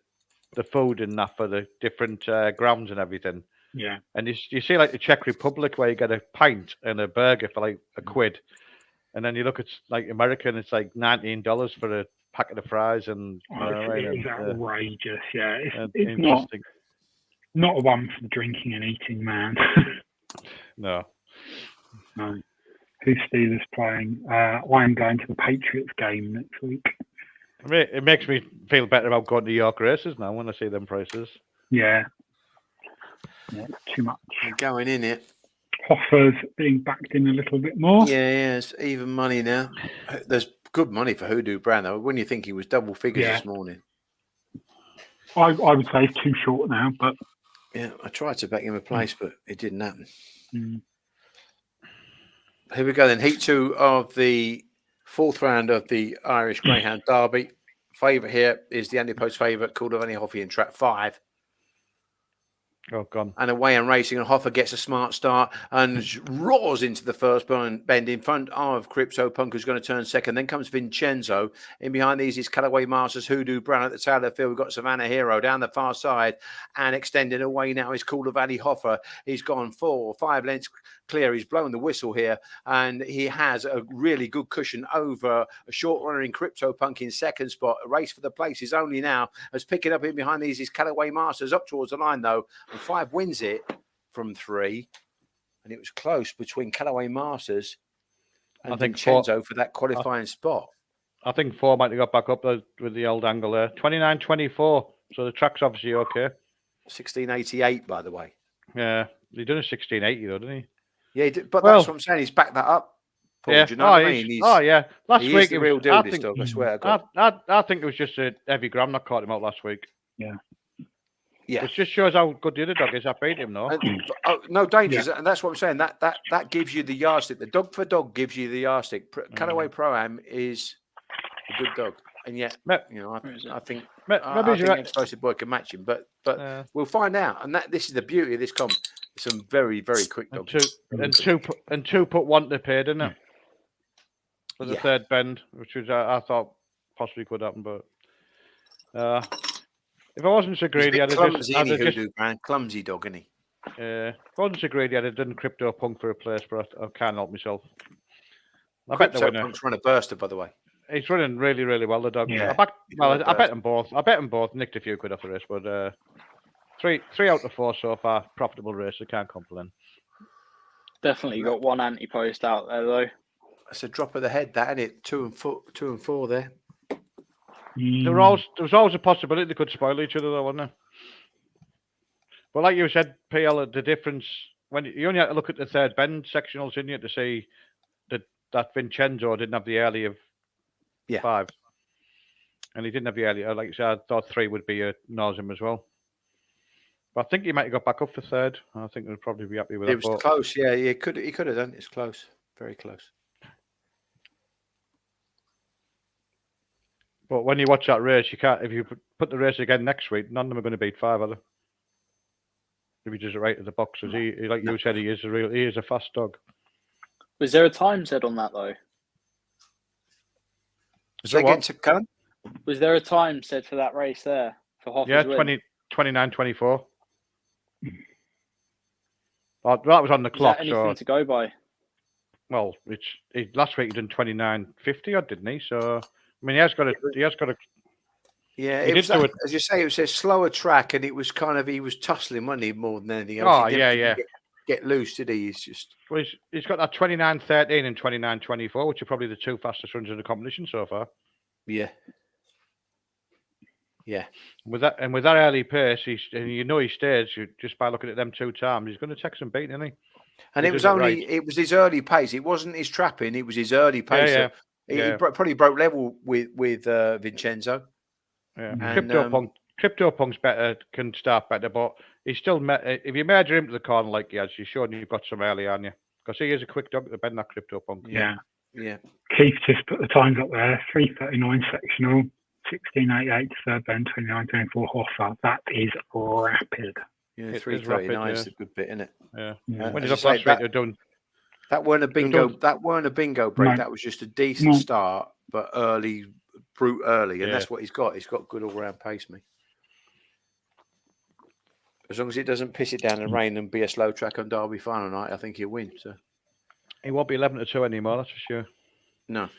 the food and that for the different grounds and everything. Yeah. And you see like the Czech Republic where you get a pint and a burger for like £1, and then you look at like American, it's like $19 for a packet of fries and. It's outrageous. Yeah, it's not. Interesting. not a one for the drinking and eating man. No. No. Who's Steelers playing? I'm going to the Patriots game next week. It makes me feel better about going to York races now when I see them prices. Yeah. Yeah, too much. They're going in it. Hoffer's being backed in a little bit more. Yeah, it's even money now. There's good money for Hoodoo Brown, though. When you think he was double figures this morning. I would say it's too short now, but... Yeah, I tried to back him a place, but it didn't happen. Mm. Here we go then. Heat 2 of the 4th round of the Irish Greyhound Derby. Favourite here is the anti-post favourite, called Vanny Hoffy in track 5. Oh, gone. And away and racing, and Hoffer gets a smart start and roars into the first bend in front of Crypto Punk, who's going to turn second. Then comes Vincenzo. In behind these is Callaway Masters, Hoodoo Brown at the tail of the field. We've got Savannah Hero down the far side, and extending away now is Cooler Valley Hoffer. He's gone 4 or 5 lengths clear. He's blown the whistle here, and he has a really good cushion over a short runner in Crypto Punk in second spot. A race for the place is only now, as picking up in behind these is Callaway Masters up towards the line though. 5 wins it from 3, and it was close between Callaway Masters and Vincenzo for that qualifying spot. I think 4 might have got back up with the old angle there. 29.24, so the track's obviously okay. 16.88, by the way. Yeah, he done a 16.80 though, didn't he? Yeah, he did, but that's what I'm saying. He's backed that up. Paul, yeah. Do you know what I mean? Yeah. Last week the real deal. This dog, I swear. I think it was just a heavy gram that caught him out last week. Yeah. Yeah, it just shows how good the other dog is. I beat him, though. No dangers, and that's what I'm saying. That gives you the yardstick. The dog for dog gives you the yardstick. Callaway Pro-Am is a good dog, and yet I think Explosive Boy can match him. But we'll find out. And this is the beauty of this comp. Some very very quick dogs. And two put one to pay, didn't it? For the third bend, which was I thought possibly could happen, but. If I wasn't so greedy, I'd have just... Clumsy dog, isn't he? If I wasn't so greedy, I'd have done Crypto Punk for a place, but I can't help myself. I bet the winner. Punk's run a burster, by the way. He's running really, really well, the dog. Yeah. I bet them both. I bet them both. Nicked a few quid off the race, but 3 out of 4 so far. Profitable race. I can't complain. Definitely got one anti-post out there, though. It's a drop of the head, that, isn't it? 2 and 4 there. There was always a possibility they could spoil each other, though, wasn't there? But like you said, PL, the difference when you only have to look at the third bend sectionals, didn't you, to see that Vincenzo didn't have the early of 5, and he didn't have the early. Like you said, I thought 3 would be a nausea as well. But I think he might have got back up for 3rd. I think they'd probably be happy with that. It was close, yeah. He could have done. It's close, very close. But when you watch that race, you can't. If you put the race again next week, none of them are going to beat 5, are they? If you just right at the boxes, he like you said, he is a fast dog. Was there a time set on that though? Was there a time set for that race there for Hoffer's win? 29.24. Well, that was on the clock. Is that anything to go by? Well, last week he done 29.50 odd, didn't he? So. I mean, he has got a. Yeah, as you say, it was a slower track, and it was kind of he was tussling, wasn't he, more than anything else? Oh, yeah. Get loose, did he? He's just. Well, he's got that 29.13 and 29.24, which are probably the 2 fastest runs in the competition so far. Yeah. Yeah. With that early pace, he stays just by looking at them 2 times. He's going to take some beating, isn't he? And it was his early pace. It wasn't his trapping. It was his early pace. Yeah. He probably broke level with Vincenzo. Yeah. And, Crypto Punk's better, can start better, but he's still. If you merge him to the corner like he has, you're sure you've got some early on you. Because he is a quick dog to bend that Crypto Punk. Yeah. Yeah. Keith just put the times up there: 3:39 sectional, 16.88 third bend, 29.24 Hoffer. That is rapid. Yeah, 3:39 is a good bit, isn't it? Yeah. When he's up last week, they're done. That weren't a bingo. That weren't a bingo break. No. That was just a decent start, but brute early, and that's what he's got. He's got good all-round pace, me. As long as it doesn't piss it down and rain and be a slow track on Derby final night, I think he'll win. So he won't be 11-2 anymore. That's for sure. No.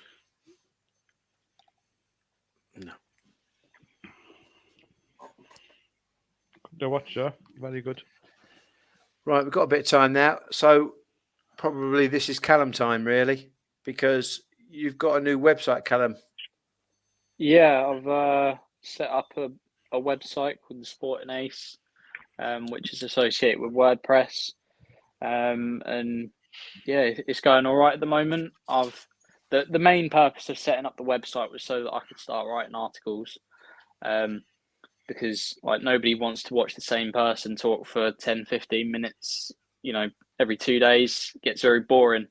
The Watcher, very good. Right, we've got a bit of time now, so probably this is Callum time, really, because you've got a new website, Callum. Yeah, I've set up a website called the Sporting Ace, which is associated with WordPress, and yeah, it's going all right at the moment. The main purpose of setting up the website was so that I could start writing articles, because like nobody wants to watch the same person talk for 10, 15 minutes, every 2 days. It gets very boring,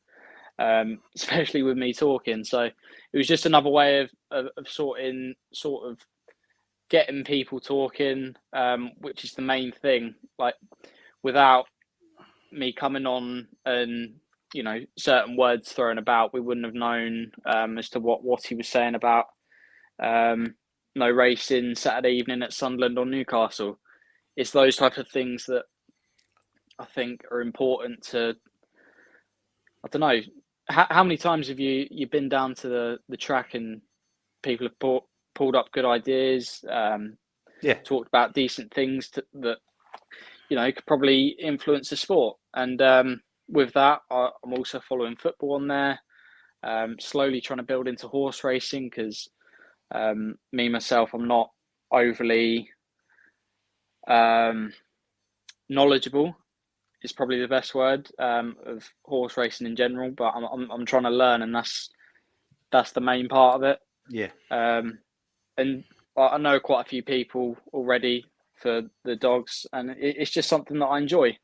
especially with me talking. So it was just another way of sort of getting people talking, which is the main thing. Like without me coming on and certain words thrown about, we wouldn't have known as to what he was saying about no racing Saturday evening at Sunderland or Newcastle. It's those type of things that I think are important to. I don't know how many times have you been down to the track and people have pulled up good ideas, talked about decent things that could probably influence the sport. And with that, I'm also following football on there, slowly trying to build into horse racing because myself, I'm not overly knowledgeable is probably the best word of horse racing in general, but I'm trying to learn, and that's the main part of it. Yeah. And I know quite a few people already for the dogs, and it's just something that I enjoy.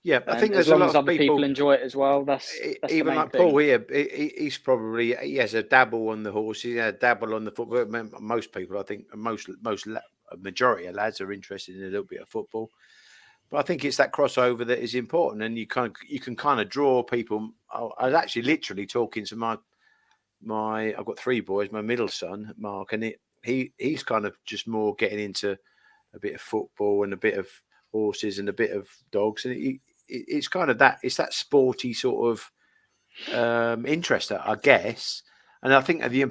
Yeah, I think as there's a long lot as of other people enjoy it as well. That's even the main like thing. Paul here. He has a dabble on the horses, he has a dabble on the football. Most people, I think, a majority of lads are interested in a little bit of football. But I think it's that crossover that is important, and you can kind of draw people. I was actually literally talking to my I've got 3 boys. My middle son, Mark, and he's kind of just more getting into a bit of football and a bit of horses and a bit of dogs, and it's kind of that. It's that sporty sort of interest, I guess. And I think the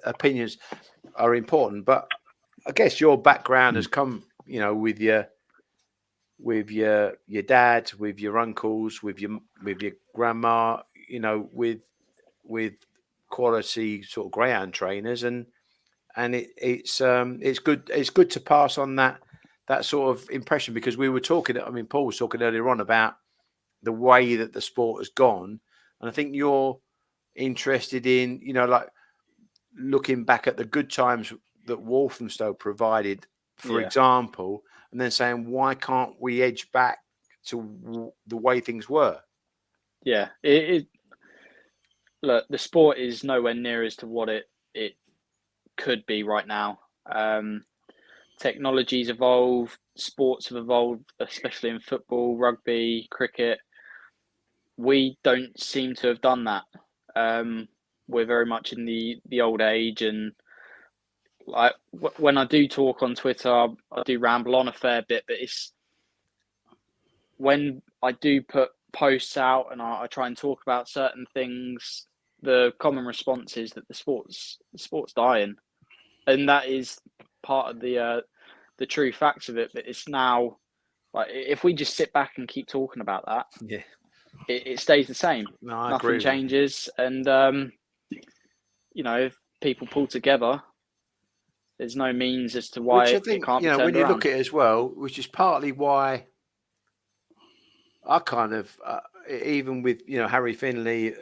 opinions are important. But I guess your background has come, with your dad, with your uncles, with your grandma, with quality sort of greyhound trainers, and it's good to pass on that sort of impression, because we were talking. I mean, Paul was talking earlier on about the way that the sport has gone, and I think you're interested in like looking back at the good times that Walthamstow provided, for example, and then saying, why can't we edge back to the way things were? Yeah, look, the sport is nowhere near as to what it could be right now. Technology's evolved, sports have evolved, especially in football, rugby, cricket. We don't seem to have done that. We're very much in the old age, and like when I do talk on Twitter, I do ramble on a fair bit, but it's when I do put posts out and I try and talk about certain things, the common response is that the sport's dying, and that is part of the true facts of it. But it's now like if we just sit back and keep talking about that, it stays the same. No, I Nothing agree changes, and if people pull together, there's no means as to why which I think, it can't be turned when you around. look at it as well, which is partly why I kind of even with Harry Finley,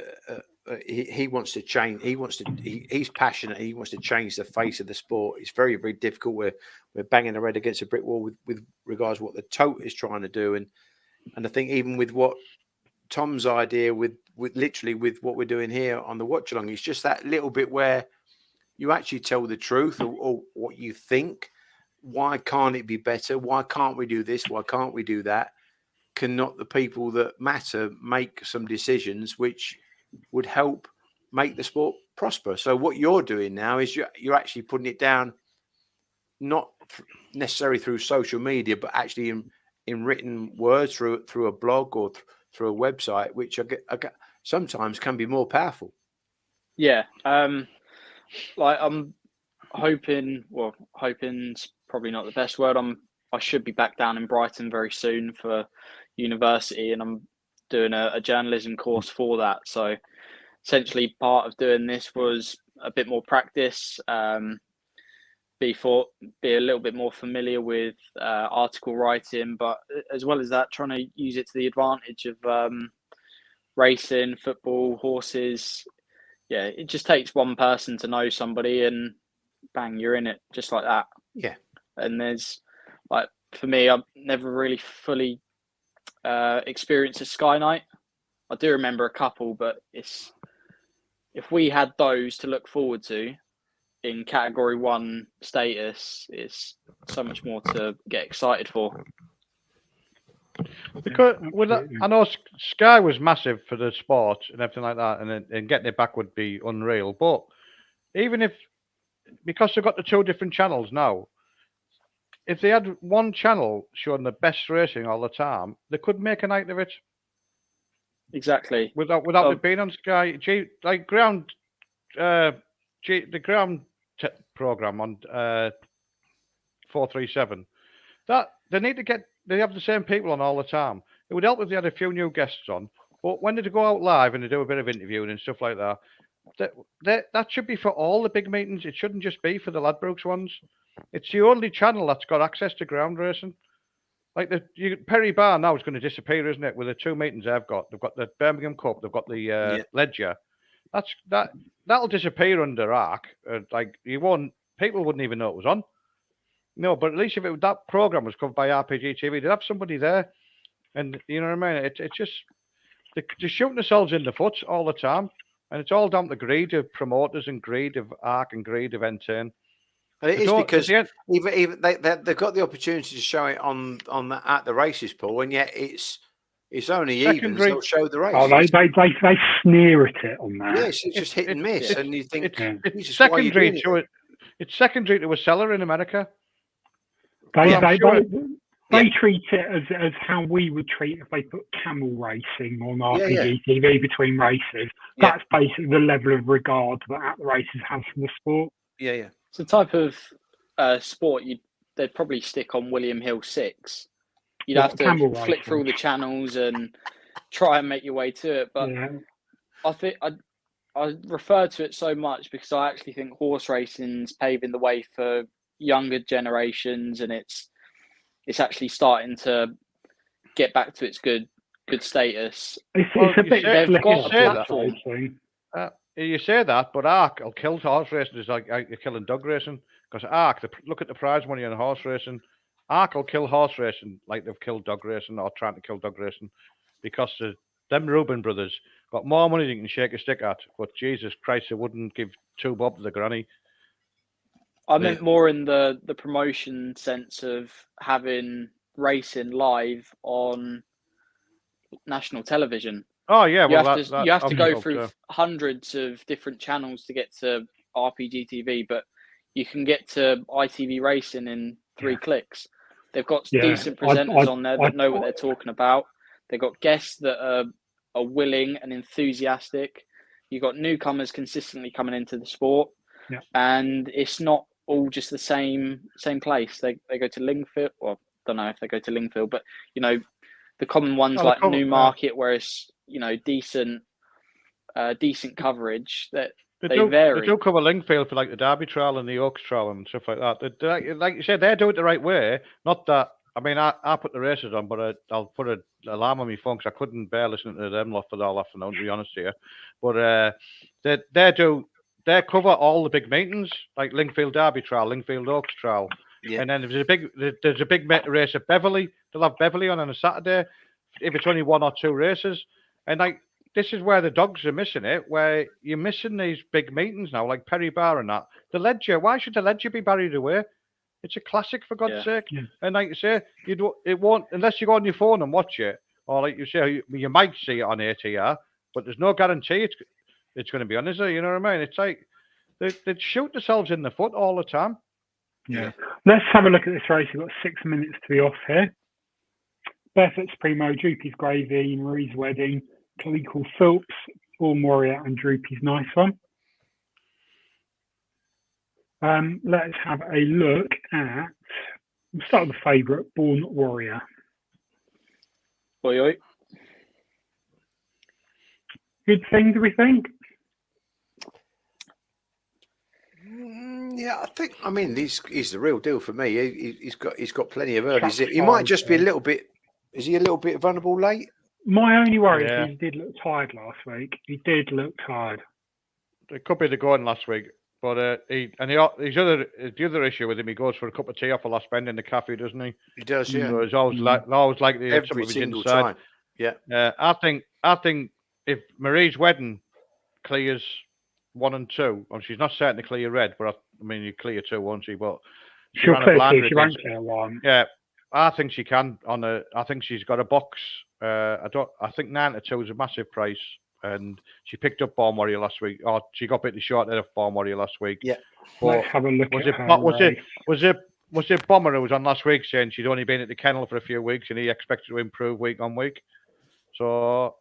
he wants to change. He's passionate. He wants to change the face of the sport. It's very, very difficult. We're banging our head against a brick wall with regards to what the tote is trying to do, and I think even with what Tom's idea with literally with what we're doing here on the Watchalong, it's just that little bit where you actually tell the truth or what you think. Why can't it be better? Why can't we do this? Why can't we do that? Cannot the people that matter make some decisions which would help make the sport prosper? So what you're doing now is you're actually putting it down, not necessarily through social media, but actually in written words through a blog or through a website, which I get sometimes can be more powerful. Yeah. Like I'm hoping. Well, hoping's probably not the best word. I'm I should be back down in Brighton very soon for university, and I'm doing a journalism course for that. So essentially, part of doing this was a bit more practice, be a little bit more familiar with article writing, but as well as that, trying to use it to the advantage of racing, football, horses. Yeah, it just takes one person to know somebody, and bang, you're in it just like that. Yeah. And there's like, for me, I've never really fully experienced a Sky Night. I do remember a couple, but if we had those to look forward to in Category 1 status, it's so much more to get excited for. Because with that, I know Sky was massive for the sport and everything like that, and getting it back would be unreal. But even if, because they've got the 2 different channels now, if they had one channel showing the best racing all the time, they could make a night of it. Exactly. Without it being on Sky, like ground, the ground program on 437. That they have the same people on all the time. It would help if they had a few new guests on. But when they go out live and they do a bit of interviewing and stuff like that, that should be for all the big meetings. It shouldn't just be for the Ladbrokes ones. It's the only channel that's got access to ground racing. Like Perry Bar now is going to disappear, isn't it? With the 2 meetings they've got the Birmingham Cup, they've got the Ledger. That'll disappear under ARC. People wouldn't even know it was on. No, but at least if that program was covered by RPG TV, they'd have somebody there, and you know what I mean. It's just they're shooting themselves in the foot all the time, and it's all down to greed of promoters and greed of ARC and greed of N10. And it is because even they've got the opportunity to show it at the races, Paul, and yet it's only even they'll show the races. Oh, they sneer at it on that. Yes, it's just hit and miss, and you think it's secondary to it. It's secondary to a seller in America. They treat it as how we would treat if they put camel racing on RPG TV between races. That's basically the level of regard that the races have for the sport. Yeah. It's the type of sport they'd probably stick on William Hill 6. You'd have to flick through all the channels and try and make your way to it. But I think I refer to it so much because I actually think horse racing's paving the way for younger generations, and it's actually starting to get back to its good status. It's a bit. They've got a platform. You say that, but ARC will kill horse racing. It's like you're killing dog racing. Because ARC, look at the prize money on horse racing. ARC will kill horse racing like they've killed dog racing or trying to kill dog racing. Because them Reuben brothers got more money than you can shake a stick at. But Jesus Christ, they wouldn't give 2 bob to the granny. I meant more in the promotion sense of having racing live on national television. Oh yeah, you have to go through hundreds of different channels to get to RPG TV, but you can get to ITV Racing in 3 clicks. They've got decent presenters on there that know what they're talking about. They've got guests that are willing and enthusiastic. You've got newcomers consistently coming into the sport, and it's not all just the same place. They go to Lingfield. Well, I don't know if they go to Lingfield, but the common ones like Newmarket, where it's decent coverage. That they vary. They do cover Lingfield for like the Derby trial and the Oaks trial and stuff like that. Like you said, they do it the right way. Not that. I mean, I put the races on, but I'll put an alarm on my phone because I couldn't bear listening to them lot for all afternoon, to be honest with you. But they cover all the big meetings, like Lingfield Derby trial, Lingfield Oaks trial. Yeah. And then if there's a big race at Beverley, they'll have Beverley on a Saturday, if it's only 1 or 2 races. And like, this is where the dogs are missing it, where you're missing these big meetings now, like Perry Bar and that. The Ledger, why should the Ledger be buried away? It's a classic, for God's sake. Yeah. And like you say, it won't, unless you go on your phone and watch it, or like you say, you might see it on ATR, but there's no guarantee it's going to be on, is there? You know what I mean? It's like, they shoot themselves in the foot all the time. Yeah. Let's have a look at this race. We've got 6 minutes to be off here. Barefoot's Primo, Droopy's Gravy, Marie's Wedding, Clecal Phillips, Born Warrior, and Droopy's Nice One. Let's have a look at We'll start with the favourite, Born Warrior. Oi, oi. Good thing, do we think? Yeah, I think. I mean, he's the real deal for me. He's got plenty of earlies. Track He might five, just be a yeah. little bit. Is he a little bit vulnerable late? My only worry Yeah. is he did look tired last week. He did look tired. It could be the going last week, but the other issue with him, he goes for a cup of tea off a last bend in the cafe, doesn't he? He does, yeah. So it's always like the Every some of his single inside. time. Yeah. I think if Marie's wedding clears 1 and 2, well, she's not certain to clear red, but I mean, you clear 2, won't she? But She'll ran a clear bladder 2, she won't against- clear 1. Yeah, I think she can. I think she's got a box. I think 9 to 2 is a massive price, and she picked up Born Warrior last week. Or she got a bit short of Born Warrior last week. Yeah. Let's have a look was at it? her race. Was it Bomber who was on last week saying she'd only been at the kennel for a few weeks and he expected to improve week on week? So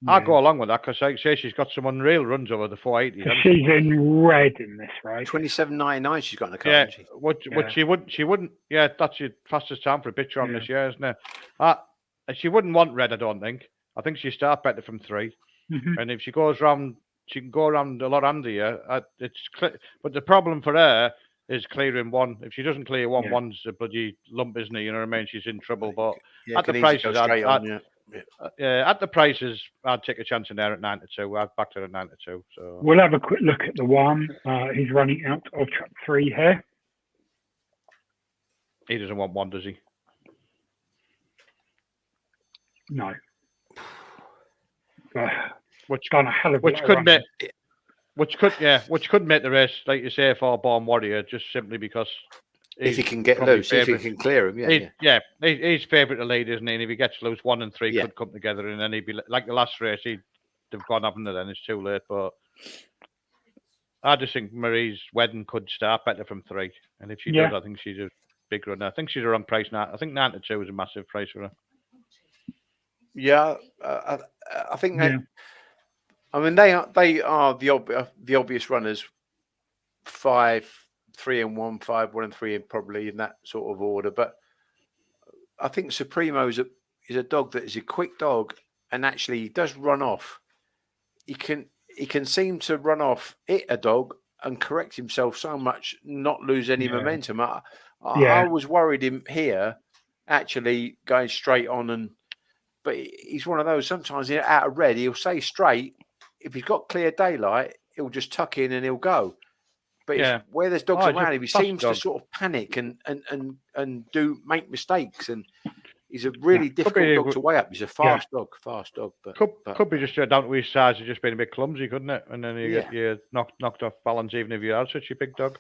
I'll go along with that because I say she's got some unreal runs over the 480. She's in red in this race. 27.99 she's got in the car. Yeah, hasn't she? which she wouldn't. Yeah, that's your fastest time for a picture on this year, isn't it? She wouldn't want red, I don't think. I think she start better from 3, and if she goes round, she can go around a lot handier. But the problem for her is clearing 1. If she doesn't clear 1, 1's a bloody lump, isn't it? You know what I mean? She's in trouble. But at the prices, at the prices, I'd take a chance in there at 9 to 2. I'd back to the 9 to 2. So we'll have a quick look at the one. He's running out of track 3 here. He doesn't want 1, does he? No. Which done a hell of a which lot could of make which could make the race, like you say, for Born Warrior, just simply because if he can get loose, if he can clear him, he's favourite to lead, isn't he? And if he gets loose, 1 and 3 could come together, and then he'd be like the last race. They've gone up and then it's too late. But I just think Marie's wedding could start better from 3, and if she does, I think she's a big runner. I think she's a wrong price now. I think 9 to 2 is a massive price for her. Yeah, I think they. I mean, they are the obvious runners. 5, 3 and 1, 5, 1 and 3, probably in that sort of order. But I think Supremo is a dog that is a quick dog, and actually he does run off. He can seem to run off, hit a dog, and correct himself so much, not lose any momentum. I was worried him here, actually going straight on but he's one of those. Sometimes out of red, he'll say straight. If he's got clear daylight, he'll just tuck in and he'll go. But where there's dogs around him, he seems to sort of panic and make mistakes. And he's a really difficult dog to weigh up. He's a fast dog. But could be just down to his size. He's just been a bit clumsy, couldn't it? And then you get knocked off balance, even if you are such a big dog.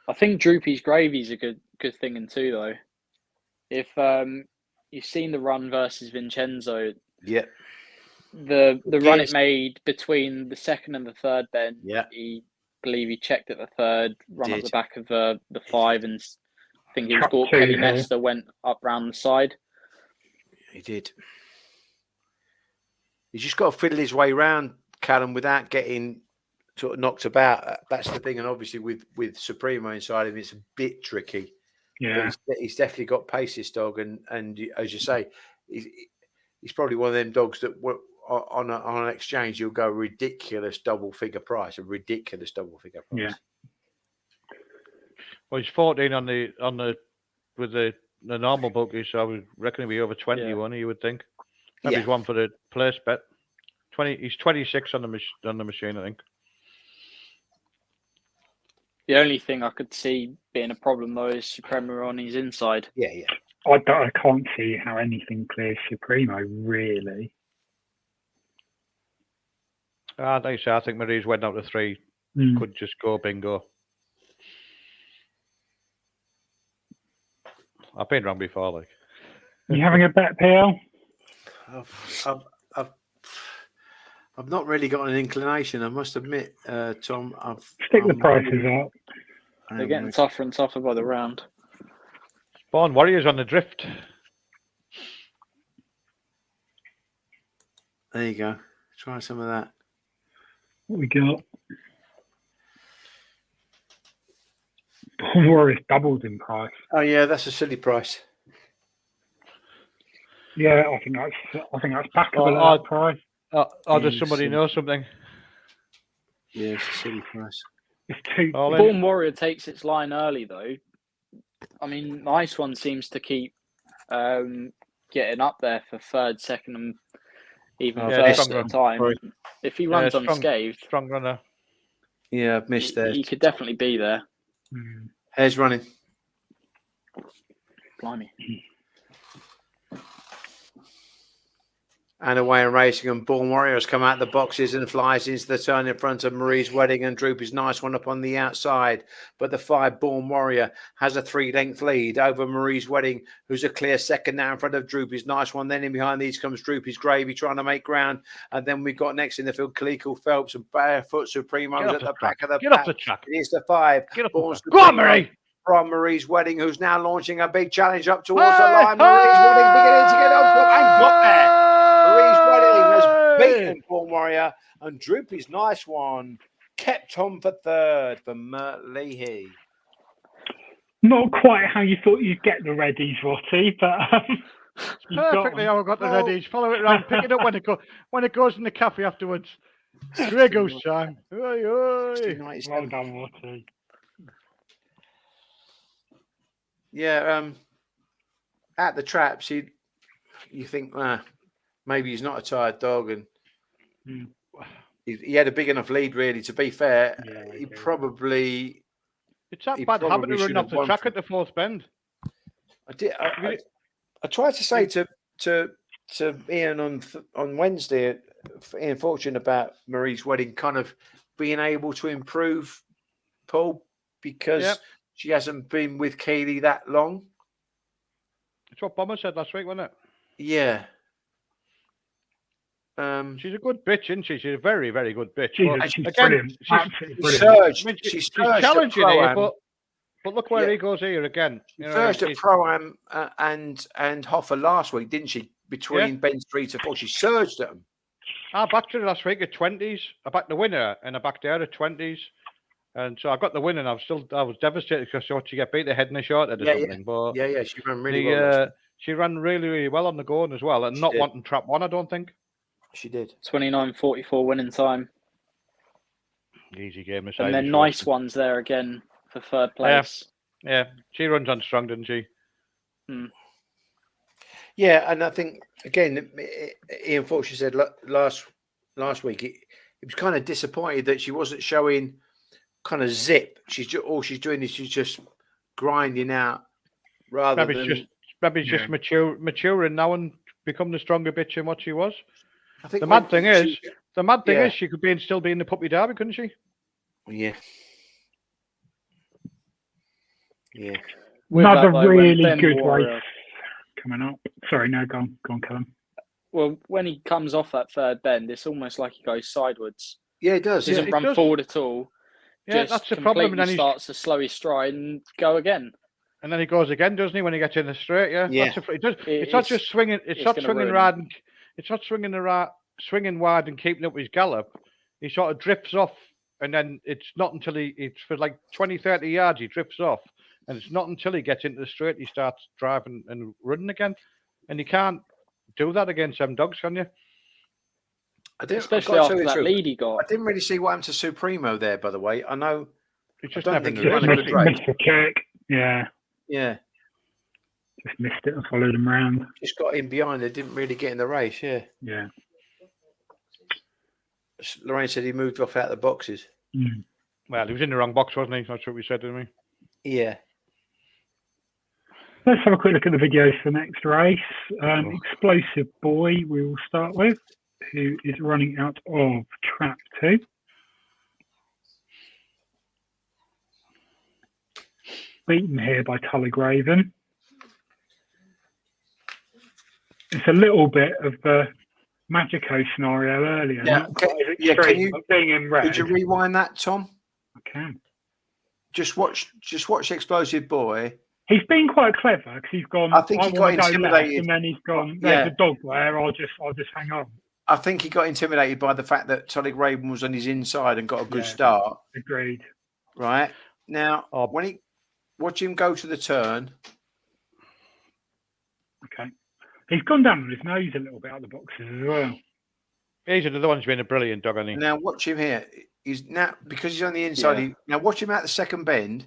I think Droopy's Gravy's a good thing in 2 though. If you've seen the run versus Vincenzo. Yeah. The run it made between the 2nd and the 3rd bend. Yeah. I believe he checked at the 3rd, run up the back of the 5, and I think he was caught. Kelly Nesta went up round the side. He did. He's just got to fiddle his way around, Callum, without getting sort of knocked about. That's the thing. And obviously with Supremo inside him, it's a bit tricky. Yeah, he's definitely got pace, this dog, and as you say, he's probably one of them dogs that on an exchange you'll go ridiculous double figure price. Yeah. Well, he's 14 on the with the normal bookies, so I would reckon he'd be over 21. You would think. Maybe he's one for the place bet. 20. He's 26 on the machine, I think. The only thing I could see being a problem though is Supremo on his inside. Yeah. I can't see how anything clears Supremo really. I think Marie's wedding out to 3 could just go bingo. I've been wrong before, like. You having a bet, PL? I've not really got an inclination, I must admit, Tom. Stick the prices up. They're getting tougher and tougher by the round. Born Warriors on the drift. There you go. Try some of that. What we got? Born Warrior's doubled in price. Oh yeah, that's a silly price. Yeah, I think that's backable Oh, at that price. Or does Yeah, somebody silly. know something? Yeah, it's a silly price. It's too. Oh, then- Born Warrior takes its line early though. I mean, Nice One seems to keep getting up there for third, second, and even Yeah, first strong at a time. Sorry. If he runs strong- unscathed, Strong runner. Yeah, I've missed that. he could definitely be there. Hare's running. Blimey. And away and racing, and Born Warrior has come out the boxes and flies into the turn in front of Marie's Wedding, and Droopy's Nice One up on the outside. But the 5 Born Warrior has a 3-length lead over Marie's Wedding, who's a clear second now in front of Droopy's Nice One. Then in behind these comes Droopy's Gravy trying to make ground. And then we've got next in the field Kaliko Phelps and Barefoot Supremo at the back of the Get off the track. It is the 5. Get up. Born Go on, Supremo Marie. from Marie's Wedding, who's now launching a big challenge up towards the line. Marie's Wedding beginning to get up and got there. Marie's Wedding has beaten Born Warrior, and Droopy's Nice One kept on for third for Mert Leahy. Not quite how you thought you'd get the Reddies, Rotty, but you've got Perfectly them. how I got the Reddies. Follow it around, pick it up when it goes in the cafe afterwards. Grey Goose time. Oi, oi. Well done, Rotty. Yeah, at the traps, you think maybe he's not a tired dog, and he had a big enough lead. Really, to be fair, he probably. It's that He bad habit probably of running should off have the won track from- at the fourth bend. I did. I tried to say to Ian on Wednesday, Ian Fortune, about Marie's Wedding kind of being able to improve, Paul, because she hasn't been with Keeley that long. That's what Bomber said last week, wasn't it? Yeah. She's a good bitch, isn't she? She's a very, very good bitch. She's brilliant. Absolutely brilliant. Surged. I mean, She's she's surged at challenging here, Pro-Am. but look where Yeah. he goes here again. She You know, surged at he's- Pro-Am and Hoffer last week, didn't she? Between Ben Street to 4. She surged at them. I backed her last week at 20s. I backed the winner and I backed her at 20s. And so I got the win, and I was devastated because I thought she get beat the head and the short head or something. But Yeah, she ran really well. she ran really, really well on the going as well, and She not did. wanting trap one, I don't think. She did. 29.44 winning time. Easy game. And then Nice One's there again for third place. Yeah, she runs on strong, doesn't she? Yeah, and I think again, Ian Fortune said last week he was kind of disappointed that she wasn't showing kind of zip. All she's doing is she's just grinding out rather than maybe just maturing now and become the stronger bitch than what she was. I think the mad thing is she could still be in the puppy derby, couldn't she? Yeah. With that, Another though, when really Ben good Warrior- race coming up. Sorry, no, go on, Callum. Well, when he comes off that third bend, it's almost like he goes sideways. Yeah, it does. He doesn't run forward at all. Yeah, Just that's the problem. And completely then starts to slow his stride and go again. And then he goes again, doesn't he? When he gets in the straight, Yeah. It's not just swinging. It's not gonna swinging ruin wide. It's not swinging wide and keeping up his gallop. He sort of drifts off, and then it's not until it's for like 20, 30 yards he drifts off, and it's not until he gets into the straight he starts driving and running again. And you can't do that against them dogs, can you? Especially after that lead he got. I didn't really see what happened to Supremo there, by the way. I know. It's just I don't never think he ran a good race. Missed the kick. Yeah. Yeah. Just missed it and followed him round. Just got in behind it, didn't really get in the race, yeah. Yeah. Lorraine said he moved off out of the boxes. Well, he was in the wrong box, wasn't he? That's what we said, didn't we? Yeah. Let's have a quick look at the videos for the next race. Explosive Boy, we will start with, who is running out of trap 2. Beaten here by Tully Graven. It's a little bit of the Magico scenario earlier. Yeah, not quite as can extreme, you, but being in red. could you rewind that, Tom? I can. Just watch Explosive Boy. He's been quite clever because he's gone. I think he got wanna go left, intimidated. and then he's gone. There's Yeah. a dog there. I'll just hang on. I think he got intimidated by the fact that Tully Graven was on his inside and got a good Yeah. start. Agreed. Right now, when Watch him go to the turn. Okay. He's gone down on his nose a little bit out of the boxes as well. He's another one's been a brilliant dog, hasn't he? Now watch him here. He's now because he's on the inside. Yeah. Now watch him out the second bend.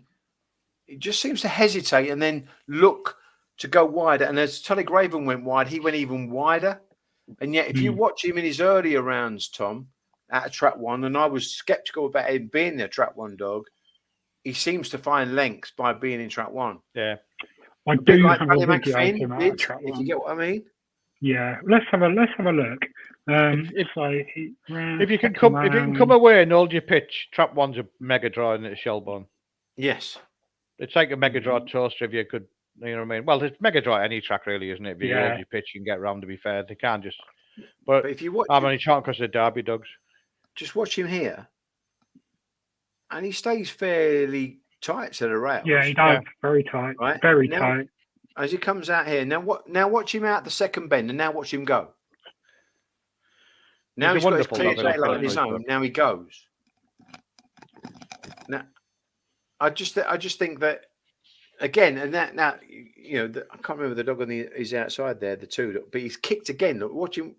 He just seems to hesitate and then look to go wider. And as Tully Graven went wide, he went even wider. And yet, if you watch him in his earlier rounds, Tom, at a trap one, and I was sceptical about him being a trap one dog, he seems to find lengths by being in trap one. Yeah. I A bit do like have a Paddy video of McPhee him out did, of trap if you one. get what I mean. Yeah, let's have a look. If you can come away and hold your pitch, trap one's a mega draw and it's Shelbourne. Yes. It's like a mega draw toaster if you could, you know what I mean? Well, it's mega draw at any track really, isn't it? If you hold your pitch and get round, to be fair. They can't just... But if you watch I'm only trying because they're Derby dogs. Just watch him here. And he stays fairly tight to the rails. Yeah, he does. Very tight. Right? Very Now, tight. As he comes out here, now watch him out the second bend and now watch him go. Now he's got his clear tail on his own. Now he goes. Now, I just think that again, and that now you know I can't remember the dog on his outside there, the two, but he's kicked again. Look, watch him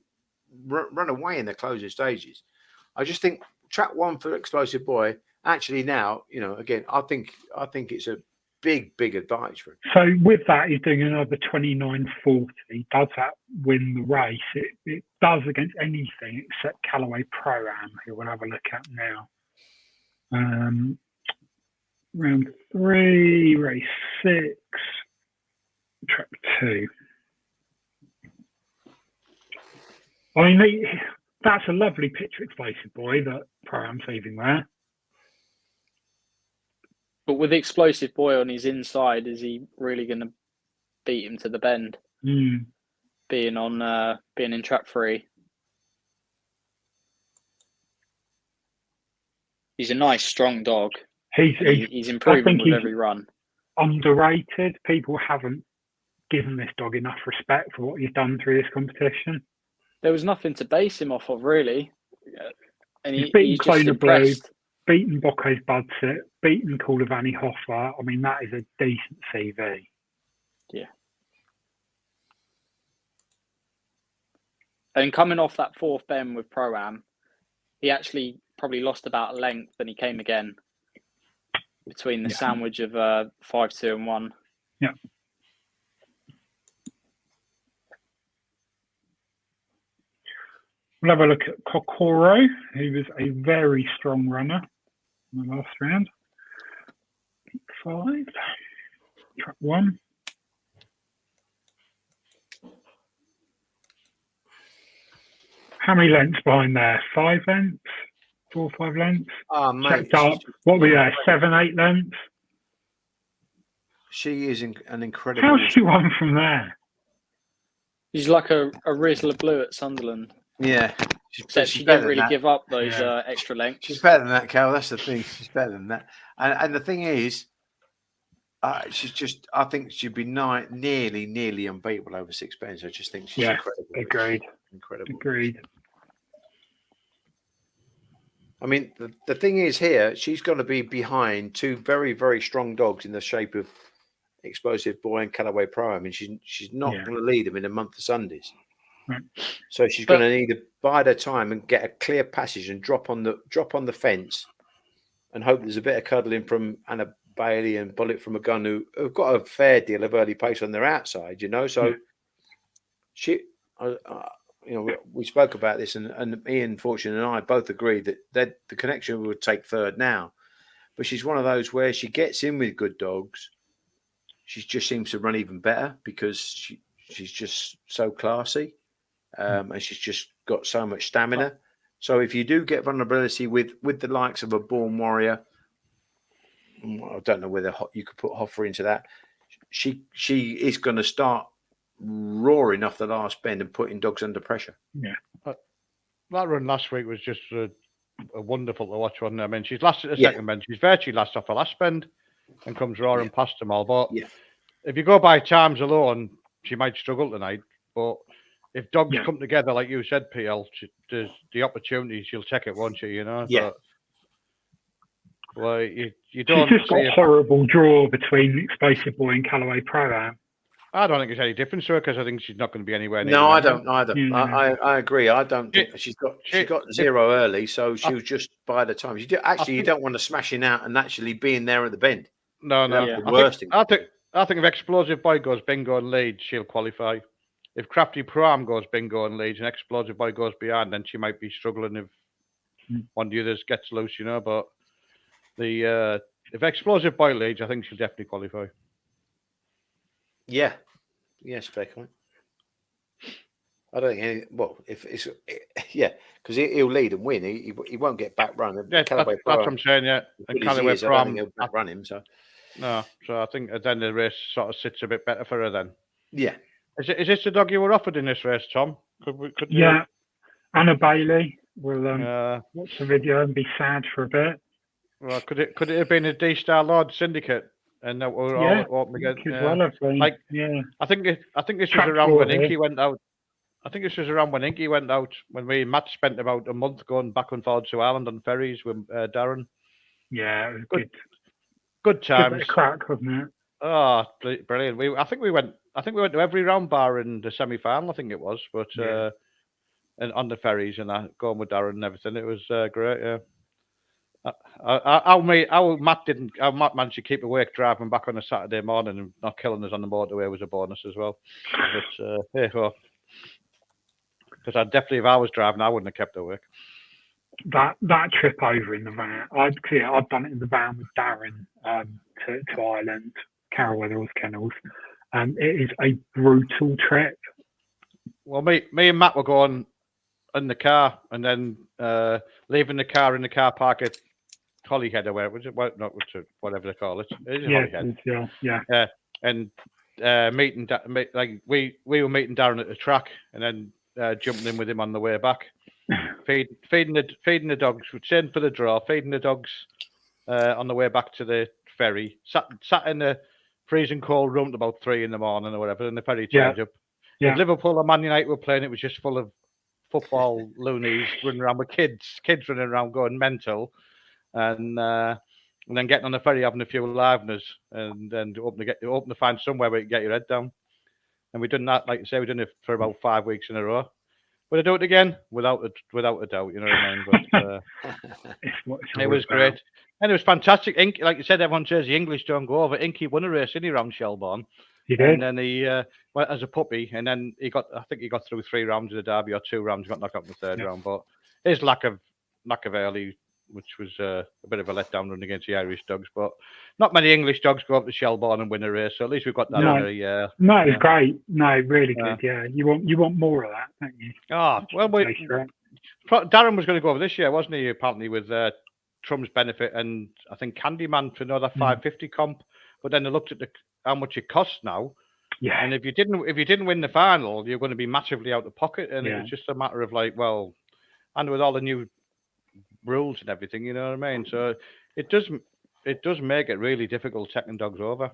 run away in the closing stages. I just think track one for Explosive Boy. Actually, now you know again. I think it's a big advantage for him. So with that, he's doing another 29.40. Does that win the race? It does against anything except Callaway Pro-Am, who we'll have a look at now. Round 3, race 6, track 2. I mean, that's a lovely picture, Explosive Boy, that Pro-Am's leaving there. But with the Explosive Boy on his inside, is he really going to beat him to the bend? Being in trap 3. He's a nice, strong dog. He's improving with every run. Underrated. People haven't given this dog enough respect for what he's done through this competition. There was nothing to base him off of, really. And he's beaten Clona Blue, beaten Bocco's Budsit, beaten Kaulavani Hoffa. I mean, that is a decent CV. Yeah. And coming off that fourth bend with Pro-Am, he actually probably lost about a length and he came again between the sandwich of 5, 2 and 1. Yeah. We'll have a look at Kokoro, who was a very strong runner in the last round. 5, track 1. How many lengths behind there? 5 lengths? 4 or 5 lengths? Oh, mate. Checked up. What were we there? 7, 8 lengths? She is an incredible... How's she won from there? She's like a Rizzler Blue at Sunderland. Yeah. Except she didn't really give up those extra lengths. She's better than that, Cal. That's the thing. She's better than that. And the thing is, she's just, I think she'd be nearly unbeatable over 6 pence. I just think she's incredible. Agreed. Incredible. Agreed. I mean, the thing is here, she's going to be behind 2 very, very strong dogs in the shape of Explosive Boy and Callaway Pro. I mean, she's not going to lead them in a month of Sundays. Right. So she's going to need to bide her time and get a clear passage and drop on the fence and hope there's a bit of cuddling from Anna Bailey and Bullet from a Gun who've got a fair deal of early pace on their outside, you know. So she, we spoke about this and Ian Fortune and I both agreed that the connection would take third now. But she's one of those where she gets in with good dogs. She just seems to run even better because she's just so classy. And she's just got so much stamina. So if you do get vulnerability with the likes of a Born Warrior, I don't know whether you could put Hoffa into that. She is going to start roaring off the last bend and putting dogs under pressure. Yeah. That run last week was just a wonderful to watch, wasn't it? I mean, she's last at the second bend. She's virtually last off her last bend and comes roaring past them all. But if you go by times alone, she might struggle tonight. But if dogs come together, like you said, PL, there's the opportunity, she'll take it, won't she? You know? Yeah. Well, you She's don't just got see a it. horrible draw between Explosive Boy and Callaway Pro-Am. I don't think it's any difference to her because I think she's not going to be anywhere near. No, them I anyway. don't either. Yeah. I agree. I don't think She- she got zero early, so she I- was just by the time. Actually, you think- don't want to smashing out and actually being there at the bend. No. That's Yeah. the worst thing. I think if Explosive Boy goes bingo and leads, she'll qualify. If Crafty Pro-Am goes bingo and leads and Explosive Boy goes behind, then she might be struggling if one of the others gets loose, But if Explosive Boy leads, I think she'll definitely qualify. Yeah, spec on it. I don't think. If it's because he'll lead and win. He won't get back run. Yeah, that's what I'm saying. Yeah, and Callaway I don't think he'll back run him. So no, so I think then the race sort of sits a bit better for her then. yeah. Is this the dog you were offered in this race, Tom? Could Yeah. Anna Bailey will you, watch the video and be sad for a bit. well, could it have been a D-Star Lord Syndicate? And that we're all open again. Could well have been. Like, yeah. I think this was Track around when forward, Inky went out. I think this was around when Inky went out, when we Matt spent about a month going back and forward to Ireland on ferries with Darren. Yeah, it was Good good bit times. of crack, wasn't it? Oh, brilliant! I think we went to every round bar in the semi-final. I think it was, but and on the ferries and that, going with Darren and everything, it was great. Yeah. How Matt managed to keep awake driving back on a Saturday morning and not killing us on the motorway was a bonus as well. But because I definitely, if I was driving, I wouldn't have kept awake. That trip over in the van, I'd done it in the van with Darren to Ireland, Carol Weatherall's Kennels. It is a brutal trip. Well, me and Matt were going in the car and then leaving the car in the car park at Holyhead or where was it? Well, not whatever they call it. It is Holyhead. Yeah. And meeting we were meeting Darren at the track and then jumping in with him on the way back. Feeding the dogs, staying for the draw, feeding the dogs on the way back to the ferry. Sat in the freezing cold room at about 3 a.m. or whatever, and the ferry changed up. Yeah. If Liverpool and Man United were playing, it was just full of football loonies running around with kids running around going mental, and then getting on the ferry having a few liveners, and then hoping to find somewhere where you can get your head down. And we've done that, like you say, we've done it for about 5 weeks in a row. Would I do it again? Without a doubt, you know what I mean? But it was great. And it was fantastic. Inky, like you said, everyone says the English don't go over. Inky won a race, didn't he, around Shelbourne? He did. And then he went as a puppy, and then I think he got through 3 rounds of the derby, or 2 rounds, got knocked out in the third round. But his lack of early, which was a bit of a letdown run against the Irish dogs. But not many English dogs go up to Shelbourne and win a race, so at least we've got that. No, it was great. No, really good. Yeah, you want more of that, don't you? Oh well, Darren was going to go over this year, wasn't he? Apparently with Trum's benefit and I think Candyman for another 550 comp. But then they looked at how much it costs now. Yeah. And if you didn't win the final, you're going to be massively out of pocket. And it was just a matter of like, well, and with all the new rules and everything, you know what I mean? So it does make it really difficult taking dogs over.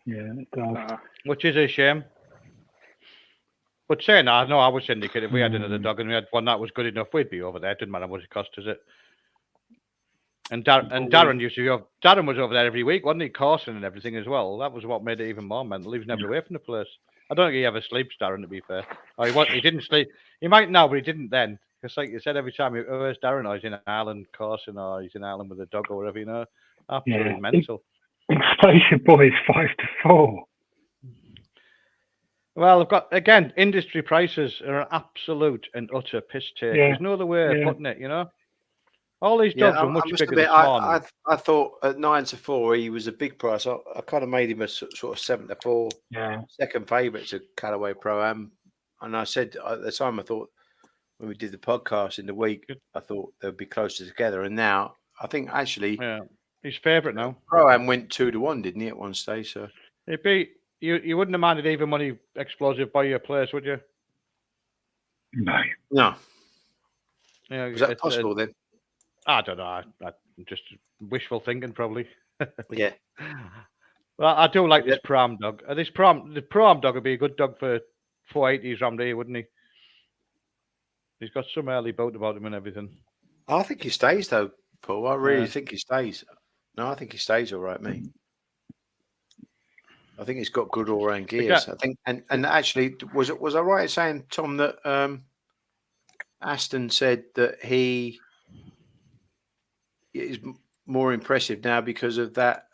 Yeah, it does. Which is a shame. But saying that, I was syndicate. If we had another dog and we had one that was good enough, we'd be over there. It didn't matter what it cost, does it? And Darren used to go. Darren was over there every week, wasn't he? Coursing and everything as well. That was what made it even more mental. He was never away from the place. I don't think he ever sleeps, Darren, to be fair. Or he didn't sleep. He might now, but he didn't then. Because like you said, every time where's Darren, or he's in Ireland coursing, or he's in Ireland with a dog or whatever, you know. Absolutely mental. Explosive Boys 5-4. Well, I've got, again, industry prices are an absolute and utter piss take. There's no other way of putting it, you know. All these dogs are much bigger this morning. I thought at 9-4 he was a big price. I kind of made him a sort of 7-4. Yeah. Second favourite to Callaway Pro-Am. And I said at the time, I thought when we did the podcast in the week, I thought they'd be closer together. And now I think actually, he's favourite now. Pro-Am went 2-1, didn't he, at one stage? So it'd be you wouldn't have minded even money Explosive by your place, would you? No. Yeah, was that possible then? I don't know. I just wishful thinking, probably. Yeah. Well, I do like this Pro-Am dog. The Pro-Am dog would be a good dog for 480s round here, wouldn't he? He's got some early boat about him and everything. I think he stays though. Paul, I really think he stays. No, I think he stays all right, mate. I think he's got good all-round gears. I think, and actually, was I right in saying, Tom, that Aston said that he is more impressive now because of that,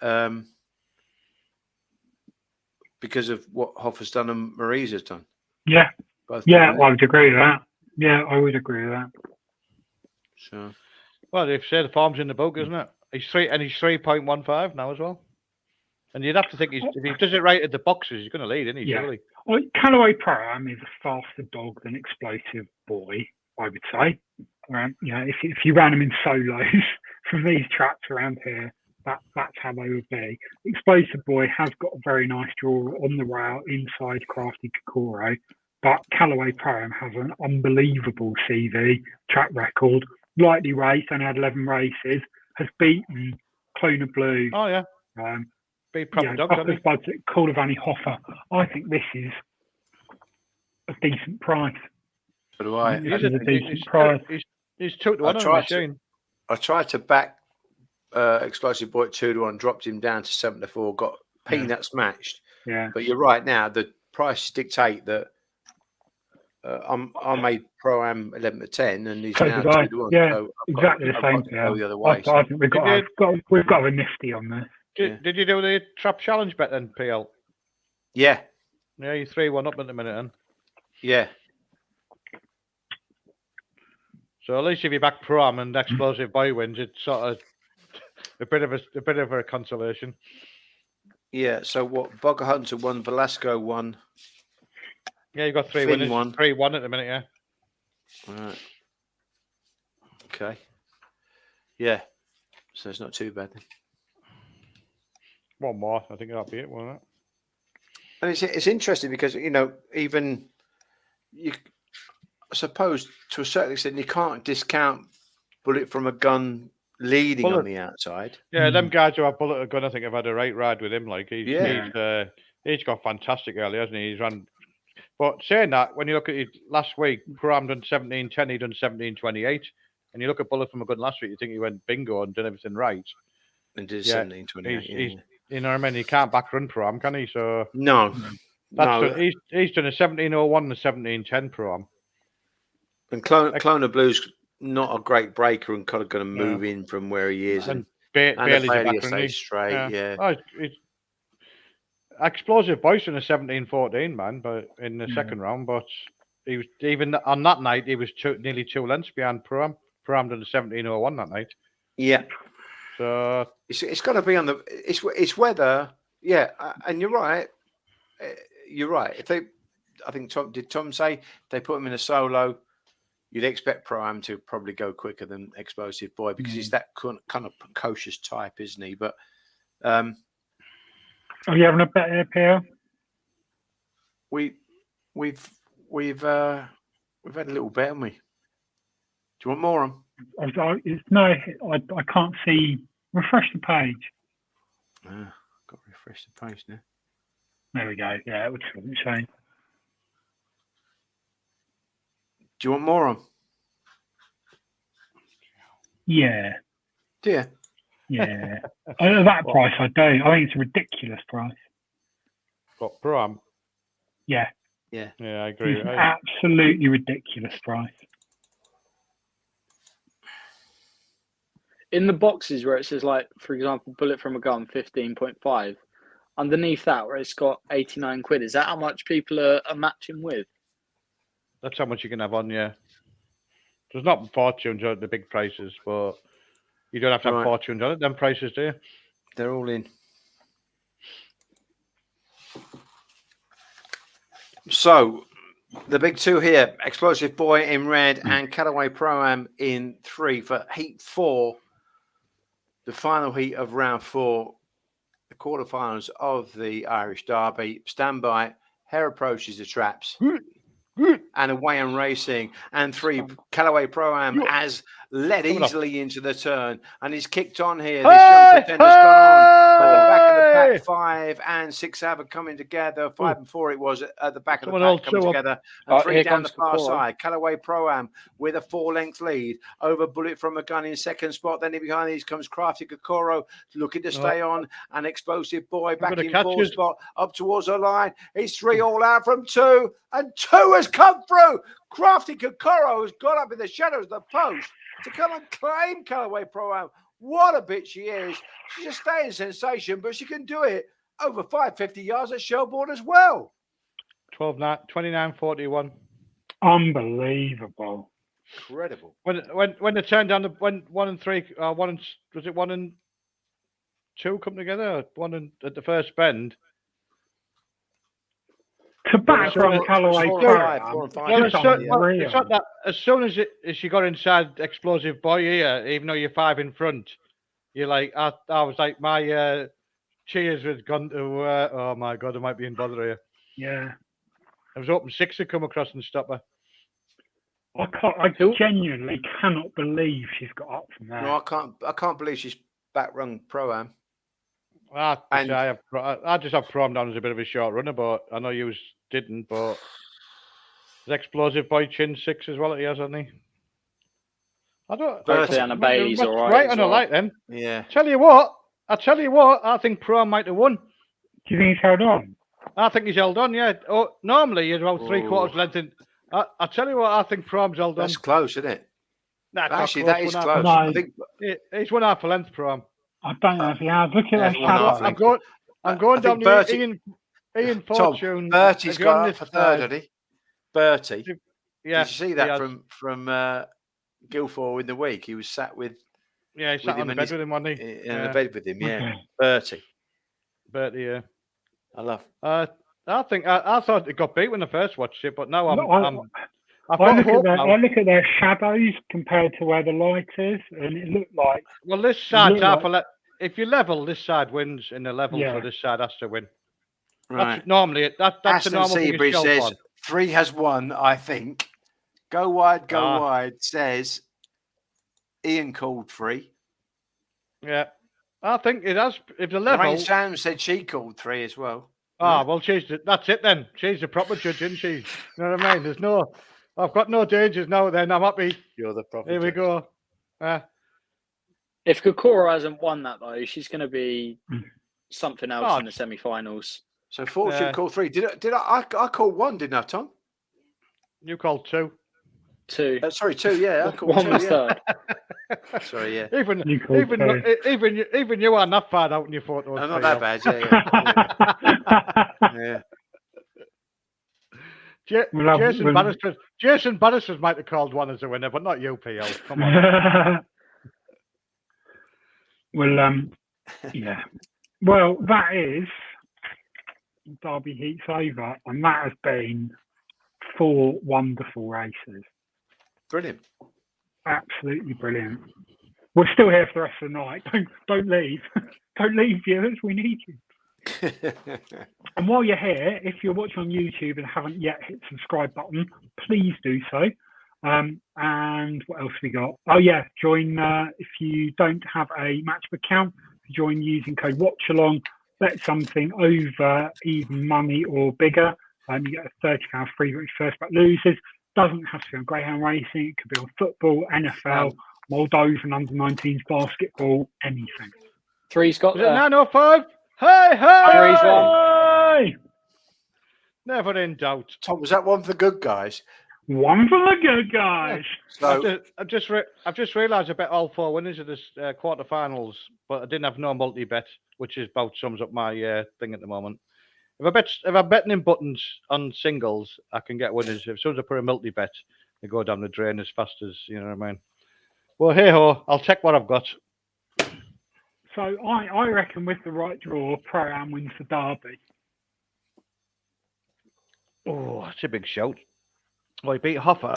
because of what Hoffa's done and Marisa's done. Yeah, Both I would agree with that. Yeah, I would agree with that. So, well, they've said the form's in the book, isn't it? He's 3.15 now as well. And you'd have to think if he does it right at the boxes, he's going to lead, isn't he? Yeah. Surely. Well, Callaway Pro-Am is a faster dog than Explosive Boy, I would say. If you ran them in solos from these tracks around here, that's how they would be. Explosive Boy has got a very nice draw on the rail inside Crafty Kokoro, but Callaway Pro-Am has an unbelievable CV track record. Lightly raced and had 11 races, has beaten Clone of Blue. Oh yeah. Beat proper dogs, Bucker's Budget, Cordovani Hoffa. I think this is a decent price. So do I. This is a decent price. He's 2-1 on the machine. I tried to back Explosive Boy at 2-1, dropped him down to 7-4, got peanuts matched. Yeah. But you're right now, the price dictate that I made Pro-Am 11-10 and he's now 2-1. Yeah, so exactly the same. Go the other way. I think we've got a nifty on this. Did you do the trap challenge bet then, PL? Yeah. Yeah, you're 3-1 up at the minute then. Yeah. So at least if you back Pro-Am and Explosive Boy wins, it's sort of a bit of a consolation. Yeah. So what? Bogger Hunter won, Velasco won. Yeah, you got 3 winners. 3-1 at the minute. Yeah. All right. Okay. Yeah. So it's not too bad then. One more, I think that'll be it, won't it? And it's interesting because even I suppose to a certain extent you can't discount Bullet from a Gun leading on the outside. Yeah, them guys who have Bullet a Gun, I think have had a right ride with him. Like he's got fantastic early, hasn't he? He's run. But saying that, when you look at it last week, Pro-Am done 17-10, he done 17-28, and you look at Bullet from a Gun last week, you think he went bingo and done everything right. And did 17-28. You know what I mean? He can't back run Pro-Am, can he? So no. He's done a 17-01 and a 17-10 Pro-Am. And Clone of Blue's not a great breaker and kind of going to move in from where he is. And Bailey's a back stay straight, yeah. Oh, Explosive Boy's in a 17-14, man, but in the second round. But he was even on that night, he was nearly 2 lengths behind Pro-Am. Pro-Am done a 17-01 that night. Yeah. So it's got to be on the. It's whether, and you're right. You're right. I think Tom say they put him in a solo, you'd expect Pro-Am to probably go quicker than Explosive Boy because he's that kind of precocious type, isn't he? But are you having a bet here, Pierre? We've had a little bet, haven't we? Do you want more on? No, I can't see. Refresh the page. Got to refresh the page now. There we go. Yeah, it would change. Do you want more on? Yeah. Do you? Yeah. At that price, I do. I think it's a ridiculous price. Got Pro-Am? Yeah. Yeah. Yeah, I agree. It's an absolutely ridiculous price. In the boxes where it says, like, for example, Bullet from a Gun, 15.5, underneath that where it's got 89 quid, is that how much people are matching with? That's how much you can have on, yeah. There's not fortunes on the big prices, but you don't have to have fortunes on it. Them prices, do you? They're all in. So, the big two here, Explosive Boy in red and Callaway Pro-Am in 3 for Heat 4. The final heat of round 4, the quarterfinals of the Irish Derby. Stand by. Hare approaches the traps. And away and racing. And 3 Callaway Pro-Am has led Coming up. easily into the turn and he's kicked on here. This young contender's gone on at the back of the pack. 5 and 6 are coming together. 5 and 4 it was at the back of the pack coming together. And 3 down the far side. Callaway Pro-Am with a 4-length lead over Bullet from a Gun in second spot. Then behind these comes Crafty Kokoro looking to stay on. And Explosive Boy back in 4th spot up towards the line. It's 3 all out from 2 and 2 has come through. Crafty Kokoro has got up in the shadows of the post to come and claim Callaway Pro-Am. What a bitch she is. She's a staying sensation, but she can do it over 550 yards at Shelbourne as well. 29.41. Unbelievable. Incredible. When they turned down the 1 and 3, was it 1 and 2 come together? 1 and at the first bend. To back from Callaway it's not that as soon as she got inside Explosive Boy here, even though you're 5 in front, you're like, I was like, my cheers had gone to, oh my God, I might be in bother here. Yeah. I was hoping 6 would come across and stop her. I genuinely cannot believe she's got up from there. No, I can't believe she's back run Pro-Am. I just have Pro-Am down as a bit of a short runner, but I know you didn't, but there's Explosive Boy chin 6 as well, he has, hasn't he? I don't. Anna Bailey's all right. Right on a light then. Yeah. I tell you what, I think Pro-Am might have won. Do you think he's held on? I think he's held on, yeah. Oh, normally he's about 3/4 length in. I tell you what, I think Pro-Am's held on. That's close, isn't it? Nah, actually, that is close. No. I think he's 1/2 a length, Pro-Am. I don't know if he has. Look at that shadow. I'm going down to Ian Fortune. Bertie's got up for third, had he? Bertie. Yeah. Did you see that from Guildford in the week? He was sat with. Yeah, he sat on the bed with him, wasn't he? In the bed with him, yeah. Bertie, yeah. I love. I think I thought it got beat when I first watched it, but now I look at their shadows compared to where the light is, and it looked like. Well, this side's if you level, this side wins, and the level for this side has to win. Right. That's normally that's Aston a normal Seabridge thing. Says 3 has won. I think. Go wide. Says Ian called 3. Yeah, I think it has. If the level. Lorraine Sam said she called 3 as well. Well, that's it then. She's the proper judge, isn't she? You know what I mean? I've got no dangers now. Then I'm happy. You're the proper. Here we go. If Kokoro hasn't won that though, she's going to be something else in the semi-finals. So Fortune called 3. Did I called 1? Didn't I, Tom? You called 2. 2. Sorry, 2. Yeah, I called 1 2. was Yeah. third. Sorry, yeah. Even you are not far out in your photos. I'm not that bad. Yeah. Jason Barristers might have called 1 as a winner, but not you, PL. Come on. Well, yeah. Well, that is Derby Heat's over, and that has been 4 wonderful races. Brilliant. Absolutely brilliant. We're still here for the rest of the night. Don't leave. Don't leave, viewers. We need you. And while you're here, if you're watching on YouTube and haven't yet hit the subscribe button, please do so. And what else we got? Oh yeah, join if you don't have a matchbook account, join using code Watchalong. Bet something over even money or bigger. You get a £30 free when first back loses. Doesn't have to be on Greyhound racing. It could be on football, NFL, Moldovan under-19s, basketball, anything. 3's got 905. Hey! 3's won. Never in doubt. Tom, was that one for the good guys? One for the good guys. So I've just realised I bet all 4 winners of this quarterfinals, but I didn't have no multi-bet, which is about sums up my thing at the moment. If I'm betting in buttons on singles, I can get winners. As soon as I put a multi-bet, they go down the drain as fast as, you know what I mean. Well, hey-ho, I'll check what I've got. So I reckon with the right draw, Pro-Am wins the Derby. Oh, that's a big shout. Well, he beat Hoffer.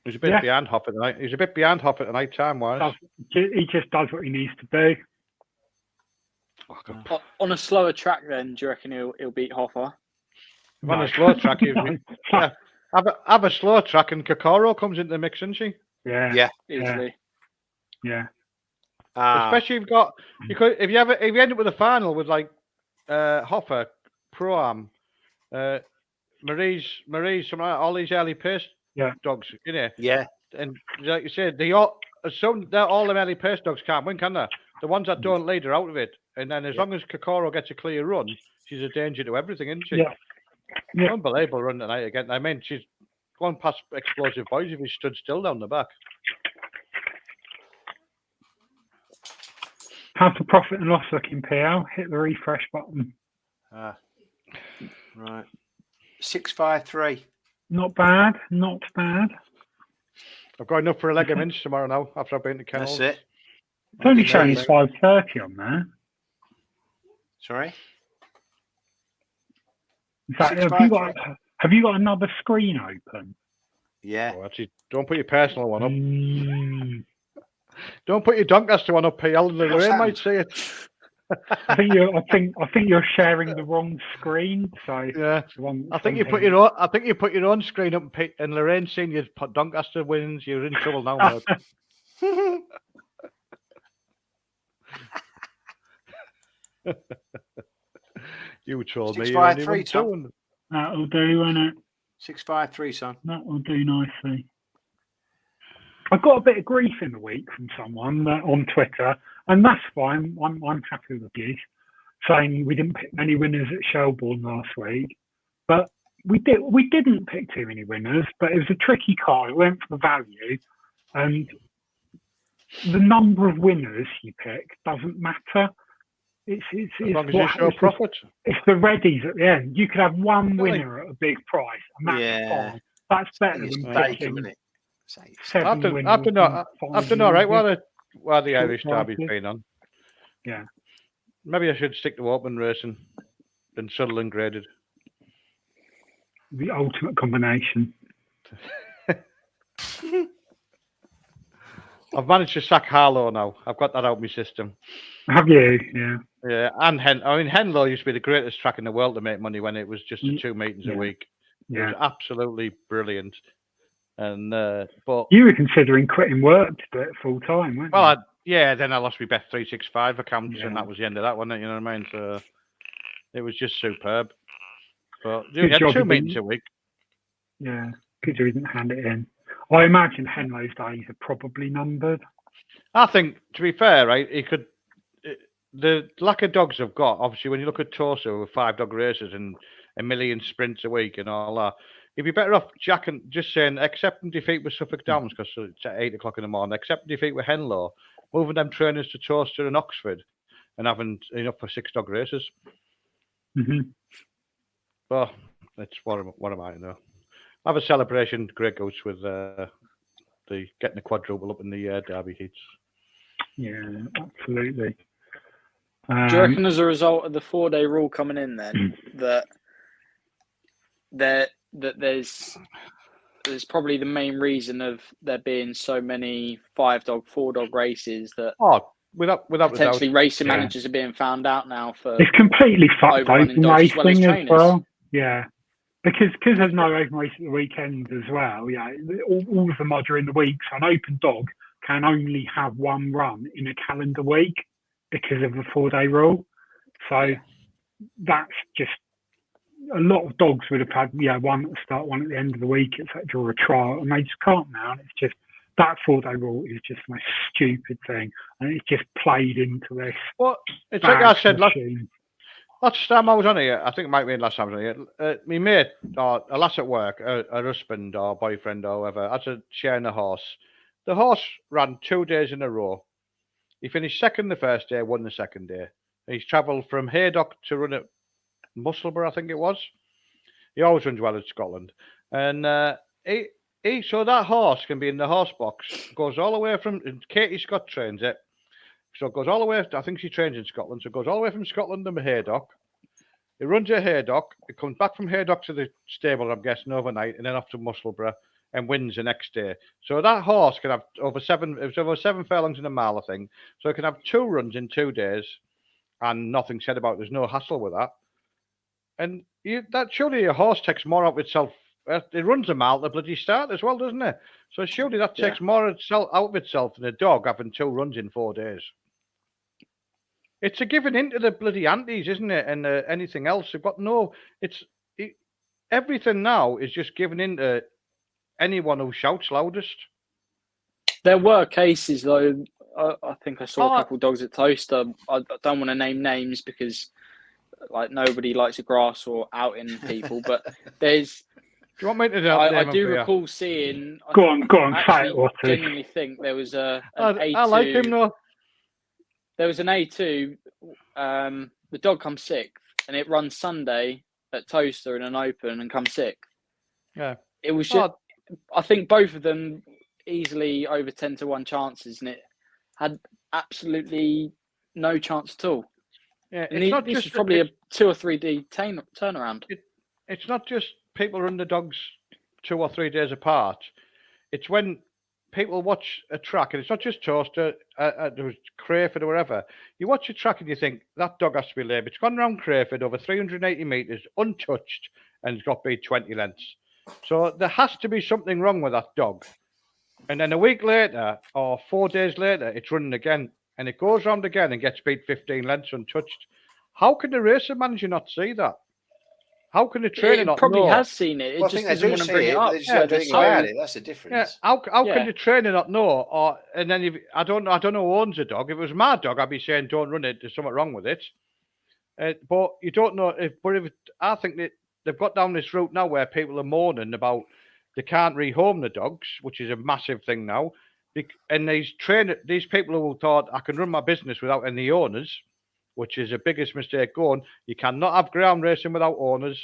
He was a bit behind Hoffer tonight. He was a bit behind Hoffer tonight, time-wise. He just does what he needs to do. On a slower track, then, do you reckon he'll beat Hoffer? On a slow track, have a slow track, and Kokoro comes into the mix, isn't she? Yeah. Yeah. Easily. Yeah. Especially if if you end up with a final with like Hoffer, Pro-Am, Marie's, something like that, all these early pace dogs, you know. Yeah. And like you said, they're all them early pace dogs can't win, can they? The ones that don't lead are out of it. And then as long as Kokoro gets a clear run, she's a danger to everything, isn't she? Yeah. Unbelievable run tonight again. I mean, she's gone past Explosive Boys if he stood still down the back. How's the profit and loss looking, PL? Hit the refresh button. Right. 653. Not bad. Not bad. I've got enough for a leg of mince tomorrow now after I've been to kennels. That's it. It's only showing 5:30 on there. Sorry? In fact, have you got another screen open? Yeah. Oh, actually, don't put your personal one up. Don't put your Doncaster one up, PL. Lorraine might see it. I think you're sharing the wrong screen. So yeah, I think you put your own screen up, and Lorraine seeing you put Doncaster wins. You're in trouble now, mate. You told me. 653, Tom. That'll do, won't it? 653, son. That will do nicely. I got a bit of grief in the week from someone on Twitter, and that's fine. I'm happy with you saying we didn't pick many winners at Shelbourne last week, but we didn't pick too many winners. But it was a tricky card. It went for the value, and the number of winners you pick doesn't matter. It's as long as you show profit. It's the readies at the end. You could have one winner at a big price, and that's fine. That's better than picking. I've done all right while the Irish Derby's been on. Yeah. Maybe I should stick to open racing and Sutherland graded. The ultimate combination. I've managed to sack Harlow now. I've got that out of my system. Have you? Yeah. Yeah, and Henlow used to be the greatest track in the world to make money when it was just 2 meetings a week. It was absolutely brilliant. And but you were considering quitting work to do it full time, weren't you? Then I lost my Bet 365 accounts, and that was the end of that, wasn't it? You know what I mean? So it was just superb. But you had 2 meetings a week. Yeah, good you didn't hand it in. I imagine Henlow's days are probably numbered. I think, to be fair, right, the lack of dogs I've got, obviously, when you look at Torso with 5 dog races and a million sprints a week and all that, you'd be better off just saying accept and defeat with Suffolk Downs because it's at 8 o'clock in the morning, accept and defeat with Henlow, moving them trainers to Toaster and Oxford and having enough for 6 dog races. Mm-hmm. Well, that's what am I know? Have a celebration, Grey Goose, with the getting the quadruple up in the Derby heats. Yeah, absolutely. Do you reckon as a result of the 4-day rule coming in then that there's probably the main reason of there being so many 5-dog, 4-dog races that without potentially racing managers are being found out now for it's completely fucked open racing as well. Yeah. Because there's no open race at the weekend as well. Yeah, all of them are during the week. So an open dog can only have one run in a calendar week because of the 4-day rule. So that's just a lot of dogs would have had one at the start, one at the end of the week, etc., or a trial, and they just can't now. And it's just that 4-day rule is just the most stupid thing, and it's just played into this. Well, it's like I said last time I was on here, I think it might be last time I was on here, my mate, or a lass at work, a husband or boyfriend or whatever, had a sharing a horse. The horse ran 2 days in a row. He finished second the first day, won the second day. He's travelled from Haydock to run at Musselburgh, I think it was. He always runs well in Scotland. And so that horse can be in the horse box, goes all the way from, Katie Scott trains it. So it goes all the way, I think she trains in Scotland, so it goes all the way from Scotland to Haydock. It runs at Haydock, it comes back from Haydock to the stable, I'm guessing, overnight, and then off to Musselburgh and wins the next day. So that horse can have over 7 furlongs in a mile, I think. So it can have 2 runs in 2 days and nothing said about it. There's no hassle with that. And that surely a horse takes more out of itself it runs a mile at the bloody start as well, doesn't it? So surely that takes more out of itself than a dog having 2 runs in 4 days. It's a giving into the bloody antis, isn't it? And anything else, they've got no. Everything now is just giving into anyone who shouts loudest. There were cases though. I think I saw a couple of dogs at Toaster. I don't want to name names because, like, nobody likes the grass or outing people. But there's. Do you want me to do I do recall seeing. Go on, say it, I Watty. genuinely think there was an A2. I like him though. There was an A2. The dog comes 6th, and it runs Sunday at Toaster in an open and comes 6th. Yeah, it was just. I think both of them easily over 10-1 chances, and it had absolutely no chance at all. Yeah, and this is probably a 2 or 3 day turnaround. It's not just people run the dogs 2 or 3 days apart. It's when people watch a track, and it's not just Toaster, there was Crayford or whatever. You watch a track and you think, that dog has to be lame. It's gone round Crayford over 380 metres, untouched, and it's got to be 20 lengths. So there has to be something wrong with that dog. And then a week later, or 4 days later, it's running again, and it goes round again and gets beat 15 lengths untouched. How can the racing manager not see that? How can the trainer not know? Probably has seen it. It just doesn't want to bring it up. They just don't do anything about it. That's the difference. Yeah. How can the trainer not know? And then I don't know who owns a dog. If it was my dog, I'd be saying don't run it. There's something wrong with it. But you don't know. I think that they've got down this route now where people are moaning about they can't rehome the dogs, which is a massive thing now. And these people who thought I can run my business without any owners, which is the biggest mistake going. You cannot have ground racing without owners.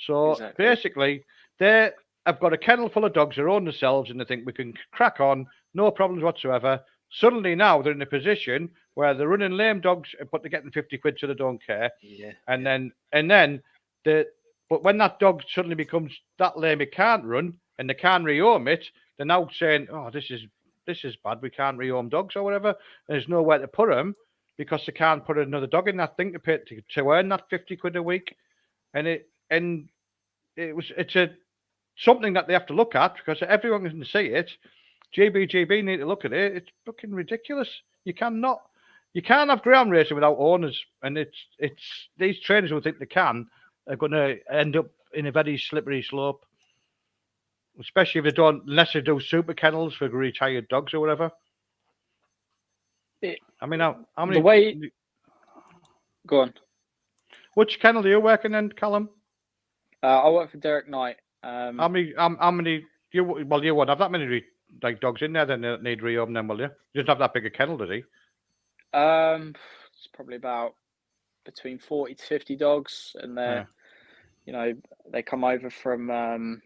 So basically, they have got a kennel full of dogs, they own themselves, and they think we can crack on, no problems whatsoever. Suddenly now they're in a position where they're running lame dogs, but they're getting 50 quid, so they don't care. Yeah. But when that dog suddenly becomes that lame it can't run, and they can't rehome it, they're now saying, "Oh, this is bad. We can't rehome dogs or whatever." And there's nowhere to put them because they can't put another dog in that thing to pay to earn that 50 quid a week. It's something that they have to look at because everyone can see it. GBGB need to look at it. It's fucking ridiculous. You can't have ground racing without owners, and it's these trainers who think they can are going to end up in a very slippery slope. Especially if unless they do super kennels for retired dogs or whatever. How many? Go on. Which kennel are you working in, Callum? I work for Derek Knight. How many? You won't have that many dogs in there that need rehome, then, will you? You don't have that big a kennel, does he? It's probably about between 40 to 50 dogs, and they come over from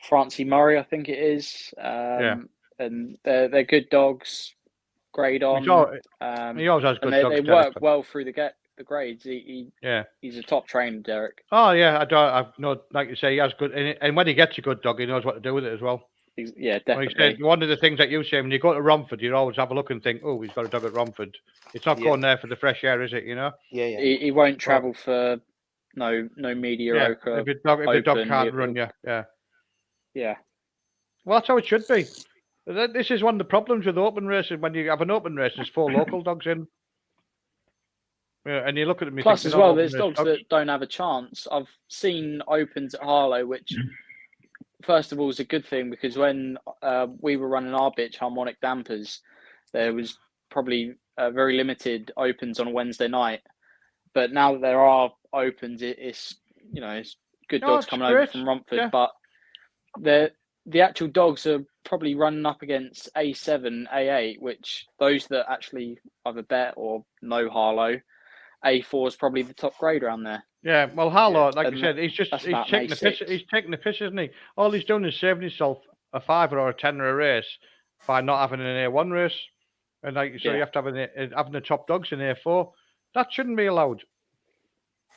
Francie Murray, I think it is. And they're good dogs, grade on. He always has good dogs. They work well through the grades. He's a top trainer, Derek. Oh yeah, I've no, like you say, he has good, and when he gets a good dog, he knows what to do with it as well. Yeah, definitely. One of the things that you say when you go to Romford, you always have a look and think, "Oh, he's got a dog at Romford." It's not going there for the fresh air, is it? You know. Yeah. He won't travel for no mediocre. If the dog can't run, yeah. Well, that's how it should be. This is one of the problems with open racing. When you have an open race, there's 4 local dogs in. Yeah, and you look at them. Plus, as well, there's dogs that don't have a chance. I've seen opens at Harlow, which, first of all, is a good thing because when we were running our bitch harmonic dampers, there was probably very limited opens on a Wednesday night. But now that there are opens, it's good dogs coming over from Romford, but the actual dogs are probably running up against A7, A8, which those that actually either bet or know Harlow, A4 is probably the top grade around there. Yeah, well, Harlow, like you said, he's taking the piss. He's taking the piss, isn't he? All he's doing is saving himself a 5 or a 10 a race by not having an A1 race, and like so you have to have having the top dogs in A4. That shouldn't be allowed.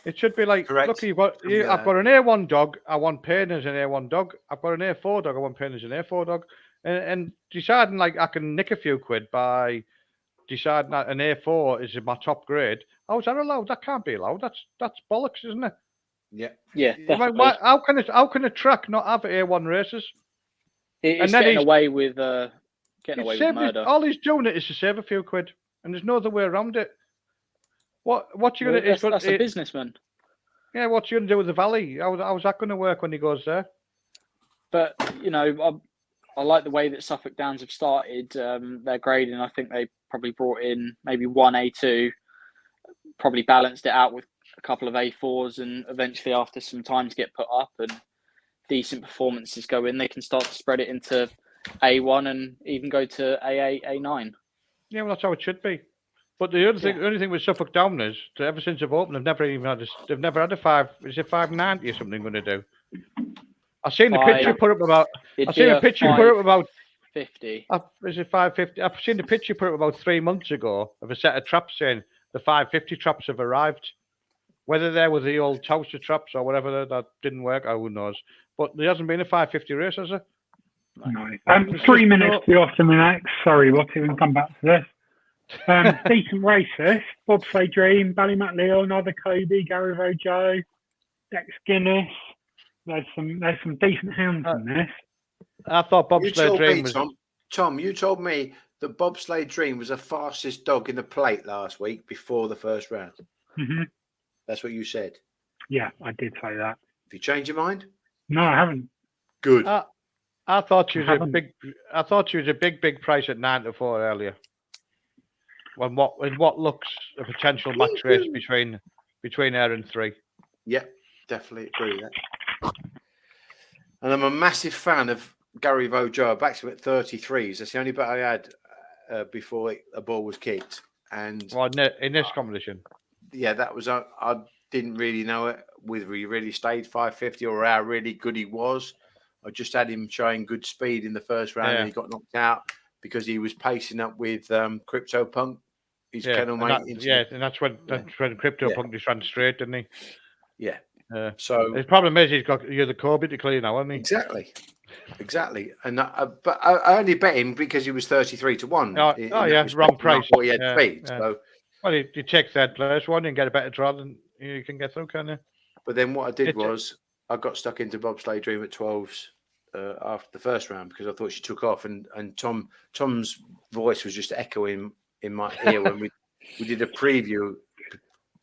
It should be like, correct. Look, I've got an A1 dog. I want pain as an A1 dog. I've got an A4 dog. I want pain as an A4 dog. And deciding like I can nick a few quid by deciding that an A4 is my top grade. How is that allowed? That can't be allowed. That's bollocks, isn't it? Yeah. Yeah, Like, definitely. how can a track not have A1 races? It's then getting he's- away with murder. All he's doing it is to save a few quid, and there's no other way around it. What you Well, gonna? that's a businessman. Yeah, what you gonna do with the Valley? How's that gonna work when he goes there? But I like the way that Suffolk Downs have started their grading. I think they probably brought in maybe one A2, probably balanced it out with a couple of A4s, and eventually, after some times get put up and decent performances go in, they can start to spread it into A1 and even go to A8, A9. Yeah, well, that's how it should be. But the only thing with Suffolk Down is that ever since they've opened, they've never had a 590 or something going to do. I've seen the picture put up about. I've seen a picture put up about 50. Is it 550? I've seen the picture put up about 3 months ago of a set of traps saying the 550 traps have arrived. Whether they were the old Towser traps or whatever that didn't work, who knows? But there hasn't been a 550 race, has there? No. 3 minutes to be off to the next. Sorry, what we can come back to this. Decent races. Bobsleigh Dream, Ballymac Leon, Other Kobe, Gary Rojo, Dex Guinness. There's some decent hounds in this. I thought Bobsleigh Dream was. Tom, you told me that Bobsleigh Dream was the fastest dog in the plate last week before the first round. Mm-hmm. That's what you said. Yeah, I did say that. Have you changed your mind? No, I haven't. Good. I thought she was a big price at 9 to 4 earlier. In what looks a potential match race between her and 3. Yeah, definitely agree with that. And I'm a massive fan of Gary Rojo. I backed him at 33s. That's the only bet I had before a ball was kicked. And in this competition, yeah, that was I didn't really know whether he really stayed 550 or how really good he was. I just had him showing good speed in the first round, and he got knocked out because he was pacing up with Crypto Punk. His kennel mate. And that's when Crypto Punk just ran straight, didn't he? Yeah. So the problem is he's got the Kobe to clear now, hasn't he? Exactly. And but I only bet him because he was 33 to 1. Wrong price. He had speed. So, well, you take third place one and get a better draw than you can get through, can you? But then what I did was I got stuck into Bobsleigh Dream at 12s after the first round because I thought she took off, and Tom's voice was just echoing in my ear when we did a preview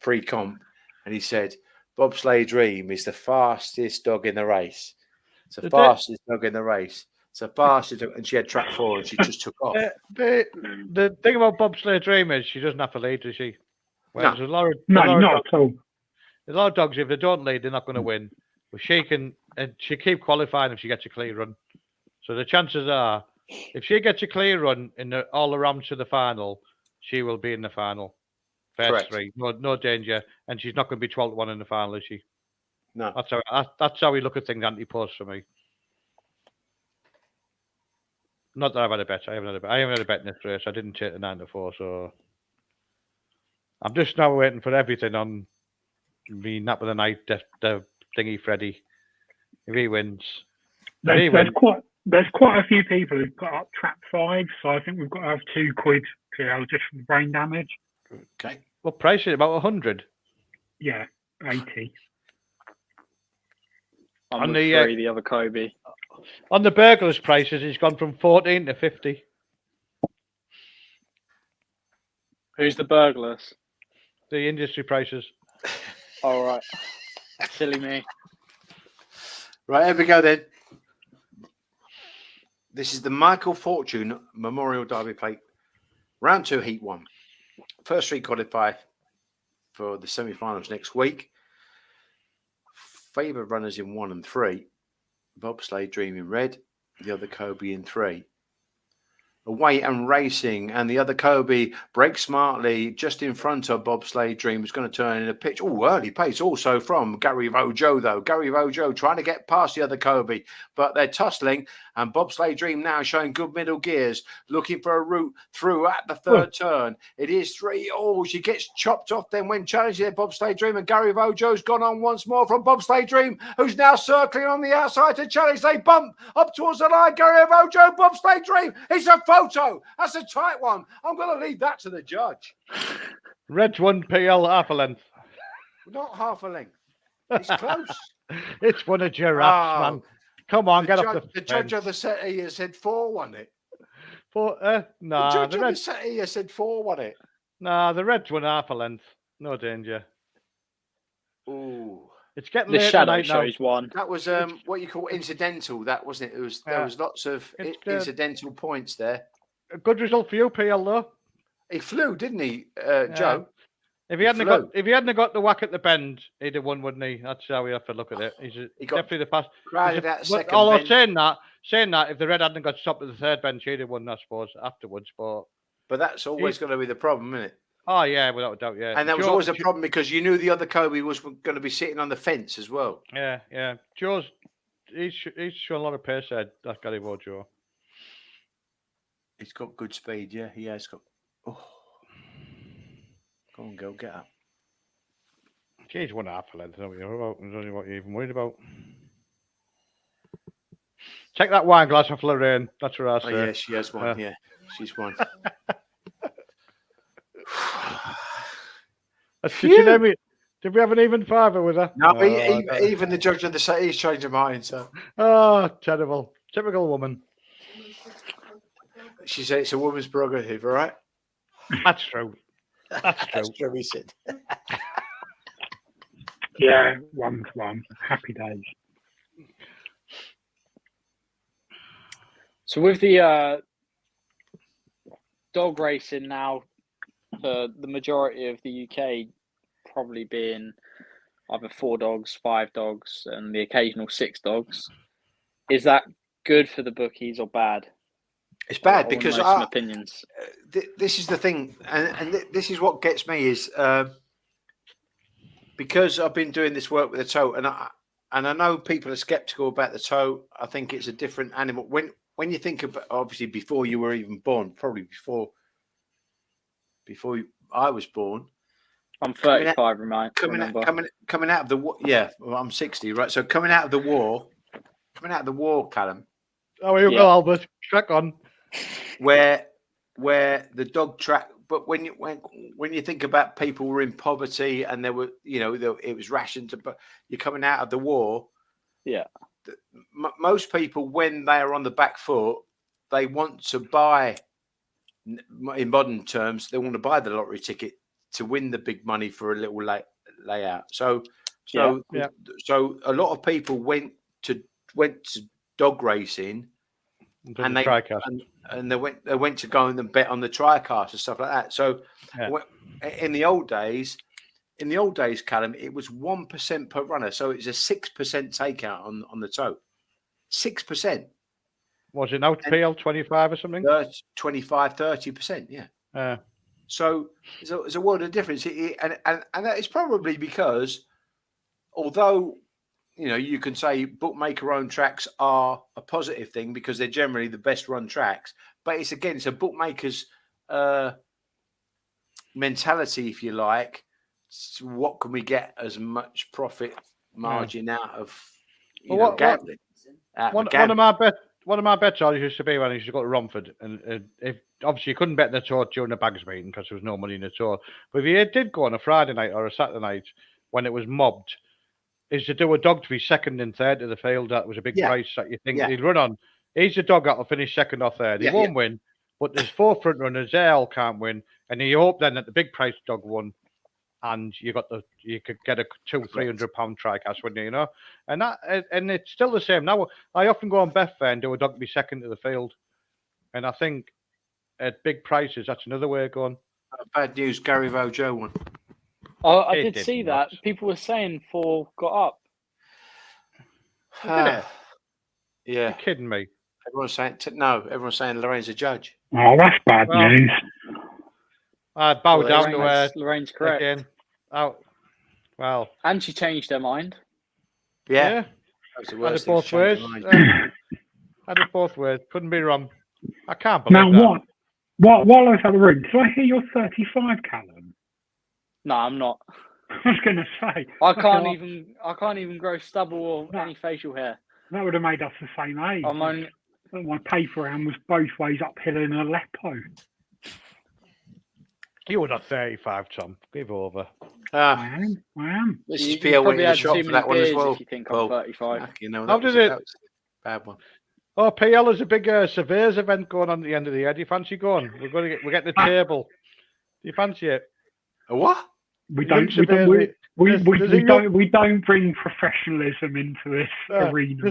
pre-comp, and he said Bobsleigh Dream is the fastest dog in the race. It's the fastest dog in the race. It's the fastest dog, and she had track 4 and she just took off. The thing about Bobsleigh Dream is she doesn't have to lead, does she? Not at all. There's a lot of dogs, if they don't lead, they're not going to win. But she can, and she keep qualifying if she gets a clear run. So the chances are, if she gets a clear run in all the rounds to the final, she will be in the final. First 3, no danger, and she's not going to be 12 to 1 in the final, is she? No. That's how we look at things anti-post for me. Not that I've had a bet. I haven't had a bet in this race. I didn't take the 9 to 4, so I'm just now waiting for everything on me nap of the night. The thingy Freddy, if he wins, there's quite a few people who've got up trap 5, so I think we've got to have 2 quid just for the brain damage. Okay. What price is it? About 100? Yeah, 80. On the other Kobe. On the burglars prices, it's gone from 14 to 50. Who's the burglars? The industry prices. All right. Silly me. Right, here we go then. This is the Michael Fortune Memorial Derby Plate. Round 2, Heat 1. First 3 qualify for the semi-finals next week. Favoured runners in 1 and 3. Bobsleigh Dream in red. The other Kobe in 3. Away and Racing, and the other Kobe breaks smartly just in front of Bobsleigh Dream. Is going to turn in a pitch. Oh, early pace also from Gary Rojo, though. Gary Rojo trying to get past the other Kobe, but they're tussling, and Bobsleigh Dream now showing good middle gears, looking for a route through at the third turn. It is 3. Oh, she gets chopped off then when challenging there, Bobsleigh Dream, and Gary Rojo's gone on once more from Bobsleigh Dream, who's now circling on the outside to challenge. They bump up towards the line. Gary Rojo, Bobsleigh Dream. It's a photo. That's a tight one. I'm going to leave that to the judge. Red's 1 PL half a length. Not half a length. It's close. It's one of giraffes, Oh, man. Come on, get off The judge on the settee said 4 won it. the The judge on the settee said 4 won it. Nah, the Reds won half a length. No danger. Ooh. It's getting The late shadow tonight now. shows one. That was what you call incidental. That wasn't it? There was lots of incidental points there. A good result for you, PL, though. He flew, didn't he, Joe? If he hadn't got the whack at the bend, he'd have won, wouldn't he? That's how we have to look at it. He got definitely the pass. Crowded that second although bend. saying that, if the Red hadn't got stopped at the third bench, he'd have won, I suppose, afterwards. But that's always going to be the problem, isn't it? Oh yeah, without a doubt, yeah. And that was always a problem because you knew the other Kobe was going to be sitting on the fence as well. Yeah. He's shown a lot of pace there, that Gary Joe. He's got good speed, yeah. He has got. Oh. Go on, girl, get up. He's won half a length, don't you? What you're even worried about? Take that wine glass off Lorraine. That's what I say. Oh, yeah, she has one. Yeah, she's won. Did we have an even fiver with her? No, even the judge of the set, he's changed her mind. So. Oh, terrible. Typical woman. She said it's a woman's prerogative, all right? That's true. That's true, he said. Yeah, 1-1. Happy days. So with the dog racing now, for the majority of the UK probably being either 4 dogs, 5 dogs, and the occasional 6 dogs, is that good for the bookies or bad? It's bad because some opinions. This is the thing, and this is what gets me is because I've been doing this work with the tote, and I know people are skeptical about the tote. I think it's a different animal. When you think about, obviously before you were even born, probably before I was born. I'm 35, coming out of the well, I'm 60, right? So coming out of the war, Callum. Oh, you go, Albert. Crack on. Where the dog track, but when you think about people who were in poverty and there were, it was rationed, but you're coming out of the war. Yeah. Most people, when they are on the back foot, they want to buy, in modern terms, they want to buy the lottery ticket to win the big money for a little layout. So a lot of people went to dog racing, and they went to go and bet on the TriCast and stuff like that. So in the old days, Callum, it was 1% per runner, so it's a 6% takeout on the tote. 6%. Was it now PL 25 or something? 25, 30%, yeah. So there's a world of difference, and that is probably because, although you can say bookmaker-owned tracks are a positive thing because they're generally the best run tracks, but it's a bookmaker's mentality, if you like. So what can we get as much profit margin out of gambling? One of my bets always used to be when I used to go to Romford, and if obviously you couldn't bet the tote during the bags meeting because there was no money in the tote. But if you did go on a Friday night or a Saturday night when it was mobbed, is to do a dog to be second and third to the field. That was a big price that you think he'd run on. He's a dog that'll finish second or third. He won't win, but there's 4 front runners. They all can't win, and you hope then that the big price dog won, and you could get a £200-300 TriCast, wouldn't you? And it's still the same now. I often go on Betfair and do a dog to be second to the field, and I think at big prices that's another way of going. Bad news, Gary Joe won. Oh, I did see that. People were saying 4 got up. Yeah. You're kidding me. Everyone's saying Lorraine's a judge. Oh, that's bad news. I bow down to her. Lorraine's correct. Again. Oh, well. And she changed her mind. Yeah. Had it both ways. Had it both ways. Couldn't be wrong. I can't believe that. Now, while I was at the room, did I hear you're 35, Callum? No, I'm not. I was going to say. I can't even grow stubble or any facial hair. That would have made us the same age. My paper round was both ways uphill in Aleppo. You were not 35, Tom. Give over. I am. This You is Pierre probably winning the had shot too for many that one as beers well. if you think Well, I'm 35. You know, How that was, did it? that was a bad one. Oh, PL, there's a big surveyors event going on at the end of the year. Do you fancy going? We're getting the table. Do you fancy it? A what? We don't bring professionalism into this arena.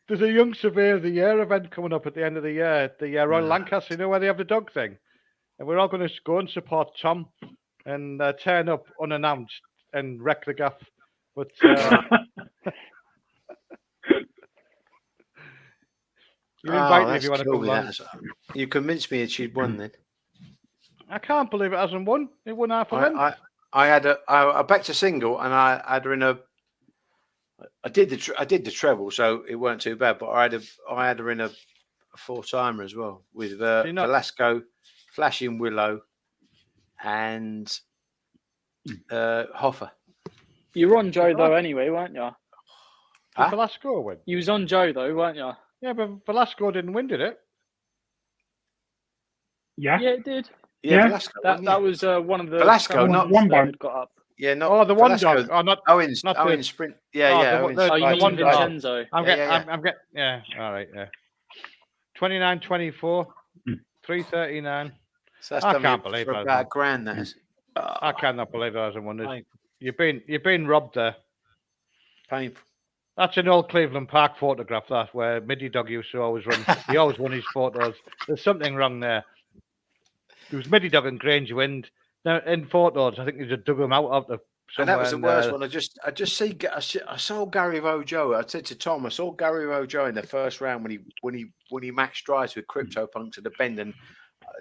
There's a Young Surveyor of the Year event coming up at the end of the year at the Royal Lancaster, you know, where they have the dog thing. And we're all going to go and support Tom and turn up unannounced and wreck the gaff. But you're invited if you want to come along. You convinced me that she'd won then. I can't believe it hasn't won. It won half a length. I backed a single and I had her in a. I did the treble, so it weren't too bad. But I had her in a 4-timer as well with Velasco, Flashing Willow, and Hoffer. You were on Joe though, anyway, weren't you? Did Velasco win? You was on Joe though, weren't you? Yeah, but Velasco didn't win, did it? Yeah. Yeah, it did. Yeah, Velasco that was one of the Velasco, not one that got up. Yeah, not the one dog. Oh, not Owens. not Owens sprint. Yeah, you mean Vincenzo? I'm getting. Yeah, all right. Yeah. 29.24, 3:39. So that's I can't believe for that. About $1,000, that is. I cannot believe that hasn't won this. You've been robbed there. Painful. That's an old Cleveland Park photograph. That where Middy Dog used to always run. He always won his photos. There's something wrong there. It was Middy Dog and Grange Wind. Now in photos, I think they just dug them out of the. And that was the worst one. I saw Gary Rojo. I said to Tom, I saw Gary Rojo in the first round when he matched drives with CryptoPunks at the bend, and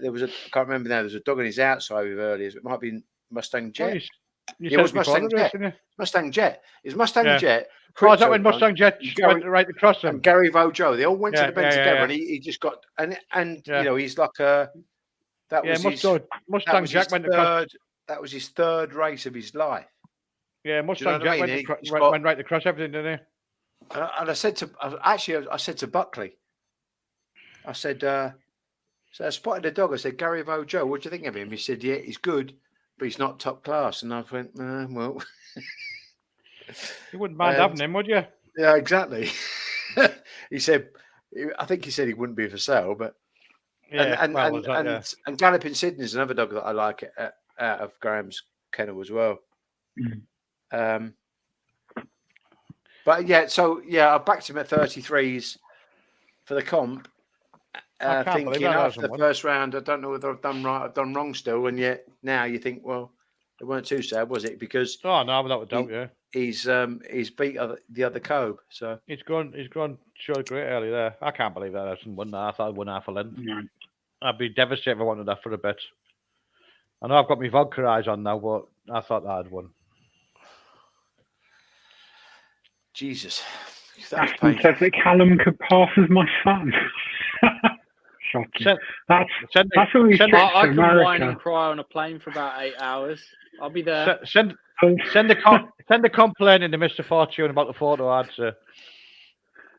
there was I can't remember now. There was a dog on his outside with earlier. It might have been Mustang Jet. It was Mustang Jet. Mustang Jet. It's Mustang Jet. Oh, is that when Mustang Jet went right across him? And Gary Rojo. They all went to the bend together, and he just got and you know he's like a. That was Mustang Jack went across. That was his third race of his life. Yeah, Mustang Jack went right across everything, didn't he? And I said to Buckley, I said, so I spotted a dog. I said, Gary Rojo, what do you think of him? He said, yeah, he's good, but he's not top class. And I went, well. You wouldn't mind having him, would you? Yeah, exactly. He said, I think he said he wouldn't be for sale, but. Yeah, and Galloping Sydney is another dog that I like out of Graham's kennel as well. But yeah, so I backed him at 33s for the comp. Thinking after the first round, I don't know whether I've done right, I've done wrong still, and yet now you think, well, it weren't too sad, was it? Because without a doubt, he's beat the other Cobe, so he's gone showed great early there. I can't believe that hasn't won that. I thought I'd won half a length. No. I'd be devastated if I wanted that for a bet. I know I've got my vodka eyes on now, but I thought that I'd won. Jesus. Aston says that Callum could pass as my son. Shocking. That's always tricks I can America. whine and cry on a plane for about 8 hours. I'll be there. Send a complaint into Mr. Fortune about the photo ads.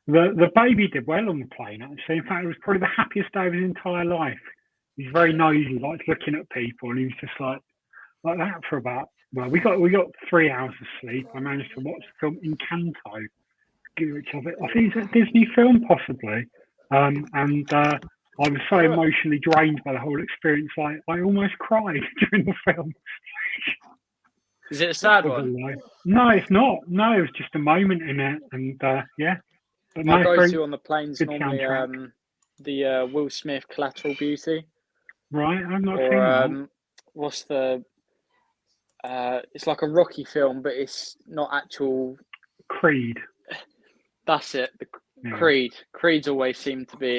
The baby did well on the plane, actually. In fact, it was probably the happiest day of his entire life. He's very nosy, likes looking at people, and he was just like that for about. Well, we got 3 hours of sleep. I managed to watch the film Encanto, which I think it's a Disney film, possibly. And I was so emotionally drained by the whole experience, I almost cried during the film. Is it a sad one? No, it's not. No, it was just a moment in it, and yeah. But my go-to on the plane's normally the Will Smith Collateral Beauty. Right, I'm not seen that. What's the? It's like a Rocky film, but it's not actual. Creed. That's it. Creed. Creeds always seem to be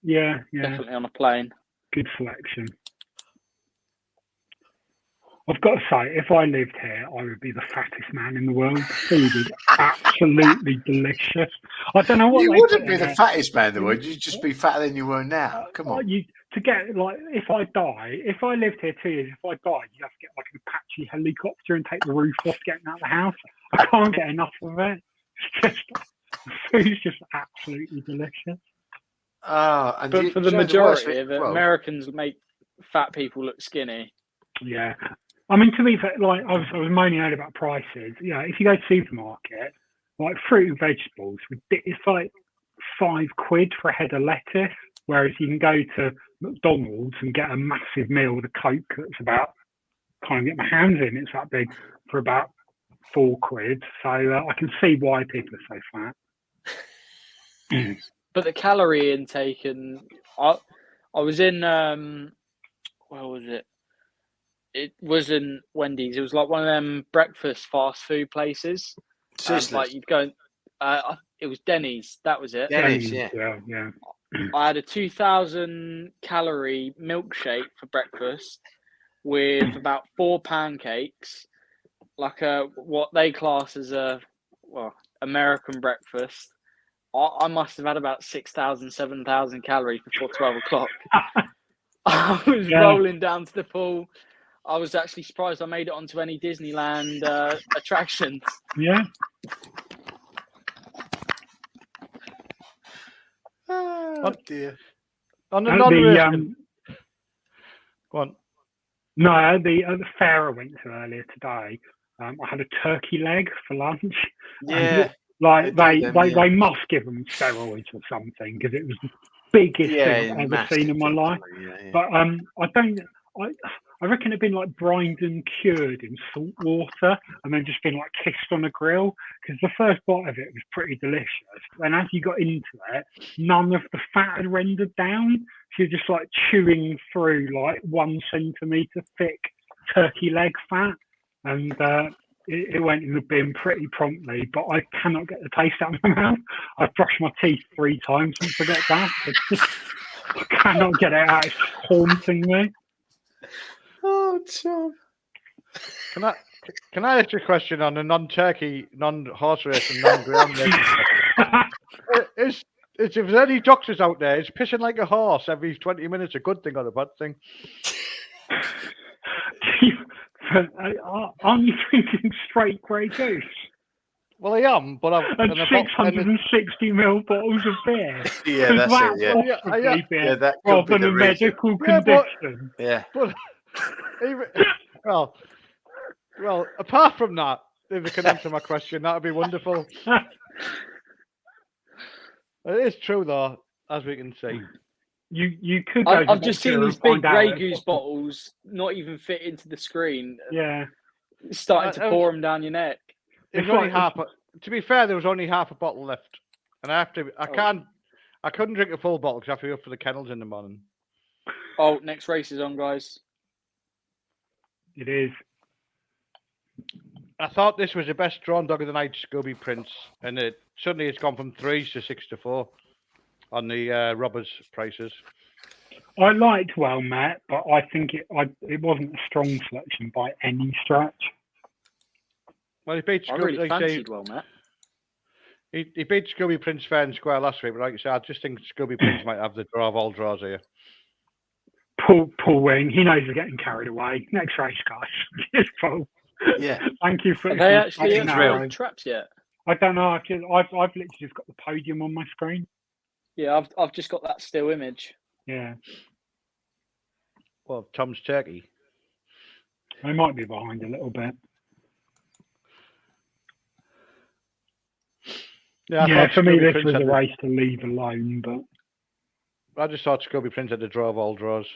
definitely on a plane. Good selection. I've got to say, if I lived here, I would be the fattest man in the world. The food is absolutely delicious. I don't know what you wouldn't be the fattest man in the world. You'd just be fatter than you were now. Come on. To get if I lived here 2 years, if I died, you have to get like an Apache helicopter and take the roof off getting out of the house. I can't get enough of it. It's just the food's just absolutely delicious. But for the majority of it, Americans make fat people look skinny. Yeah. I mean, to be fair, like I was moaning earlier about prices. Yeah, if you go to the supermarket, like fruit and vegetables, it's like £5 for a head of lettuce, whereas you can go to McDonald's and get a massive meal with a Coke that's about, can't get my hands in, it's that big, for about £4. So I can see why people are so fat. But the calorie intake, and I was in where was it? It wasn't Wendy's. It was like one of them breakfast fast food places. Like you'd go. It was Denny's. That was it. Denny's, yeah. I had a 2,000 calorie milkshake for breakfast with about 4 pancakes, like what they class as a American breakfast. I must have had about 6,000, 7,000 calories before 12 o'clock. I was rolling down to the pool. I was actually surprised I made it onto any Disneyland attractions. Yeah. Oh dear. On the non-racing. Go on. No, the fair I went to earlier today, I had a turkey leg for lunch. Yeah. They must give them steroids or something because it was the biggest thing I've ever seen in my life. Yeah. But I reckon it'd been like brined and cured in salt water and then just been like kissed on a grill because the first bite of it was pretty delicious. And as you got into it, none of the fat had rendered down. So you're just like chewing through like 1 centimetre thick turkey leg fat. And it went in the bin pretty promptly, but I cannot get the taste out of my mouth. I've brushed my teeth 3 times since I got back. I cannot get it out. It's haunting me. Oh, Tom. Can I ask you a question on a non-turkey, non-horse race and non-ground race? Is if there's any doctors out there, is pissing like a horse every 20 minutes a good thing or a bad thing? Aren't you drinking straight Grey Goose? Well, I am, but I've... And 660ml bottles of beer. Yeah, that's it, yeah. That could rather be than the a reason. medical condition. But well, apart from that, if you can answer my question, that would be wonderful. It is true, though, as we can see. You could. I've just seen these big Grey Goose bottles not even fit into the screen. Yeah, it's starting to pour them down your neck. It's only to be fair, there was only half a bottle left, and I couldn't drink a full bottle because I have to be up for the kennels in the morning. Oh, next race is on, guys. It is. I thought this was the best drawn dog of the night, Scooby Prince, and suddenly it's gone from 3 to 6 to 4 on the robbers' prices. I liked Well Met, but I think it wasn't a strong selection by any stretch. Well, he beat Scooby. I really fancied Well Met. He beat Scooby Prince fair and square last week, but like I said, I just think Scooby Prince might have the draw of all draws here. Paul Wing, he knows he's getting carried away. Next race, guys. Cheers, Paul. Yeah. Thank you for. Are they actually in traps yet? I don't know. I've literally just got the podium on my screen. Yeah, I've just got that still image. Yeah. Well, Tom's turkey. I might be behind a little bit. Yeah, for me, this was a race to leave alone, but I just thought Scooby Prince had the draw of all draws.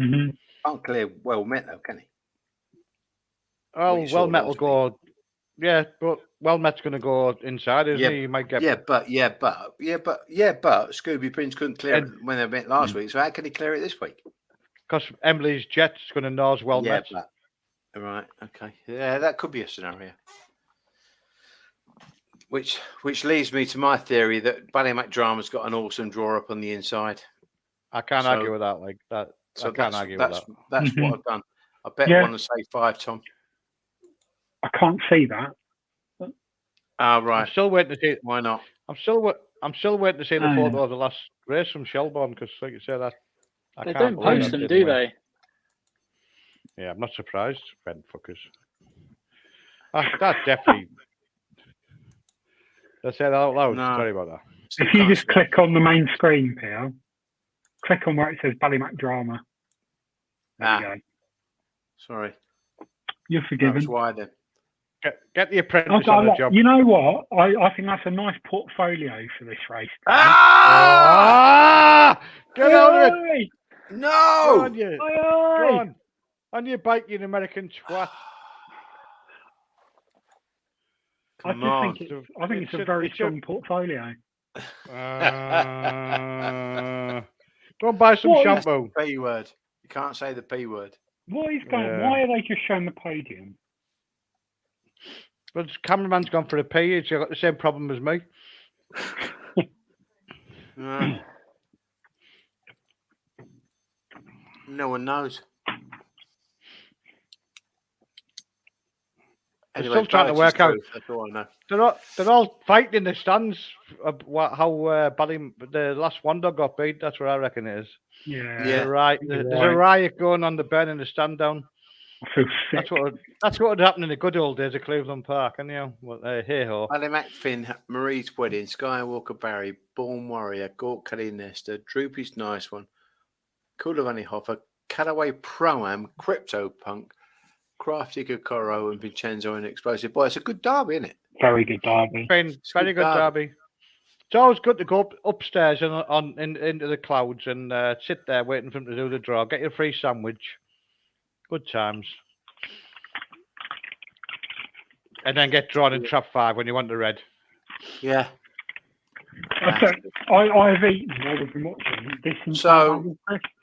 Mm-hmm. Can't clear Well Met though, can he? Oh, Well Met will go. Yeah, but Well Met's going to go inside, isn't he? He might get. But Scooby Prince couldn't clear it when they went last week. So how can he clear it this week? Because Emily's Jet's going to nose Well Met. Right. Okay. Yeah, that could be a scenario. Which leads me to my theory that Ballymac-Drama's got an awesome draw up on the inside. I can't argue with that. Like that. So I can't argue with that. That's what I've done. I bet one to say 5, Tom. I can't see that. Right. I'm still waiting to see. Why not? I'm still waiting to see the photo of the last race from Shelbourne because, like you said, they don't post them, do they? Yeah, I'm not surprised. Red fuckers. That definitely. Let's say that out loud. No. Sorry about that. If you just click on the main screen, Pierre, click on where it says Ballymac Drama. There we go. Sorry. You're forgiven. That's why then. Get the apprentice on the job. You know what? I think that's a nice portfolio for this race. Get out of it! No! Go on, you. Go on. On your bike, you American twat. I think it's a very strong portfolio. Go and buy some shampoo. P word. You can't say the P word. What is going? Why are they just showing the podium? But the cameraman's gone for a P. He's got the same problem as me. No one knows. They're still trying to work out. That's all I know. They're all fighting in the stands. How badly the last one dog got beat. That's what I reckon it is. Yeah. There's a riot going on. The burning the stand down. I feel sick. That's what would happen in the good old days of Cleveland Park, and hey ho. Ali McFinn, Marie's Wedding, Skywalker Barry, Born Warrior, Gort Kelly Nesta, Droopy's Nice One, Kulavani Hoffer, Callaway Pro-Am, Crypto Punk, Crafty Kokoro, and Vincenzo and Explosive Boy. It's a good derby, isn't it? Very good derby. Very good derby. It's always good to go upstairs and into the clouds and sit there waiting for them to do the draw. Get your free sandwich. Good times. And then get drawn in trap 5 when you want the red. Yeah. I have eaten while we've been watching this. So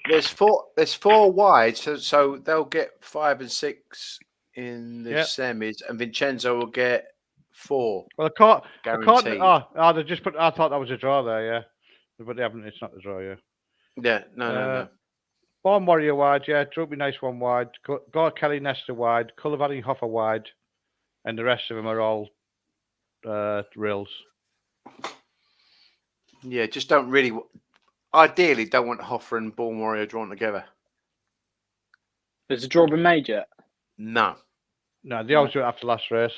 there's four wide, so they'll get 5 and 6 in the semis, and Vincenzo will get 4. Well, they just put. I thought that was a draw there, yeah, but they haven't. It's not the draw, yeah. Yeah, no. Born Warrior wide, yeah. Droopy Nice One wide. Gord Kelly Nesta wide. Cullivani Hoffer wide, and the rest of them are all rills. Yeah, just don't really. Ideally, don't want Hoffer and Born Warrior drawn together. Has the draw been made yet? No, they always do it after last race.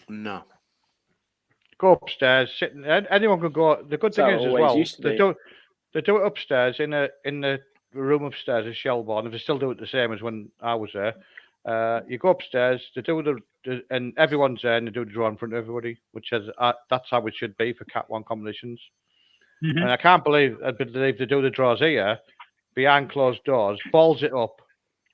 No. Go upstairs, sit. Anyone can go. The good thing is as well, they do it upstairs in the room upstairs at Shelbourne. If they still do it the same as when I was there, you go upstairs. They do and everyone's there, and they do the draw in front of everybody, which is that's how it should be for Cat 1 competitions. Mm-hmm. And I can't believe they do the draws here behind closed doors, balls it up,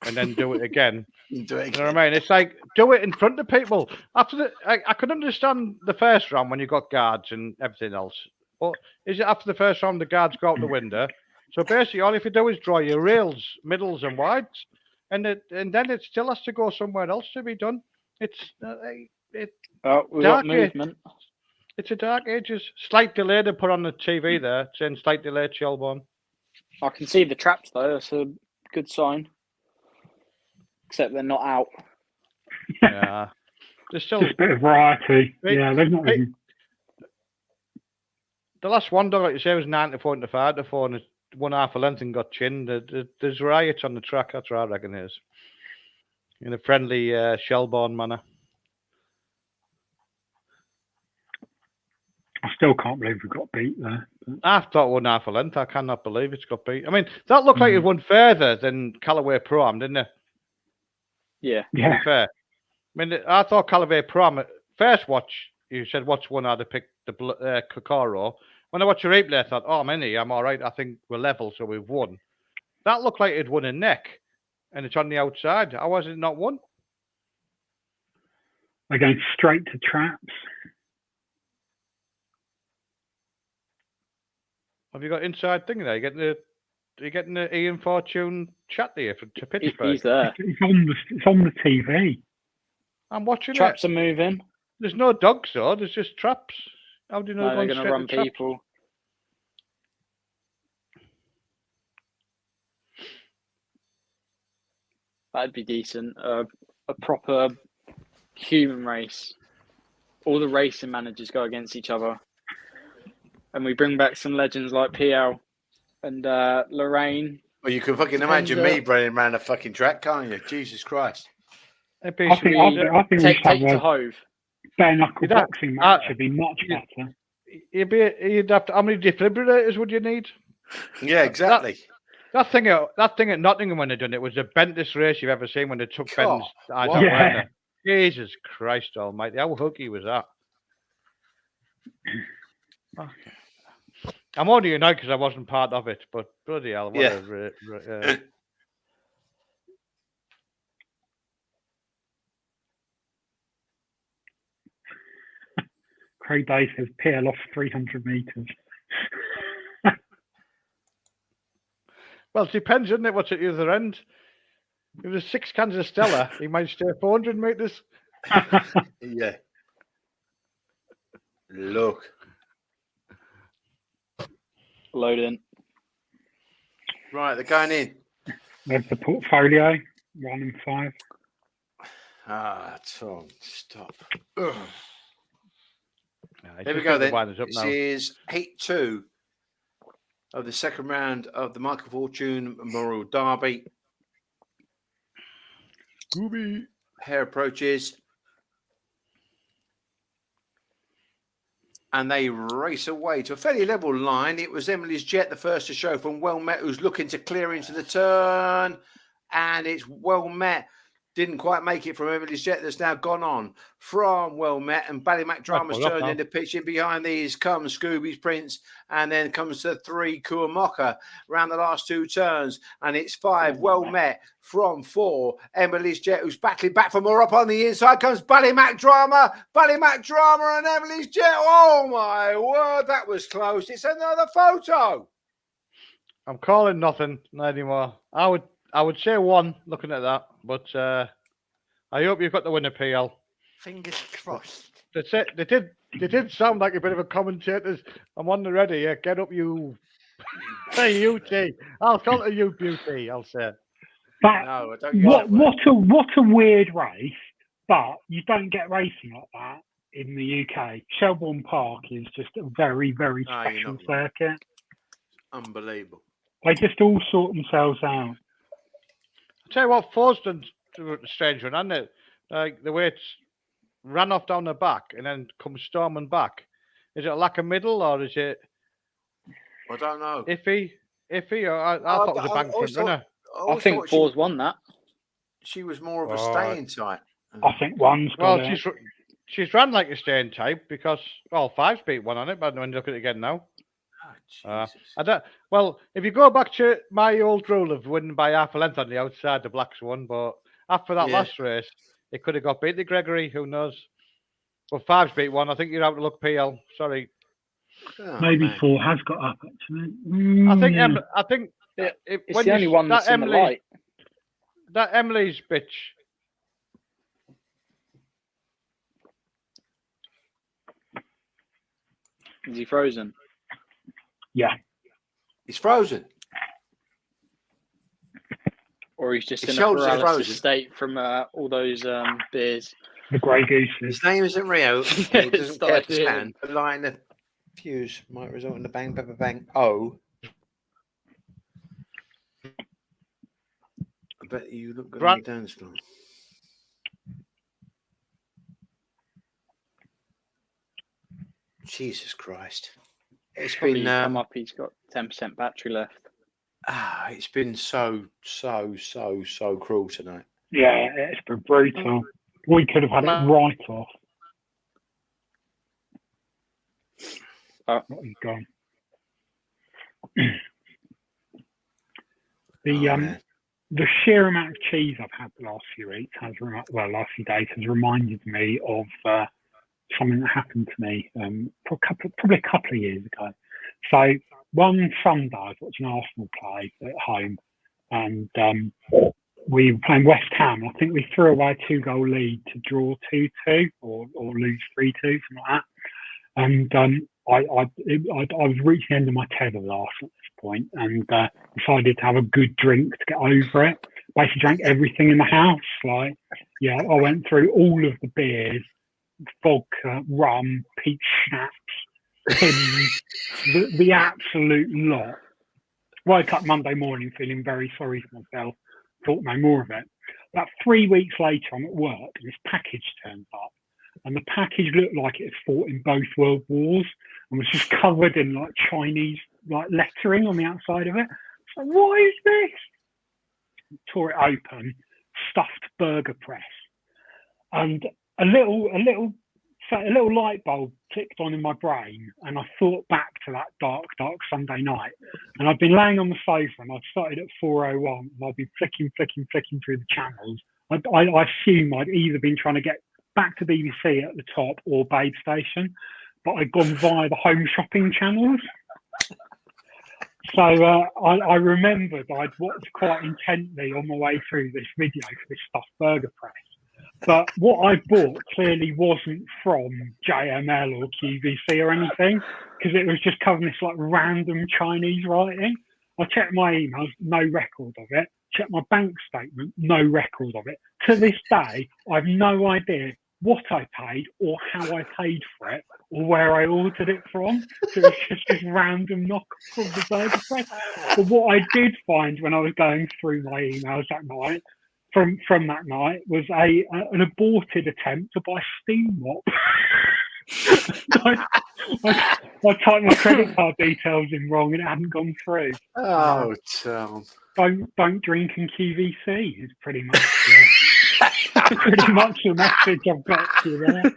and then do it again. You know what I mean? It's like do it in front of people. After I could understand the first round when you got guards and everything else, but is it after the first round the guards go out the window? So basically, all you have to do is draw your rails, middles, and wides, and then it still has to go somewhere else to be done. It's we got movement. It's a dark ages. Slight delay to put on the TV there, saying slight delay Shelbourne. I can see the traps though. That's a good sign. Except they're not out. Yeah, there's still just a bit of variety. Yeah, they've not even. The last one dog, like you say, was 94 to 5 to 4, and 1/2 a length and got chinned. There's riots on the track. That's what I reckon it is. In a friendly Shelbourne manner. I still can't believe we got beat there. I thought 1/2 a length. I cannot believe it's got beat. I mean, that looked like it won further than Callaway Pro-Am, didn't it? Yeah. To be fair. I mean, I thought Callaway Pro-Am, first watch, you said watch one I'd have picked the Kokoro. When I watched your replay, I thought, I'm all right. I think we're level, so we've won. That looked like it won a neck, and it's on the outside. How was it not won? They're going straight to traps. Have you got inside thing there? You're getting the Ian Fortune chat there to Pittsburgh. He's there. It's on the TV. I'm watching Traps are moving. There's no dogs though. There's just traps. How do you know they're going to run people? That'd be decent. A proper human race. All the racing managers go against each other. And we bring back some legends like PL and Lorraine. Well, you can fucking imagine me running around a fucking track, can't you? Jesus Christ. I think take to Hove. Bare knuckle boxing match would be much better. You'd have to, how many defibrillators would you need? Yeah, exactly. That thing at Nottingham when they done it was the bentest race you've ever seen when they took Ben's eyes wow. out, Yeah. weren't they? Jesus Christ Almighty! How huggy was that? Okay. I'm only annoyed because I wasn't part of it, but bloody hell, what a Craig Day says PL off 300 metres. Well, it depends, doesn't it? What's at the other end? If there's 6 cans of Stella, he might stay 400 metres. Yeah. Look. Loading. Right, they're going in. There's the portfolio, 1 and 5. Ah, Tom, stop. Yeah, There we go then. This This is heat 2 of the second round of the Michael Fortune Memorial Derby. Gooby. Hare approaches. And they race away to a fairly level line. It was Emily's Jet, the first to show from Well Met, who's looking to clear into the turn. And it's Well Met. Didn't quite make it from Emily's Jet. That's now gone on from Well Met. And Ballymac Drama's turned into pitch. In behind these comes Scooby's Prince. And then comes the 3 Kuamoka around the last 2 turns. And it's 5 Well Met from 4 Emily's Jet, who's battling back from her up on the inside. Comes Ballymac Drama and Emily's Jet. Oh my word, that was close. It's another photo. I'm calling nothing anymore. I would say 1 looking at that, but I hope you've got the winner, PL. Fingers crossed. That's it. They did sound like a bit of a commentator. I'm on the ready. Yeah, get up, you. Hey, UT. I'll call it a UT. I'll say. But No, I don't use what a weird race. But you don't get racing like that in the UK. Shelbourne Park is just a very, very special circuit. Unbelievable. They just all sort themselves out. I'll tell you what, Four's done a strange one, hasn't it? Like the way it's ran off down the back and then come storming back. Is it a lack of middle or is it? I don't know. Iffy. I thought it was a bank front runner. I think Four's won that. She was more of a staying type. I think 1's got it. She's ran like a staying type because 5's beat 1 on it, but when you look at it again now. Well, if you go back to my old rule of winning by half a length on the outside, the Blacks won. But after that last race, it could have got beat to Gregory. Who knows? But 5's beat 1. I think you're out to look, PL. Sorry. Oh, maybe man. 4 has got up actually. I think it's the only one that's in the light. That Emily's bitch. Is he frozen? Yeah. He's frozen. Or he's just in a paralysis state from all those beers. The Grey Goose. His name isn't Rio. He doesn't care to stand. The line of fuse might result in the bang, pepper, bang. Oh. I bet you look good on the dance floor. Jesus Christ. It's probably been come up, he's got 10% battery left. It's been so cruel tonight. Yeah, it's been brutal. We could have had it right off. He's gone. The sheer amount of cheese I've had the last few weeks last few days has reminded me of something that happened to me probably a couple of years ago. So one Sunday I was watching Arsenal play at home, and we were playing West Ham. I think we threw away a 2-goal lead to draw 2-2 or lose 3-2, something like that. And I was reaching the end of my tether last at this point, and decided to have a good drink to get over it. Basically drank everything in the house. I went through all of the beers, vodka, rum, peach schnapps, Tims, the absolute lot. Woke up Monday morning feeling very sorry for myself. Thought no more of it. About 3 weeks later, I'm at work and this package turns up. And the package looked like it had fought in both world wars and was just covered in Chinese lettering on the outside of it. What is this? Tore it open, stuffed burger press, and a little light bulb clicked on in my brain, and I thought back to that dark Sunday night. And I'd been laying on the sofa, and I'd started at 4:01, and I'd been flicking through the channels. I assume I'd either been trying to get back to BBC at the top or Babe Station, but I'd gone via the home shopping channels. So I remembered I'd watched quite intently on my way through this video for this stuffed burger press. But what I bought clearly wasn't from JML or QVC or anything, because it was just covering this like random Chinese writing. I checked my emails, no record of it. Checked my bank statement, no record of it. To this day, I've no idea what I paid or how I paid for it or where I ordered it from. So it's just this random knockoff of the burger press. But what I did find when I was going through my emails that night, from that night, was an aborted attempt to buy Steam Mop. I typed my credit card details in wrong and it hadn't gone through. Oh, Tom. Don't drink in QVC is pretty much the message I've got to you there.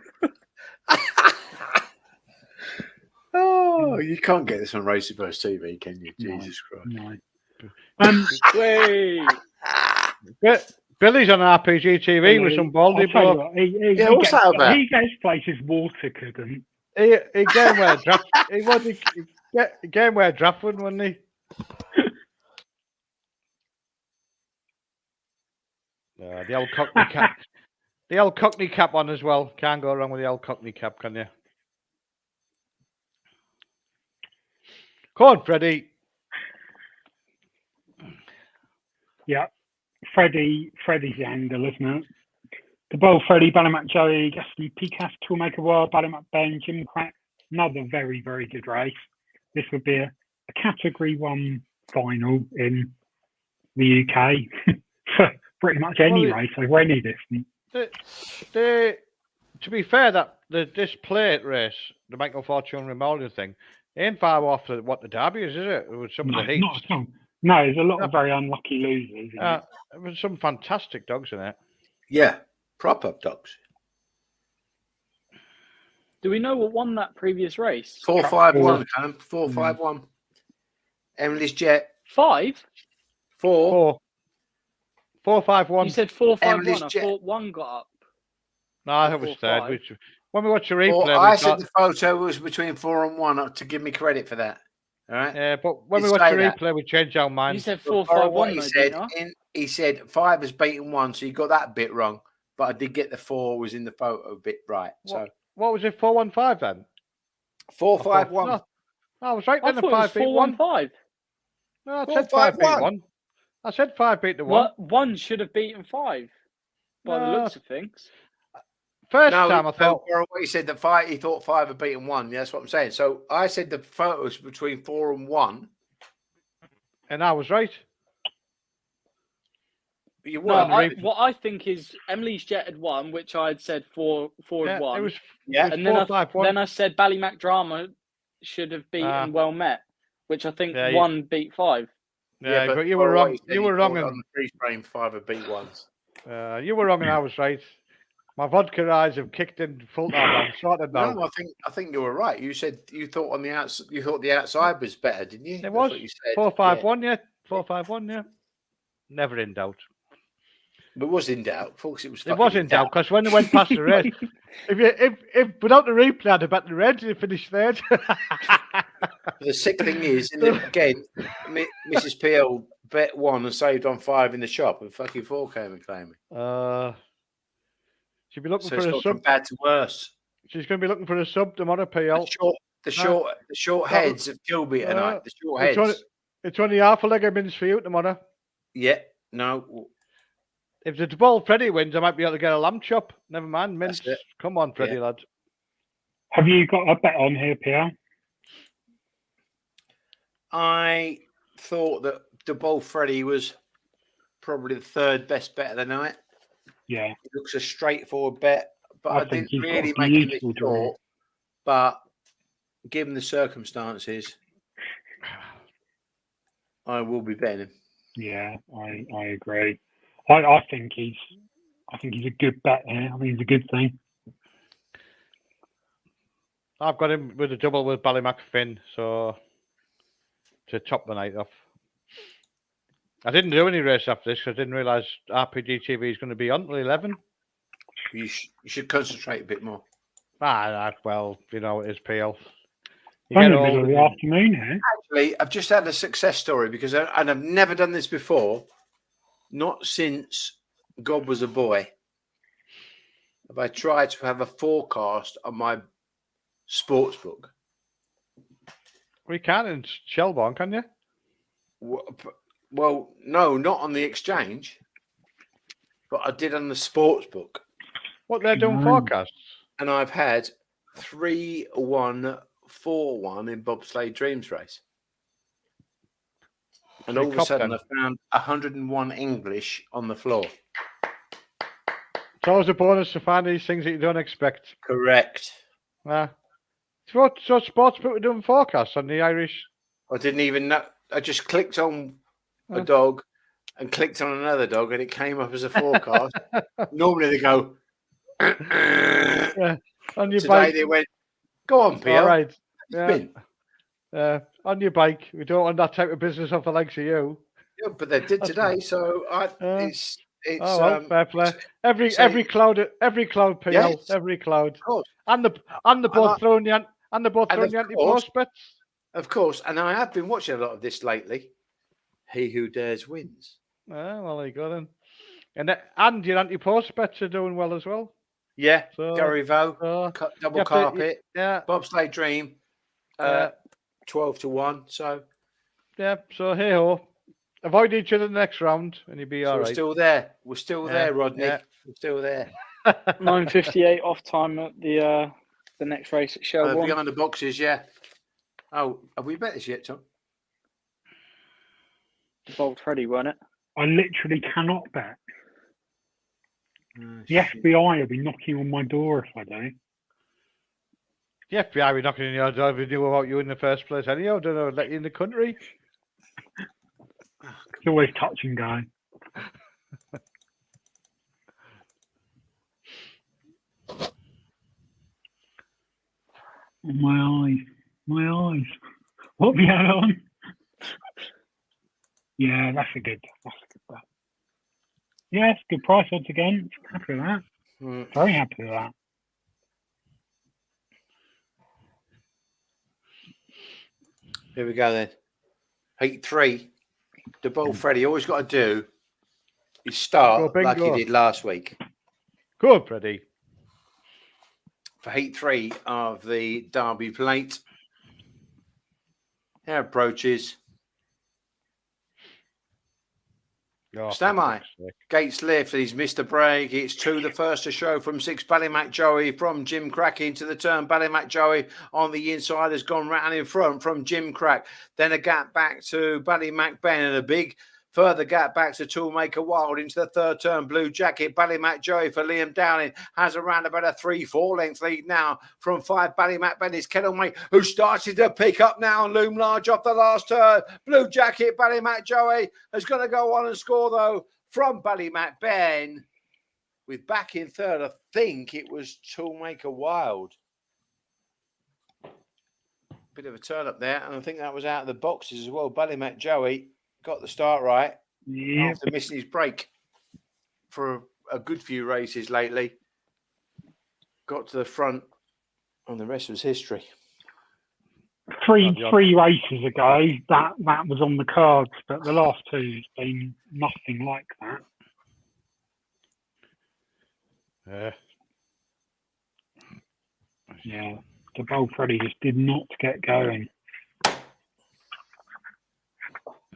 Oh, you can't get this on Racing Post TV, can you? Jesus Christ. No. Billy's on RPG TV with some baldy bloke. What's that about? He gets places water couldn't. He game where draft. He game where draft one, wasn't he? The old Cockney cap. The old Cockney cap on as well. Can't go wrong with the old Cockney cap, can you? Come on, Freddie. Yeah. Freddie's the angle, isn't it? The Bowl, Freddie, Ballymac Joey, Gaston Picas, Toolmaker Wild, Ballymac Ben, Jim Crack. Another very, very good race. This would be a Category 1 final in the UK for pretty much any race over any distance. To be fair, this plate race, the Michael Fortune Remolder thing, ain't far off what the Derby is it? With some of the heats. Not at all. No, there's a lot of very unlucky losers. There was some fantastic dogs in it. Yeah, proper dogs. Do we know what won that previous race? 4-5-1, 4-5-1. Emily's Jet. 5? 4. 4-5-1. You said 4-5-1. Emily's I Jet. thought 1 got up. No, I was third. When we watched the replay, I said the photo was between 4 and 1 to give me credit for that. All right. Yeah, but when we watched the replay, we changed our mind. You said 4-5-1. He said 5 has beaten 1, so you got that bit wrong. But I did get the 4 was in the photo bit right. So what was it? 4-1-5 then. 4-5-1. No, I was right I then. thought it was 4-1-5. No, I said 5 beat 1. I said 5 beat the 1. 1 should have beaten 5 by the looks of things. First time I thought he said that 5. He thought 5 had beaten 1. Yeah, that's what I'm saying. So I said the photos between 4 and 1, and I was right. But you No, weren't. what I think is Emily's Jet had won, which I had said 4 and 1. It was, and then I said Ballymac Drama should have beaten Well Met, which I think 1 beat 5. Yeah, but you were wrong. You were wrong on the freeze frame. 5 had beat 1s. You were wrong, and I was right. My vodka eyes have kicked in full time. I'm sorted now. No, I think you were right. You said you thought on the outside. You thought the outside was better, didn't you? It was 4-5-1. Yeah, 4-5-1. Yeah, never in doubt. But it was in doubt, folks. It was in doubt because when they went past the red, if without the replay, I'd have bet the red to finish third. The sick thing is, again, Mrs. PL bet 1 and saved on 5 in the shop, and fucking 4 came and claimed me. She'll be looking so for it's a sub. Bad to worse. She's going to be looking for a sub tomorrow. PL. The short heads have killed me tonight. The short heads. It's only half a leg of mince for you tomorrow. Yeah. No. If the ball Freddie wins, I might be able to get a lamb chop. Never mind, mince. Come on, Freddie, lad. Have you got a bet on here, Pierre? I thought that the ball Freddie was probably the 3rd best bet of the night. Yeah. It looks a straightforward bet, but I didn't really make it short. But given the circumstances, I will be betting him. Yeah, I agree. I think he's a good bet here. I think it's a good thing. I've got him with a double with Ballymacfin, so to top the night off. I didn't do any race after this because I didn't realise RPG TV is going to be on till 11. You should concentrate a bit more. Well, you know, it is PL. It's only the middle of the afternoon here. Actually, I've just had a success story because and I've never done this before. Not since God was a boy have I tried to have a forecast on my sports book. We can in Shelbourne, can you? Well, no, not on the exchange, but I did on the sports book. What they're doing forecasts? And I've had 3-1, 4-1 in Bobsleigh Dreams race. And all of a sudden, I found 101 English on the floor. It's always a bonus to find these things that you don't expect. Correct. So sports book were doing forecasts on the Irish. I didn't even know. I just clicked on a dog and clicked on another dog, and it came up as a forecast. Normally they go. On your Today bike. they went. Go on, Pio. All right. On your bike. We don't want that type of business off the likes of you. Yeah, but they did today, so it's. Fair play. Every cloud, PL, yes, every cloud. Of course. And the both throwing the anti-post bets. Of course, and I have been watching a lot of this lately. He who dares wins. Well, there you go then. And your anti-post bets are doing well as well. Yeah, Gary Vaux, double carpet, Bobsleigh Dream, 12-1. So so hey ho. Avoid each other the next round and you'll be all right. We're still there. We're still there, Rodney. Yeah. We're still there. 9:58 off time at the next race at Shelbourne. Behind the boxes, yeah. Oh, have we bet this yet, Tom? Bold Freddy won it. I literally cannot bet. The FBI will be knocking on my door if I do. The FBI will be knocking on your door if they knew about you in the first place. Anyhow, don't know, let you in the country. It's always touch and go. My eyes. What have you had on? Yeah, that's a good bet. Yeah, it's a good price odds again. Happy with that. Very happy with that. Here we go then. Heat 3. The Bold Freddy. All he's got to do is start like he did last week. Good, Freddy. For Heat 3 of the Derby Plate. Here approaches. Stand by. Gates lift. He's missed a break. It's 2 the first to show from 6. Ballymac Joey from Jim Crack into the turn. Ballymac Joey on the inside has gone round in front from Jim Crack. Then a gap back to Ballymac Ben and a big further gap back to Toolmaker Wild into the third turn. Blue Jacket. Ballymac Joey for Liam Downing has around about a 3-4 length lead now from 5. Ballymac Ben is Kennelmate who started to pick up now and loom large off the last turn. Blue Jacket. Ballymac Joey has got to go on and score though from Ballymac Ben with back in third. I think it was Toolmaker Wild. Bit of a turn up there, and I think that was out of the boxes as well. Ballymac Joey got the start right after missing his break for a good few races lately. Got to the front, and the rest was history. Three races ago, that was on the cards, but the last two's been nothing like that. Yeah, the Bold Freddy just did not get going.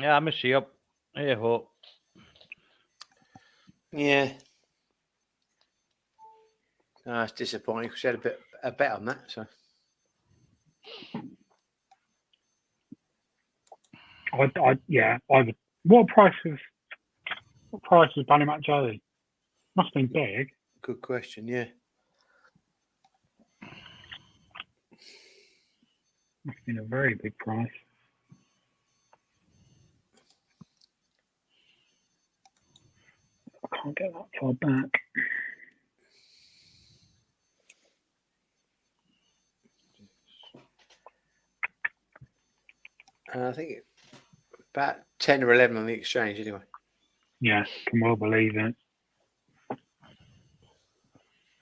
Yeah, I miss you up. Hey ho. Yeah. It's disappointing because we had a bet on that. So. I would. What price was Ballymac Joey? Must have been big. Good question. Yeah. Must have been a very big price. can't get that far back. I think about 10 or 11 on the exchange anyway. Yeah, can well believe it.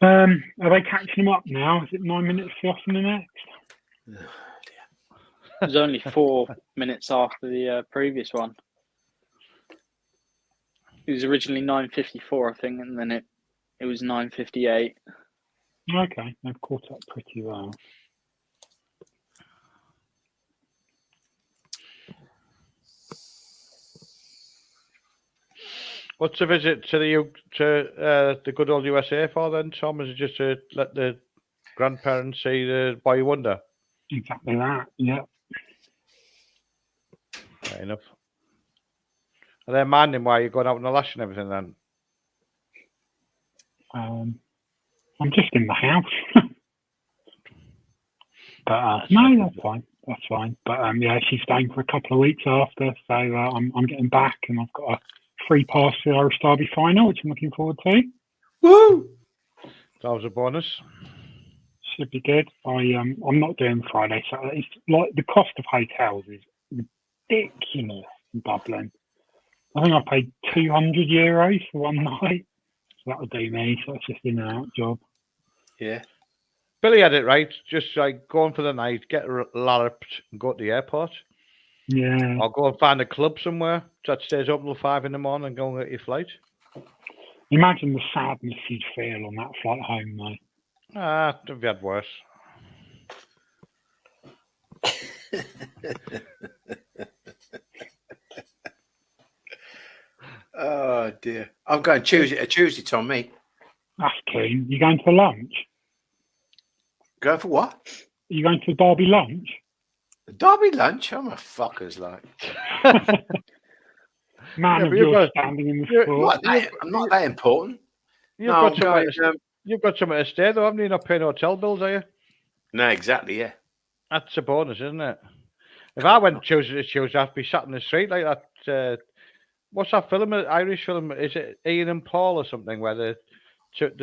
Are they catching them up now? Is it 9 minutes off in the next? It was only 4 minutes after the previous one. It was originally 9:54, I think, and then it was 9:58. Okay, they've caught up pretty well. What's the visit to the good old USA for then, Tom? Is it just to let the grandparents see the boy wonder? Exactly that, yeah. Fair enough. Are they minding why you're going out on the lash and everything then? I'm just in the house. But no, that's fine. That's fine. But yeah, she's staying for a couple of weeks after, so I'm getting back, and I've got a free pass to the Irish Derby final, which I'm looking forward to. Woo! That was a bonus. Should be good. I'm not doing Friday, so it's like the cost of hotels is ridiculous in Dublin. I think I paid €200 for one night, so that'll do me. So it's just in and out job. Yeah. Billy had it right. Just like going for the night, get larped, and go to the airport. Yeah. Or go and find a club somewhere that stays open till 5 in the morning and go and get your flight. Imagine the sadness you'd feel on that flight home, though. I've had worse. Oh dear. I'm going Tuesday, Tom, me. That's keen. You going for lunch? Go for what? Are you going to the Derby lunch? The Derby lunch? I'm a fucker's like. Man of your standing in the sport. I'm not that important. You've got somewhere to stay though, haven't you? You're not paying hotel bills, are you? No, exactly, yeah. That's a bonus, isn't it? If I went Tuesday to Tuesday, I'd be sat in the street like that. What's that film? Irish film? Is it Ian and Paul or something? Where the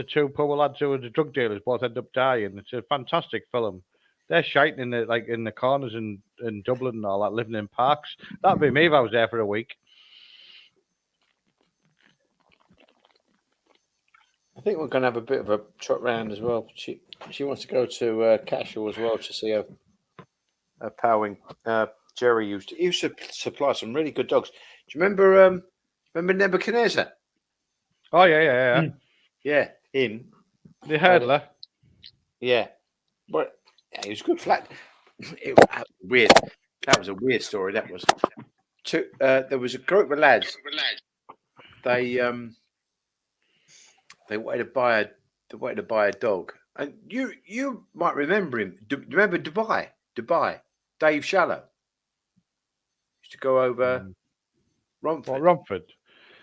two poor lads who were the drug dealers both end up dying. It's a fantastic film. They're shiting in the corners in Dublin and all that, living in parks. That'd be me if I was there for a week. I think we're going to have a bit of a trot round as well. She wants to go to Cashel as well to see her powering. Jerry used to supply some really good dogs. Do you remember Nebuchadnezzar? Oh yeah. Yeah, him. The hurdler. Yeah, but he was good flat. Weird. That was a weird story. That was. There was a group of lads. They wanted to buy a dog, and you might remember him. Do you remember Dubai? Dave Shallow used to go over Romford. Well, Romford.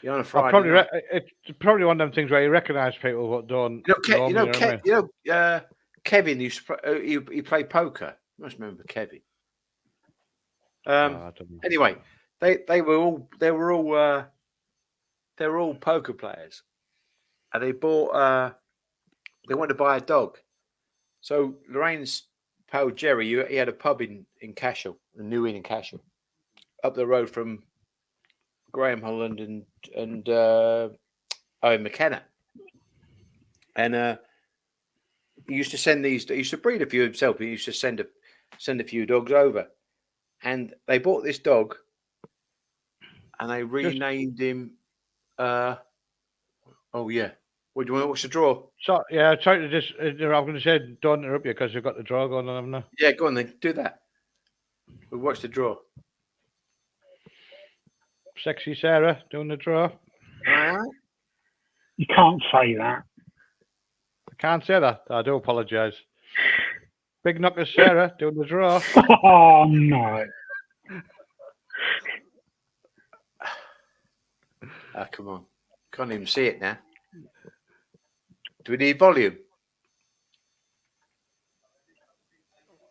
Yeah, on a Friday. It's probably one of them things where you recognise people but don't. Kevin used to he played poker. You must remember Kevin. Anyway, they were all poker players, and they bought. They wanted to buy a dog, so Lorraine's pal Jerry, he had a pub in Cashel, a New Inn in Cashel, up the road from Graham Holland and Owen McKenna, and he used to send these. He used to breed a few himself. He used to send a few dogs over, and they bought this dog, and they renamed him. Oh yeah. What do you want to watch the draw? So yeah, try to just. I'm going to say don't interrupt you because you've got the draw going on, haven't you? Yeah, go on then. Do that. We'll watch the draw. Sexy Sarah doing the draw. You can't say that. I can't say that. I do apologise. Big knocker Sarah doing the draw. Oh no. Come on. Can't even see it now. Do we need volume?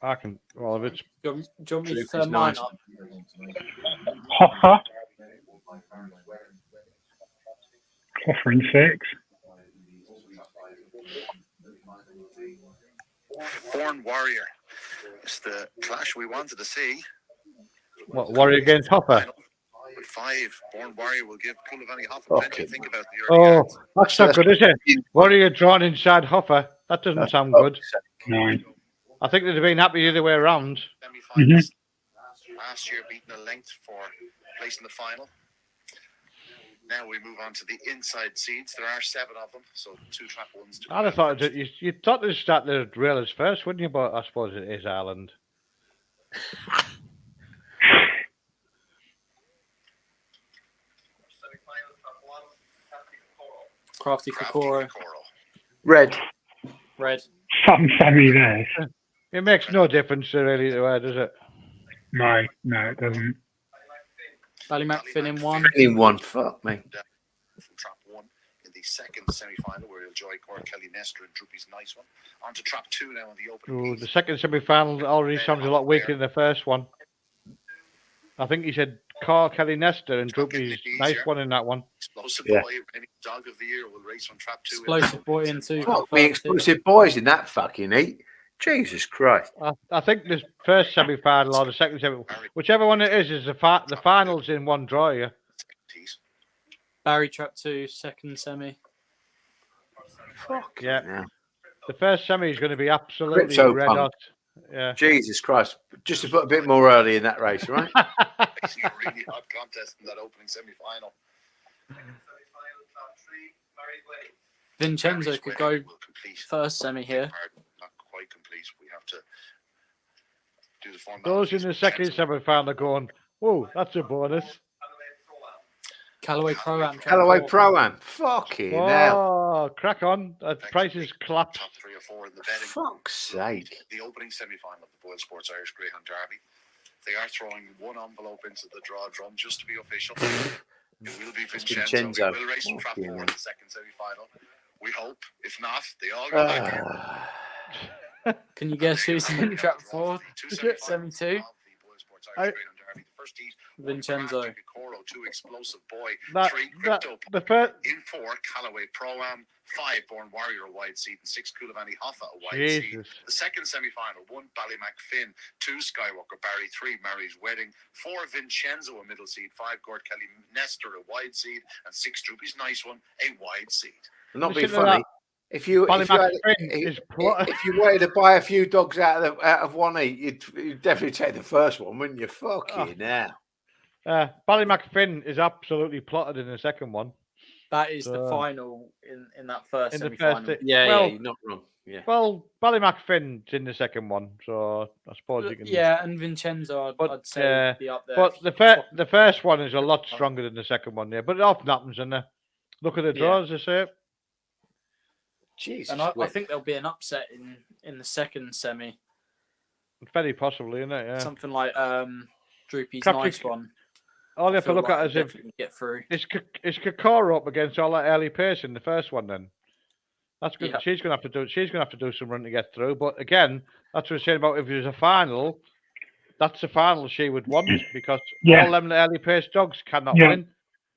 I can. Well, if it's. Do you want me to turn mine on? Offering 6. Born Warrior. It's the clash we wanted to see. What, Warrior against Hopper? With 5, Born Warrior will give Kulavani Hoffa plenty to think about the early Oh, yards. that's not good, is it? Warrior drawn inside Hopper. That doesn't sound good. No. I think they'd have been happy the other way around. Semi-finalists last year beating a length for place in the final. Now we move on to the inside seeds. There are 7 of them, so 2 trap ones. I'd have thought that you thought they'd start the railers first, wouldn't you? But I suppose it is Ireland. Crafty Kokoro. Red. Red. Some semi there. It makes no difference really to her, does it? No, it doesn't. Ballymac Finn in 1. In 1, fuck me. From trap 1 in the second semi-final, where he'll enjoy Cork Kelly Nestor and Droopy's nice one. On to trap 2 now in the opening. Ooh, the second semi-final already sounds a lot weaker than the first one. I think he said Carl Kelly Nestor and Droopy's nice one in that one. Explosive Yeah. boy, reigning dog of the year, will race from trap 2. Explosive boy in 2. Fuck me, explosive boys in that fucking heat. Jesus Christ. I think the first semi-final or the second semi, whichever one it is the finals in one draw. Yeah. Barry trap 2, second semi. Fuck Yeah. now. The first semi is going to be absolutely Crypto red punk. hot. Yeah. Jesus Christ. Just to put a bit more early in that race, right? Facing a really hot contest in that opening semi-final. Vincenzo could go first semi here. Not quite complete. We have to do the format. Those in the second semi-final are going, whoa, that's a bonus. Callaway Pro-Am. Callaway Pro-Am. Fucking hell. Oh, crack on. The prices collapsed. Top 3 or 4 in the betting. Fuck's sake. The opening semi-final of the Boyle Sports Irish Greyhound Derby. They are throwing 1 envelope into the draw drum just to be official. It will be Vincenzo. He will race from trap 4 in the second semi-final. We hope. If not, they all go back. Can you guess who's in trap 4? Semi 2? Vincenzo. 2 explosive boy. That- 3 that- crypto. the first, In 4 Callaway Pro-Am. 5 Born Warrior a wide seat and 6 Kulavani Hoffa a wide seat. Jesus. The second semi-final, 1 Ballymac Finn, 2 Skywalker Barry, 3 Mary's Wedding, 4 Vincenzo a middle seat, 5 Gord Kelly Nestor a wide seat, and 6 Droopy's nice one a wide seat. Not Listen be to funny. that. If you wanted to buy a few dogs out of one heat, you'd definitely take the first one, wouldn't you? Fucking hell. Ballymac Finn is absolutely plotted in the second one. That is the final in that first In the semi-final. first, Yeah, you're not wrong. Yeah. Well, Ballymac Finn's in the second one, so I suppose you can. Yeah, and Vincenzo, I'd say would be up there. But the first one is a lot stronger than the second one, yeah. But it often happens, isn't it? Look at the draws, as I say. Jesus. And I think there'll be an upset in the second semi. Very possibly, isn't it? Yeah. Something like Droopy's Crafty- nice one. All you have to feel look like at is they'll if definitely get through. is Kokoro up against all that early pace in the first one. Then that's good. Yeah. She's gonna have to do some run to get through. But again, that's what I'm saying about if there's a final. That's the final she would want because all them early pace dogs cannot win.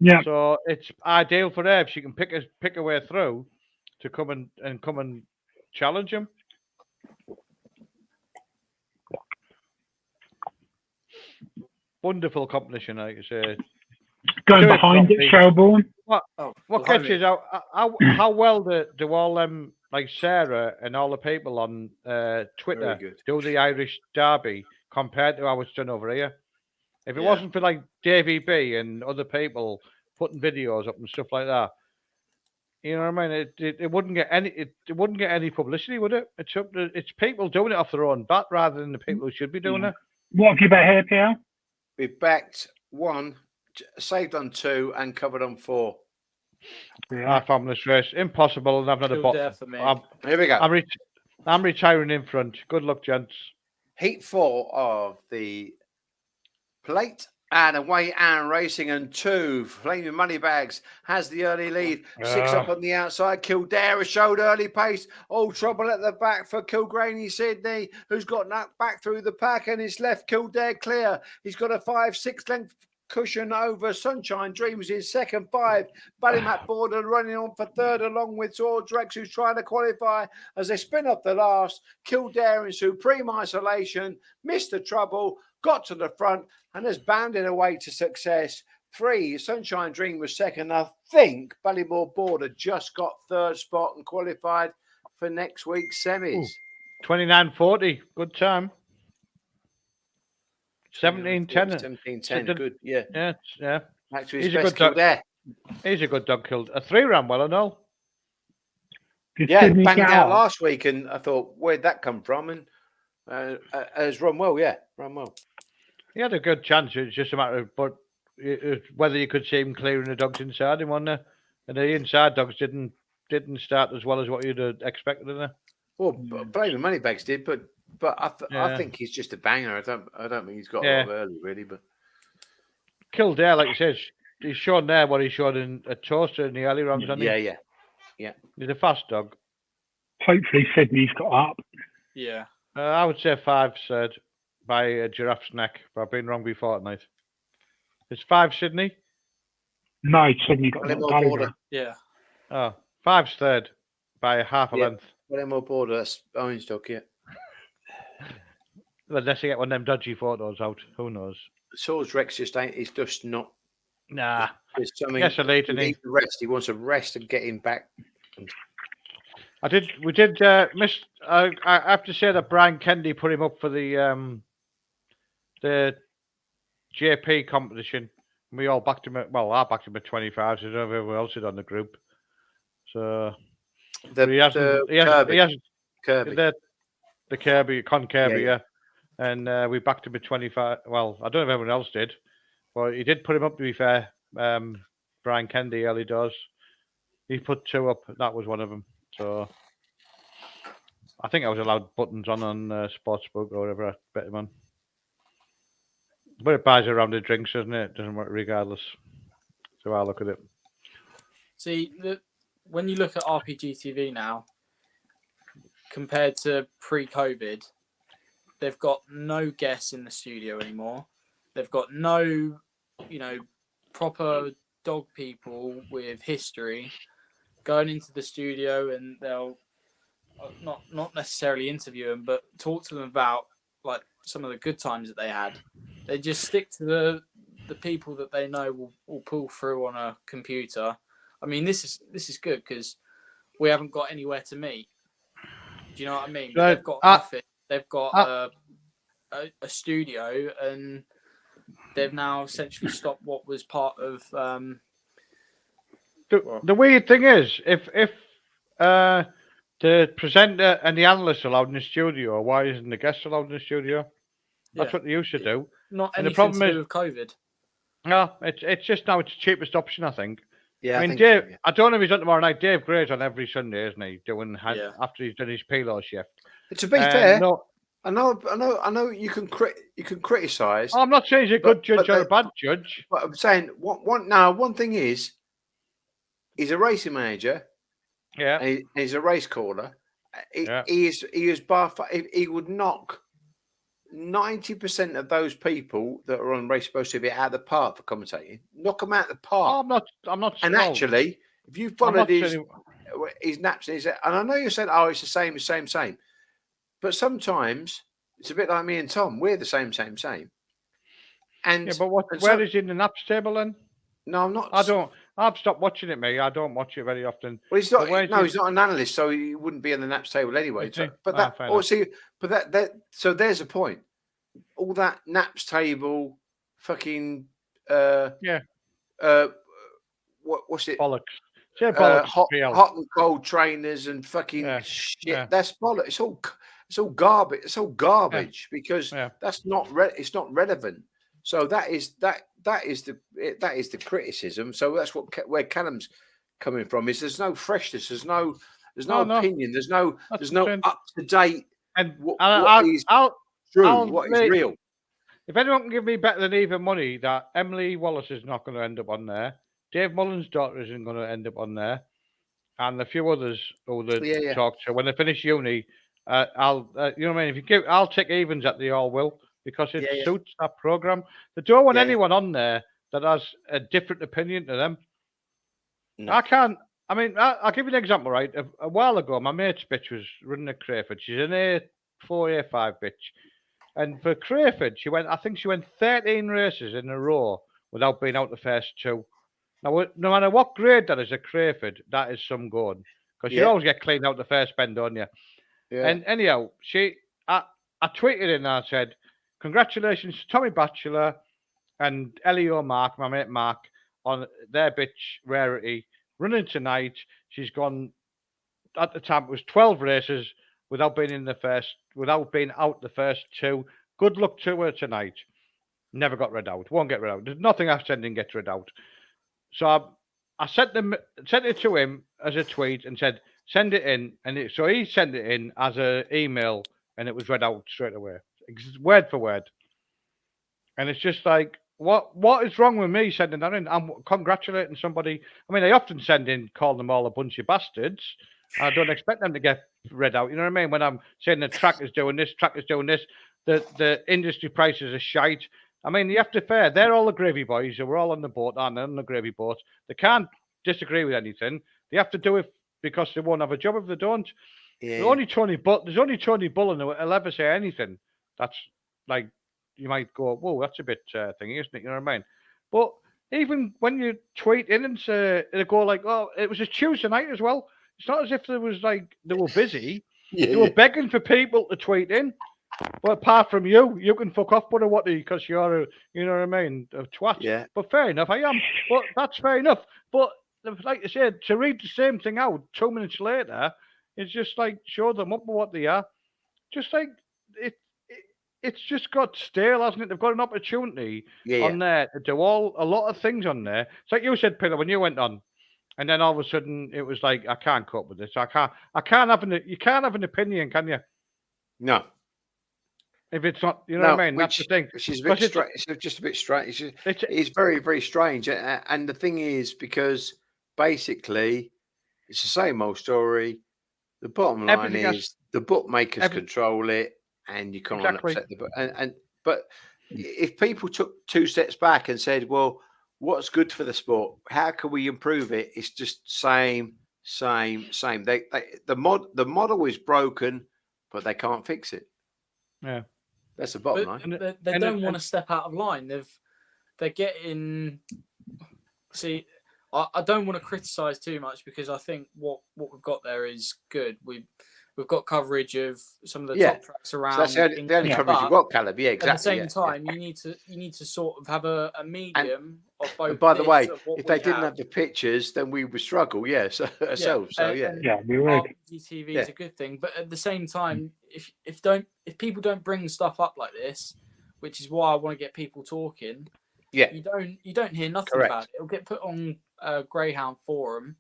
Yeah. So it's ideal for her if she can pick her way through to come and challenge him. Wonderful competition, like I say. Going behind it, Shelbourne. What gets you is how well do all them like Sarah and all the people on Twitter do the Irish Derby compared to how it's done over here? If it wasn't for like Davey B and other people putting videos up and stuff like that, you know what I mean? It wouldn't get any publicity, would it? It's people doing it off their own bat rather than the people who should be doing it. What have you bet here, PL? We backed 1, saved on 2, and covered on 4. I found this race impossible, and I've not a bot. For me. Here we go. I'm retiring in front. Good luck, gents. Heat 4 of the plate. And away and racing, and 2 Flaming Moneybags has the early lead. 6 up on the outside. Kildare showed early pace. All trouble at the back for Kilgraney Sydney, who's got knocked back through the pack and is left Kildare clear. He's got a 5-6 length cushion over Sunshine Dreams in second. 5, Ballymac Border running on for third, along with Drex, who's trying to qualify as they spin up the last. Kildare in supreme isolation, missed the trouble, got to the front, and has bounded away to success. 3, Sunshine Dream was second. I think Ballymore Border just got third spot and qualified for next week's semis. 29:40, good time. 17:10. 17:10, good, yeah. Yeah. Back to his best Kildare. He's a good dog, killed. A 3 ran well and all. Yeah, banged out last week, and I thought, where'd that come from? And has run well, run well. He had a good chance. It's just a matter of whether you could see him clearing the dogs inside him, wasn't it? And the inside dogs didn't start as well as what you'd have expected, did they? Well, Blaming Moneybags did, but I think he's just a banger. I don't think he's got a lot of early, really. But Kildare, like you said, he's shown there what he showed in a Toaster in the early rounds, hasn't he? Yeah. He's a fast dog. Hopefully Sydney's got up. Yeah. I would say 5 said by a Giraffe's Neck, but I've been wrong before tonight. Is 5 Sydney? No, Sydney got knocked over. Yeah. Oh, 5's third by half a length. Ballymore Border, that's Orange Dog, yeah. Unless you get one of them dodgy photos out, who knows? Swords Rex just ain't. He's just not. Nah. There's something. Yes, late, he needs to rest. He wants a rest and get him back. We did miss. I have to say that Brian Kennedy put him up for the JP competition. We all backed him at. Well, I backed him at 25. So I don't know if everyone else did on the group. So he hasn't. Kirby. The Kirby, Con Kirby, yeah. And we backed him at 25. Well, I don't know if everyone else did, but he did put him up, to be fair. Brian Kennedy, early does. He put 2 up. That was one of them. So I think I was allowed buttons on Sportsbook or whatever I bet him on. But it buys around the drinks, doesn't it? It doesn't work regardless. So I look at it. See, when you look at RPG TV now, compared to pre-COVID, they've got no guests in the studio anymore. They've got no, proper dog people with history going into the studio, and they'll not necessarily interview them, but talk to them about like some of the good times that they had. They just stick to the people that they know will pull through on a computer. I mean, this is good because we haven't got anywhere to meet. Do you know what I mean? They've got an office, they've got a studio, and they've now essentially stopped what was part of. The weird thing is, if the presenter and the analyst are allowed in the studio, why isn't the guest allowed in the studio? That's what they used to do. Not anything and the problem to do with COVID. No, it's just now it's the cheapest option, I think. Yeah, I mean, Dave. So, yeah. I don't know if he's on tomorrow night. Dave Gray's on every Sunday, isn't he? After he's done his Pilo shift. To be fair, I know you can criticise. I'm not saying he's a good judge or a bad judge. But I'm saying one thing is, he's a racing manager. Yeah, and he's a race caller. He is by far, he would knock 90% of those people that are on Race Supposed to Be out of the park for commentating. Knock them out of the park. Oh, I'm not. And actually, if you followed his naps, and I know you said, "Oh, it's the same," but sometimes it's a bit like me and Tom. We're the same. And but where is he in the naps table then? No, I'm not. I don't. I've stopped watching it, mate. I don't watch it very often. Well, he's not. No, he's not an analyst, so he wouldn't be on the naps table anyway. So, so there's a point. All that naps table, fucking, what's it? Bollocks. Bollocks. Hot and cold trainers and fucking shit. Yeah. That's bollocks. It's all garbage. It's all garbage because that's not. It's not relevant. So that is the criticism. So that's where Callum's coming from. Is there's no freshness. There's no opinion. There's no up to date. And what is real. If anyone can give me better than even money, that Emily Wallace is not going to end up on there. Dave Mullen's daughter isn't going to end up on there, and a few others who they talk to when they finish uni. I'll you know what I mean. I'll take evens at the All Will. Because it suits that program. They don't want anyone on there that has a different opinion to them. No. I can't. I mean, I'll give you an example, right? A while ago, my mate's bitch was running a Crayford. She's an A4, A5 bitch. And for Crayford, I think she went 13 races in a row without being out the first 2. Now, no matter what grade that is at Crayford, that is some going. Because you always get cleaned out the first bend, don't you? Yeah. And anyhow, I tweeted in and I said, congratulations to Tommy Batchelor and Elio Mark, my mate Mark, on their bitch Rarity running tonight. She's gone, at the time it was 12 races without being out the first 2. Good luck to her tonight. Never got read out. Won't get read out. There's nothing I've said didn't get read out. So I sent it to him as a tweet and said, send it in. And so he sent it in as an email and it was read out straight away. Word for word. And it's just like, what is wrong with me sending that in? I'm congratulating somebody. I mean, I often send in, call them all a bunch of bastards. I don't expect them to get read out. You know what I mean? When I'm saying the track is doing this, the industry prices are shite. I mean, you have to fair. They're all the gravy boys. We're all on the boat, aren't they? On the gravy boat. They can't disagree with anything. They have to do it because they won't have a job if they don't. Yeah. There's only Tony Bullen who will ever say anything. That's like, you might go, whoa, that's a bit thingy, isn't it? You know what I mean? But even when you tweet in and say, it'll go like, oh, it was a Tuesday night as well. It's not as if they were busy. They were begging for people to tweet in. But apart from you can fuck off, buddy, what because you're you know what I mean, a twat. Yeah. But fair enough, I am. But that's fair enough. But like I said, to read the same thing out 2 minutes later, it's just like show them up what they are. Just like it's just got stale, hasn't it? They've got an opportunity on there to do a lot of things on there. It's like you said, Peter, when you went on, and then all of a sudden it was like, I can't cope with this. You can't have an opinion, can you? No. If it's not, you know what I mean? That's the thing. Which is a bit strange. It's just a bit strange. It's very, very strange. And the thing is, because basically it's the same old story. The bottom line is the bookmakers control it, and you can't upset the book. But if people took 2 steps back and said, well, what's good for the sport? How can we improve it? It's just same. The model is broken, but they can't fix it. Yeah. That's the bottom line. They don't want to step out of line. They're getting. See, I don't want to criticise too much because I think what we've got there is good. We've got coverage of some of the top tracks around. So that's the only coverage you've got, Caleb. Yeah, exactly. At the same time, you need to sort of have a medium of both. And by the way, if they didn't have the pictures, then we would struggle. Ourselves. So we would. TV is a good thing, but at the same time, if people don't bring stuff up like this, which is why I want to get people talking. Yeah, you don't hear nothing about it. It'll get put on a Greyhound forum,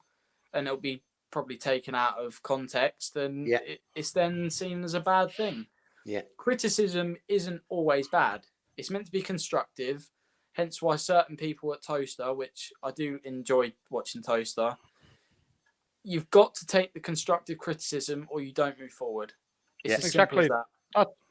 and it'll be probably taken out of context, and it's then seen as a bad thing. Yeah, criticism isn't always bad. It's meant to be constructive. Hence why certain people at Toaster, which I do enjoy watching Toaster, you've got to take the constructive criticism or you don't move forward. It's as simple as that.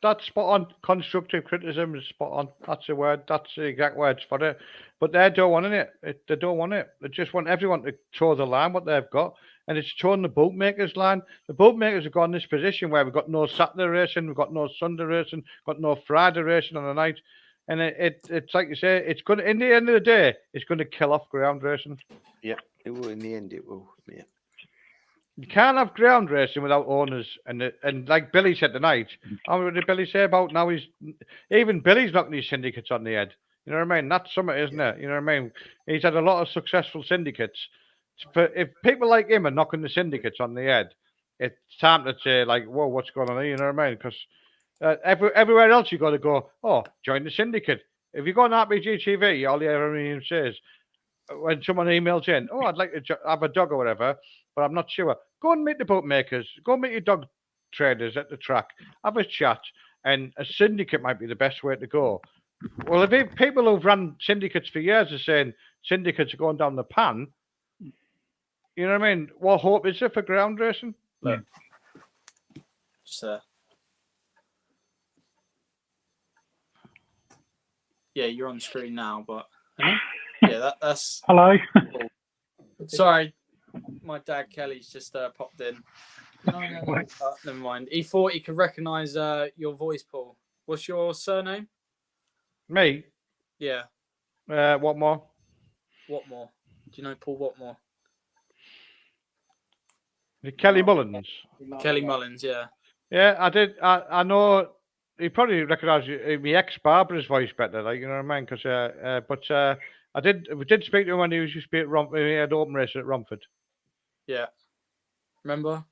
That's spot on. Constructive criticism is spot on. That's the word. That's the exact words for it. But they don't want it. They don't want it. They just want everyone to toe the line what they've got. And it's towing the bookmakers' line. The bookmakers have got in this position where we've got no Saturday racing, we've got no Sunday racing, got no Friday racing on the night. And it's like you say, it's going to, in the end of the day, it's going to kill off ground racing. Yeah, it will. In the end, it will. Yeah. You can't have ground racing without owners, and like Billy said tonight, what did Billy say about now? Even Billy's knocking his syndicates on the head. You know what I mean? That's something, isn't it? You know what I mean? He's had a lot of successful syndicates. If people like him are knocking the syndicates on the head, it's time to say like, "Whoa, what's going on here?" You know what I mean? Because everywhere else you got to go, "Oh, join the syndicate." If you go on RPG TV, all you ever says when someone emails in, "Oh, I'd like to have a dog or whatever," but I'm not sure. Go and meet the bookmakers. Go and meet your dog traders at the track. Have a chat, and a syndicate might be the best way to go. Well, if people who've run syndicates for years are saying syndicates are going down the pan, you know what I mean? What hope is there for ground racing? Look, yeah, you're on screen now, but Yeah, that's. Hello. Sorry, my dad Kelly's just popped in. No. Never mind. He thought he could recognise your voice, Paul. What's your surname? Me? Yeah. Watmore. Watmore. Do you know Paul Watmore? Kelly Mullins. Kelly Mullins, yeah. Yeah, I did. I know. He probably recognised my ex Barbara's voice better, like, you know what I mean? Because we did speak to him when he used to be at Romford. He had open race at Romford. Yeah. Remember?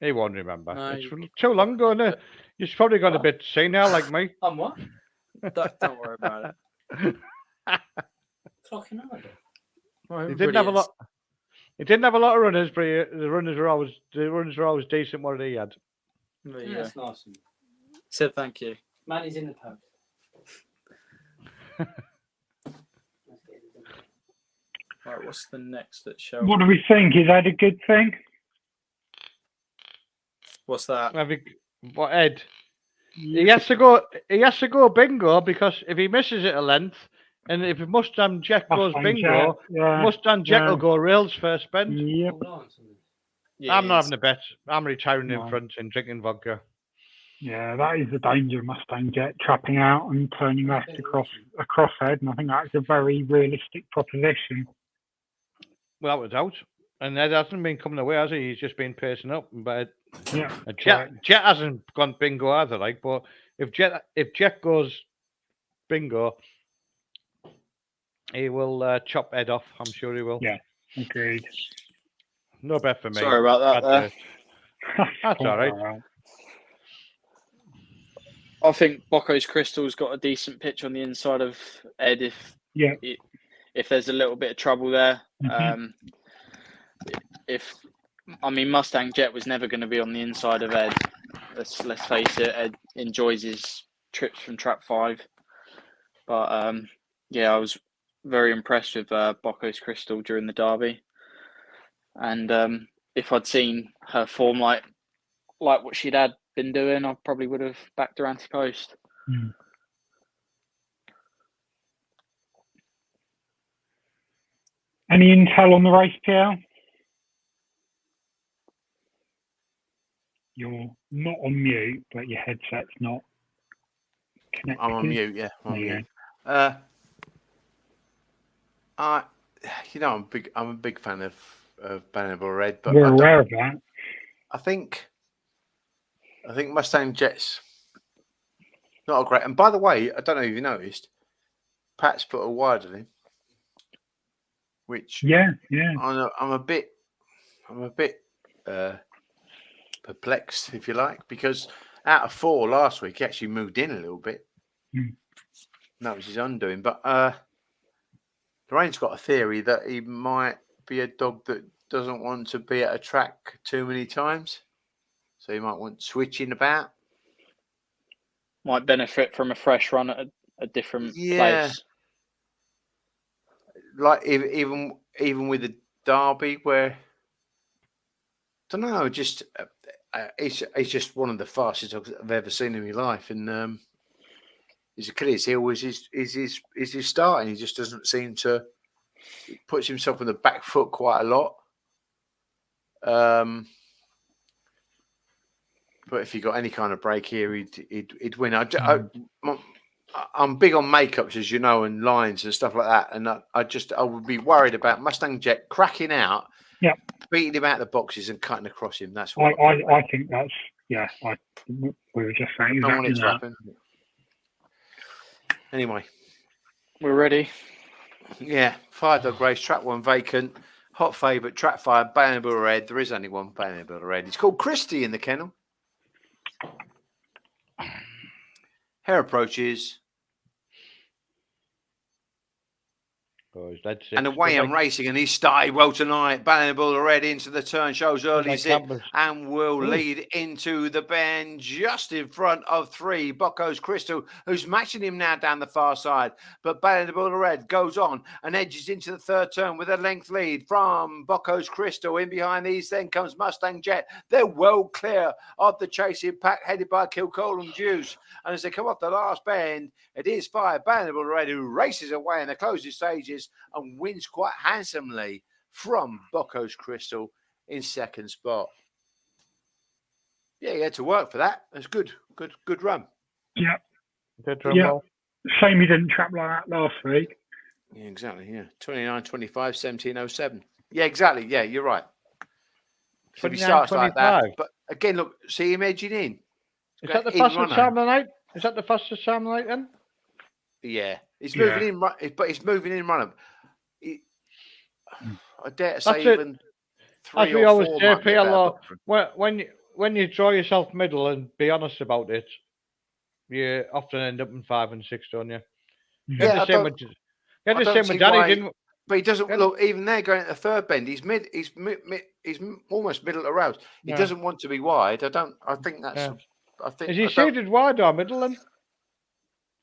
He won't remember. No, It's too long ago, isn't it? You've probably got a bit senile like me. I'm what? Don't worry about it. Clocking out. Well, He didn't have a lot. He didn't have a lot of runners, but the runners were always decent. What he had. Yeah, that's nice. Said thank you. Manny's in the pub. Right, what's the next that show? What do we think? Is that a good thing? What's that? What, Ed? He has to go. He has to go bingo, because if he misses it a length, and if Mustang Jet goes bingo, Mustang Jet will go rails first bend. Yep. I'm not having a bet. I'm retiring in front and drinking vodka. Yeah, that is the danger of Mustang Jet, trapping out and turning left across head, and I think that's a very realistic proposition. Without a doubt. And Ed hasn't been coming away, has he? He's just been pacing up. But yeah, Jet hasn't gone bingo either, like. But if Jet goes bingo, he will chop Ed off. I'm sure he will. Yeah, agreed. No bet for me. Sorry about that. That's all right. I think Bocco's Crystal's got a decent pitch on the inside of Ed if there's a little bit of trouble there. Mustang Jet was never going to be on the inside of Ed. Let's face it, Ed enjoys his trips from Trap 5. But I was very impressed with Bocco's Crystal during the Derby. And if I'd seen her form like what she'd been doing, I probably would have backed her anti-post. Any intel on the race, PL? You're not on mute, but your headset's not connected. I'm on mute, yeah. I'm on mute. I'm a big fan of Bannable Red, but we're aware of that. I think Mustang Jet's not a great. And by the way, I don't know if you noticed, Pat's put a wide on him, which I'm a bit perplexed, if you like, because out of 4 last week, he actually moved in a little bit. That was his undoing. But Lorraine's got a theory that he might be a dog that doesn't want to be at a track too many times. So he might want switching about. Might benefit from a fresh run at a different place. Like even with the Derby, where I don't know, just he's just one of the fastest dogs I've ever seen in my life, and his Achilles heel is his start, and he just doesn't seem to. He puts himself on the back foot quite a lot. But if he got any kind of break here, he'd win. I'm big on makeups, as you know, and lines and stuff like that. And I would be worried about Mustang Jet cracking out, beating him out of the boxes and cutting across him. That's what I think that's we were just saying exactly that. Happen. Anyway, we're ready. Yeah, 5-dog race, track 1 vacant. Hot favourite, track 5, Bannable Red. There is only one Bannable Red. It's called Christie in the kennel. Hair approaches. And away I'm racing, and he started well tonight. Bannable Red into the turn, shows early zip, and will lead into the bend just in front of 3. Bocco's Crystal, who's matching him now down the far side. But Bannable Red goes on and edges into the third turn with a length lead from Bocco's Crystal. In behind these, then comes Mustang Jet. They're well clear of the chasing pack, headed by Kilcolm Juice. And as they come off the last bend, it is 5 Bannable Red who races away in the closing stages. races and wins quite handsomely from Bocco's Crystal in second spot. Yeah, he had to work for that. That's good run. Yeah. Good run, Yeah. Paul. Shame he didn't trap like that last week. Yeah, exactly. Yeah, 29.25, 17.07. Yeah, exactly. Yeah, you're right. So if he starts like that, but again, look, see him edging in. Is that the fastest time of the night? Is that the fastest time of the night then? Yeah, he's moving in, but he's moving in run up. I dare to say even 3 as we or always 4 say, might be better. when you draw yourself middle and be honest about it, you often end up in 5 and 6, don't you? Yeah, I don't see Danny, why, didn't. But he doesn't look even there going at the third bend. He's almost middle of road. He doesn't want to be wide. I think that's. Yeah. I think. Is he seeded wide or middle then?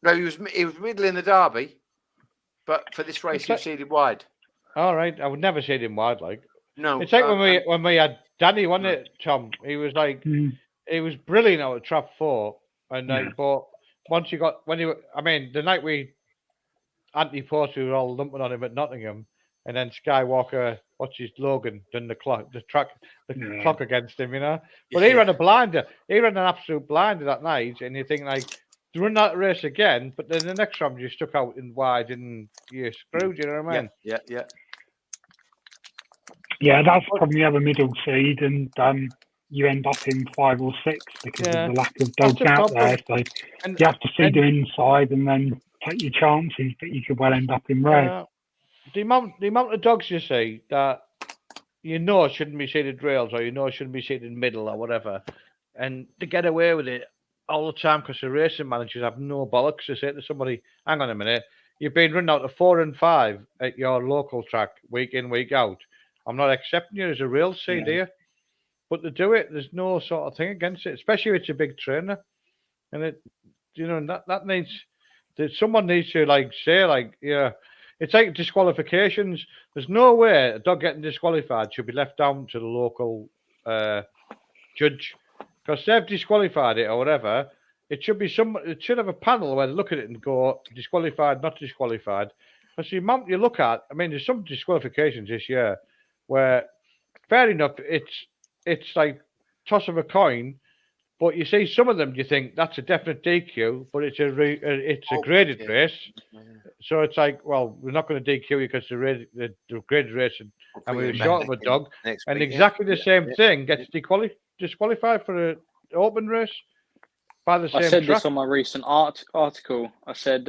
No, he was middle in the Derby, but for this race he was seeded wide. All right, I would never seed him wide like. No, it's like when we had Danny, wasn't it, Tom? He was like he was brilliant out at trap 4, and but once the night we anti-post, we were all lumping on him at Nottingham, and then Skywalker, Logan, done the clock against him, you know. But he ran a blinder. He ran an absolute blinder that night, and you think like, to run that race again, but then the next round you stuck out in wide and you're screwed. You know what I mean? Yeah. Yeah, that's probably the other middle seed, and you end up in 5 or 6 because of the lack of dogs out there. So you have to feed them inside and then take your chances, but you could well end up in red. The amount of dogs you see that shouldn't be seated rails, or shouldn't be seated middle or whatever, and to get away with it all the time because the racing managers have no bollocks to say to somebody, hang on a minute, you've been running out of 4 and 5 at your local track week in, week out. I'm not accepting you as a real seed here. But to do it, there's no sort of thing against it, especially if it's a big trainer. And that needs someone needs to it's like disqualifications. There's no way a dog getting disqualified should be left down to the local judge because they've disqualified it or whatever. It should have a panel where they look at it and go disqualified, not disqualified. Because the amount you look at, there's some disqualifications this year where, fair enough, it's like toss of a coin, but you see some of them, you think that's a definite DQ, but it's a graded race, so it's like, well, we're not going to DQ you because the graded race and we were short of a dog, and exactly the same thing gets disqualified for an open race by the same. I said track. this on my recent article. I said,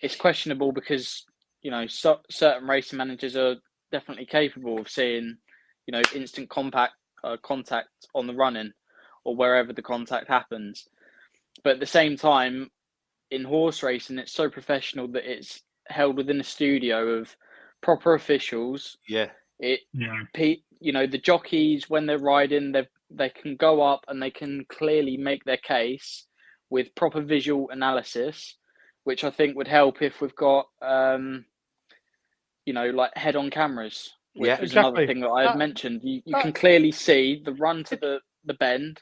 it's questionable because certain racing managers are definitely capable of seeing, instant contact on the run-in or wherever the contact happens. But at the same time, in horse racing, it's so professional that it's held within a studio of proper officials. Yeah. The jockeys, when they're riding, they can go up and they can clearly make their case with proper visual analysis, which I think would help if we've got, like head-on cameras, which was another thing that I had mentioned. You can clearly see the run to the bend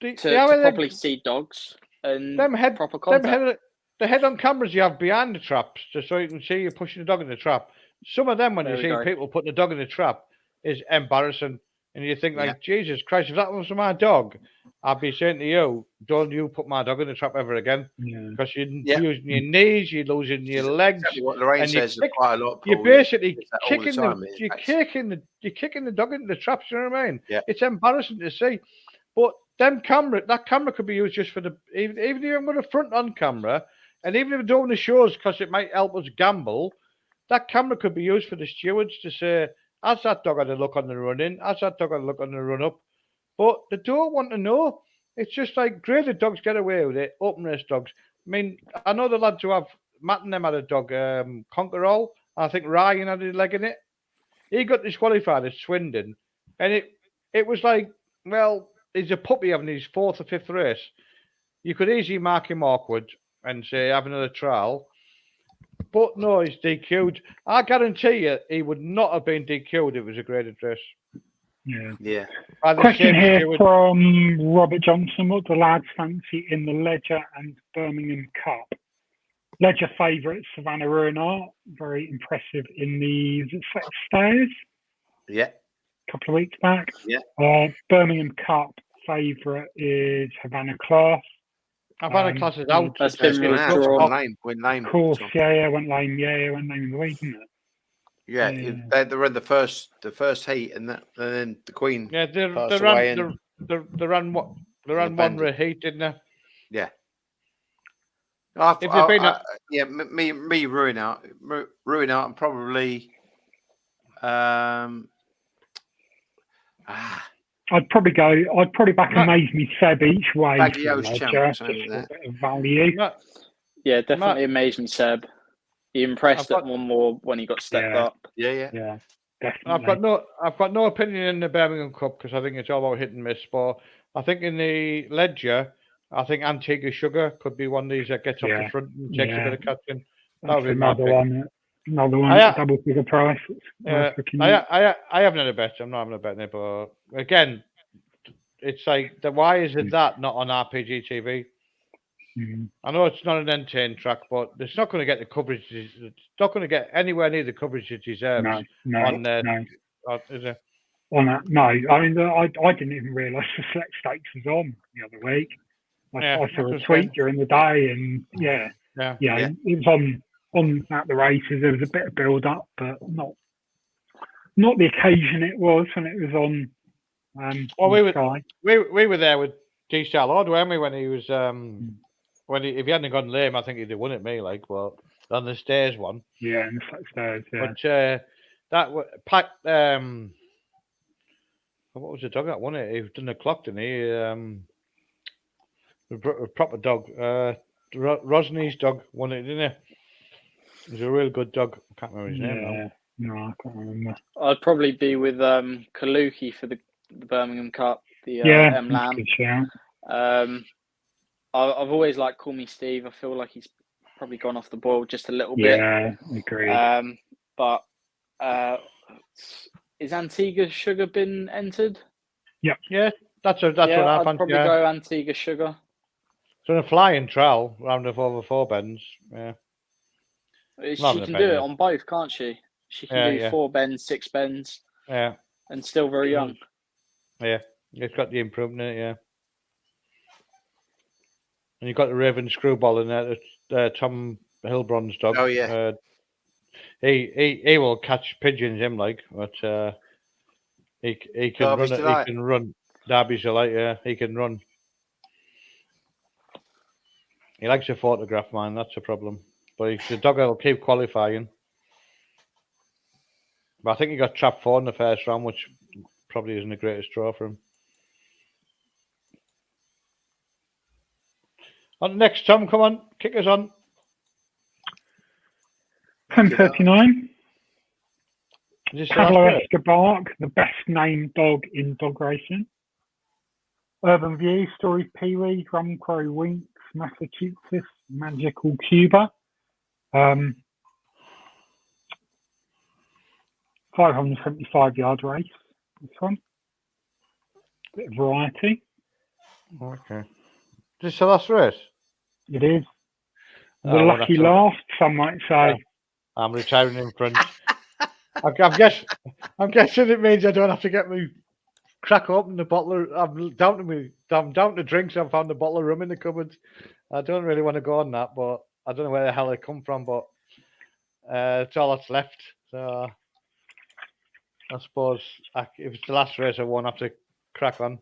to properly see dogs and proper contact. The head-on cameras you have behind the traps, just so you can see you pushing the dog in the trap. Some of them, when you see people putting the dog in the trap, is embarrassing. And you think, like, Jesus Christ, if that was my dog, I'd be saying to you, don't you put my dog in the trap ever again. Because you're using your knees, you're losing your legs. Exactly what Lorraine says quite a lot. You're basically kicking the dog into the traps, you know what I mean? Yeah. It's embarrassing to see. But that camera could be used just for even if you haven't got a front-on camera, and even if you don't want to show us because it might help us gamble, that camera could be used for the stewards to say, has that dog had a look on the run-in? Has that dog had a look on the run-up? But they don't want to know. It's just like graded dogs get away with it, open race dogs. I know the lads who have, Matt and them had a dog, Conquerall. I think Ryan had his leg in it. He got disqualified at Swindon. And it was like, well, he's a puppy having his 4th or 5th race. You could easily mark him awkward and say, have another trial. But no, he's DQ'd. I guarantee you he would not have been DQ'd if it was a graded race. Yeah. Question here from Robert Johnson. What do the lads fancy in the Ledger and Birmingham Cup? Ledger favourite Savannah Ruinart, very impressive in the stairs. Yeah. A couple of weeks back. Yeah. Birmingham Cup favourite is Havana Class. Havana Class is out. That's been withdrawn. Of course, yeah, went lame. Yeah, went lame in the week, didn't it? Yeah, they were in the first heat, and then the Queen. Yeah, they ran one heat, didn't they? Yeah. Me ruin out, and probably. I'd probably back Amaze Me Seb each way for the Ledger, just for a bit of value. Yeah, definitely Amaze Me Seb. He impressed at one more when he got stepped up. Yeah, definitely. I've got no opinion in the Birmingham Cup because I think it's all about hit and miss. But I think in the Ledger, I think Antigua Sugar could be one of these that gets off the front and takes a bit of catching. That's another one at double figure price. I haven't had a bet. I'm not having a bet in it, but again, it's like why is it that not on RPG TV? I know it's not an entertain track, but it's not going to get the coverage. It's not going to get anywhere near the coverage it deserves. No. Is it? On that, no. I mean, I didn't even realise the Select Stakes was on the other week. I saw a tweet during the day, and it was on at the races. There was a bit of build up, but not the occasion it was, and it was on. We were there with D-Star Lord, weren't we? When he was if he hadn't gone lame, I think he'd have won it. But on the stairs one. Yeah, on the stairs. Yeah. But that packed. What was the dog that won it? He done the clock, didn't he? A proper dog. Rosny's dog won it, didn't he? It was a real good dog. I can't remember his name now. No, I can't remember. I'd probably be with Kaluki for the Birmingham Cup. The M Lamb. I've always liked Call Me Steve. I feel like he's probably gone off the boil just a little bit. Yeah, agreed. But is Antigua Sugar been entered? Yeah, that's what happened. I'd probably go Antigua Sugar. It's on a flying trial round of over 4 bends. Yeah. She can do it on both, can't she? She can do 4 bends, 6 bends. Yeah. And still very young. Yeah. It's got the improvement in it, yeah. And you've got the Raven Screwball in there. It's Tom Hilbron's dog. Oh, yeah. He will catch pigeons, but he can run. He can run. Derby's delight, yeah. He can run. He likes a photograph, man. That's a problem. But the dog will keep qualifying. But I think he got trapped 4 in the first round, which probably isn't the greatest draw for him. On the next, Tom, come on, kick us on. 10:39. Pablo Escobar, the best named dog in dog racing. Urban View, Story Pee-wee, Drum Crow Winks, Massachusetts, Magical Cuba. 575-yard race, this one. Bit of variety. Okay. Is this the last race? It is. The lucky last, some might say. I'm retiring in front. I'm guessing it means I don't have to get me crack open the bottle. I'm down to drinks. I've found a bottle of rum in the cupboard. I don't really want to go on that, but I don't know where the hell it come from. But it's all that's left. So I suppose if it's the last race, I won't have to crack on.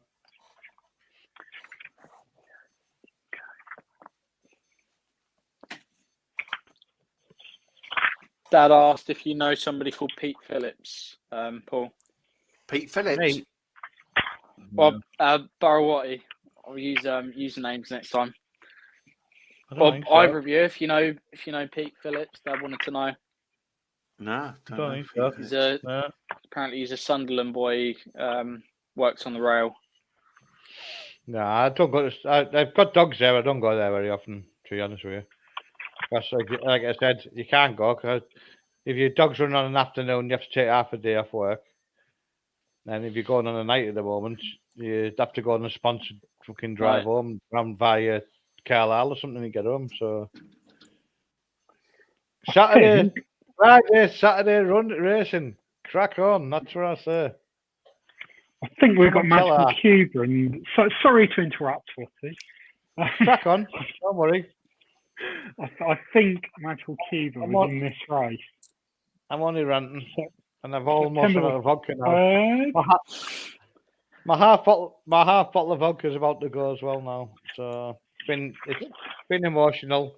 Dad asked if you know somebody called Pete Phillips, Paul. Pete Phillips? Hey. Well, Barawati. I'll use usernames next time. Well, either of you, if you know Pete Phillips, Dad wanted to know. No, apparently he's a Sunderland boy. Works on the rail. No, I don't go. They've got dogs there. I don't go there very often, to be honest with you. That's like I said, you can't go because if your dog's running on an afternoon, you have to take half a day off work. And if you're going on a night at the moment, you have to go on a sponsored fucking drive home, run via Carlisle or something to get home. So Saturday, Friday, Saturday run racing. Crack on. That's what I say. I think we've got Come on, Magical Teller. Cuba, and sorry to interrupt, Watty. Crack on. Don't worry. I think Magical Cuba was in this race. I'm only ranting, So, and I've almost run out of vodka now. third. My half bottle of vodka is about to go as well now. So it's been emotional.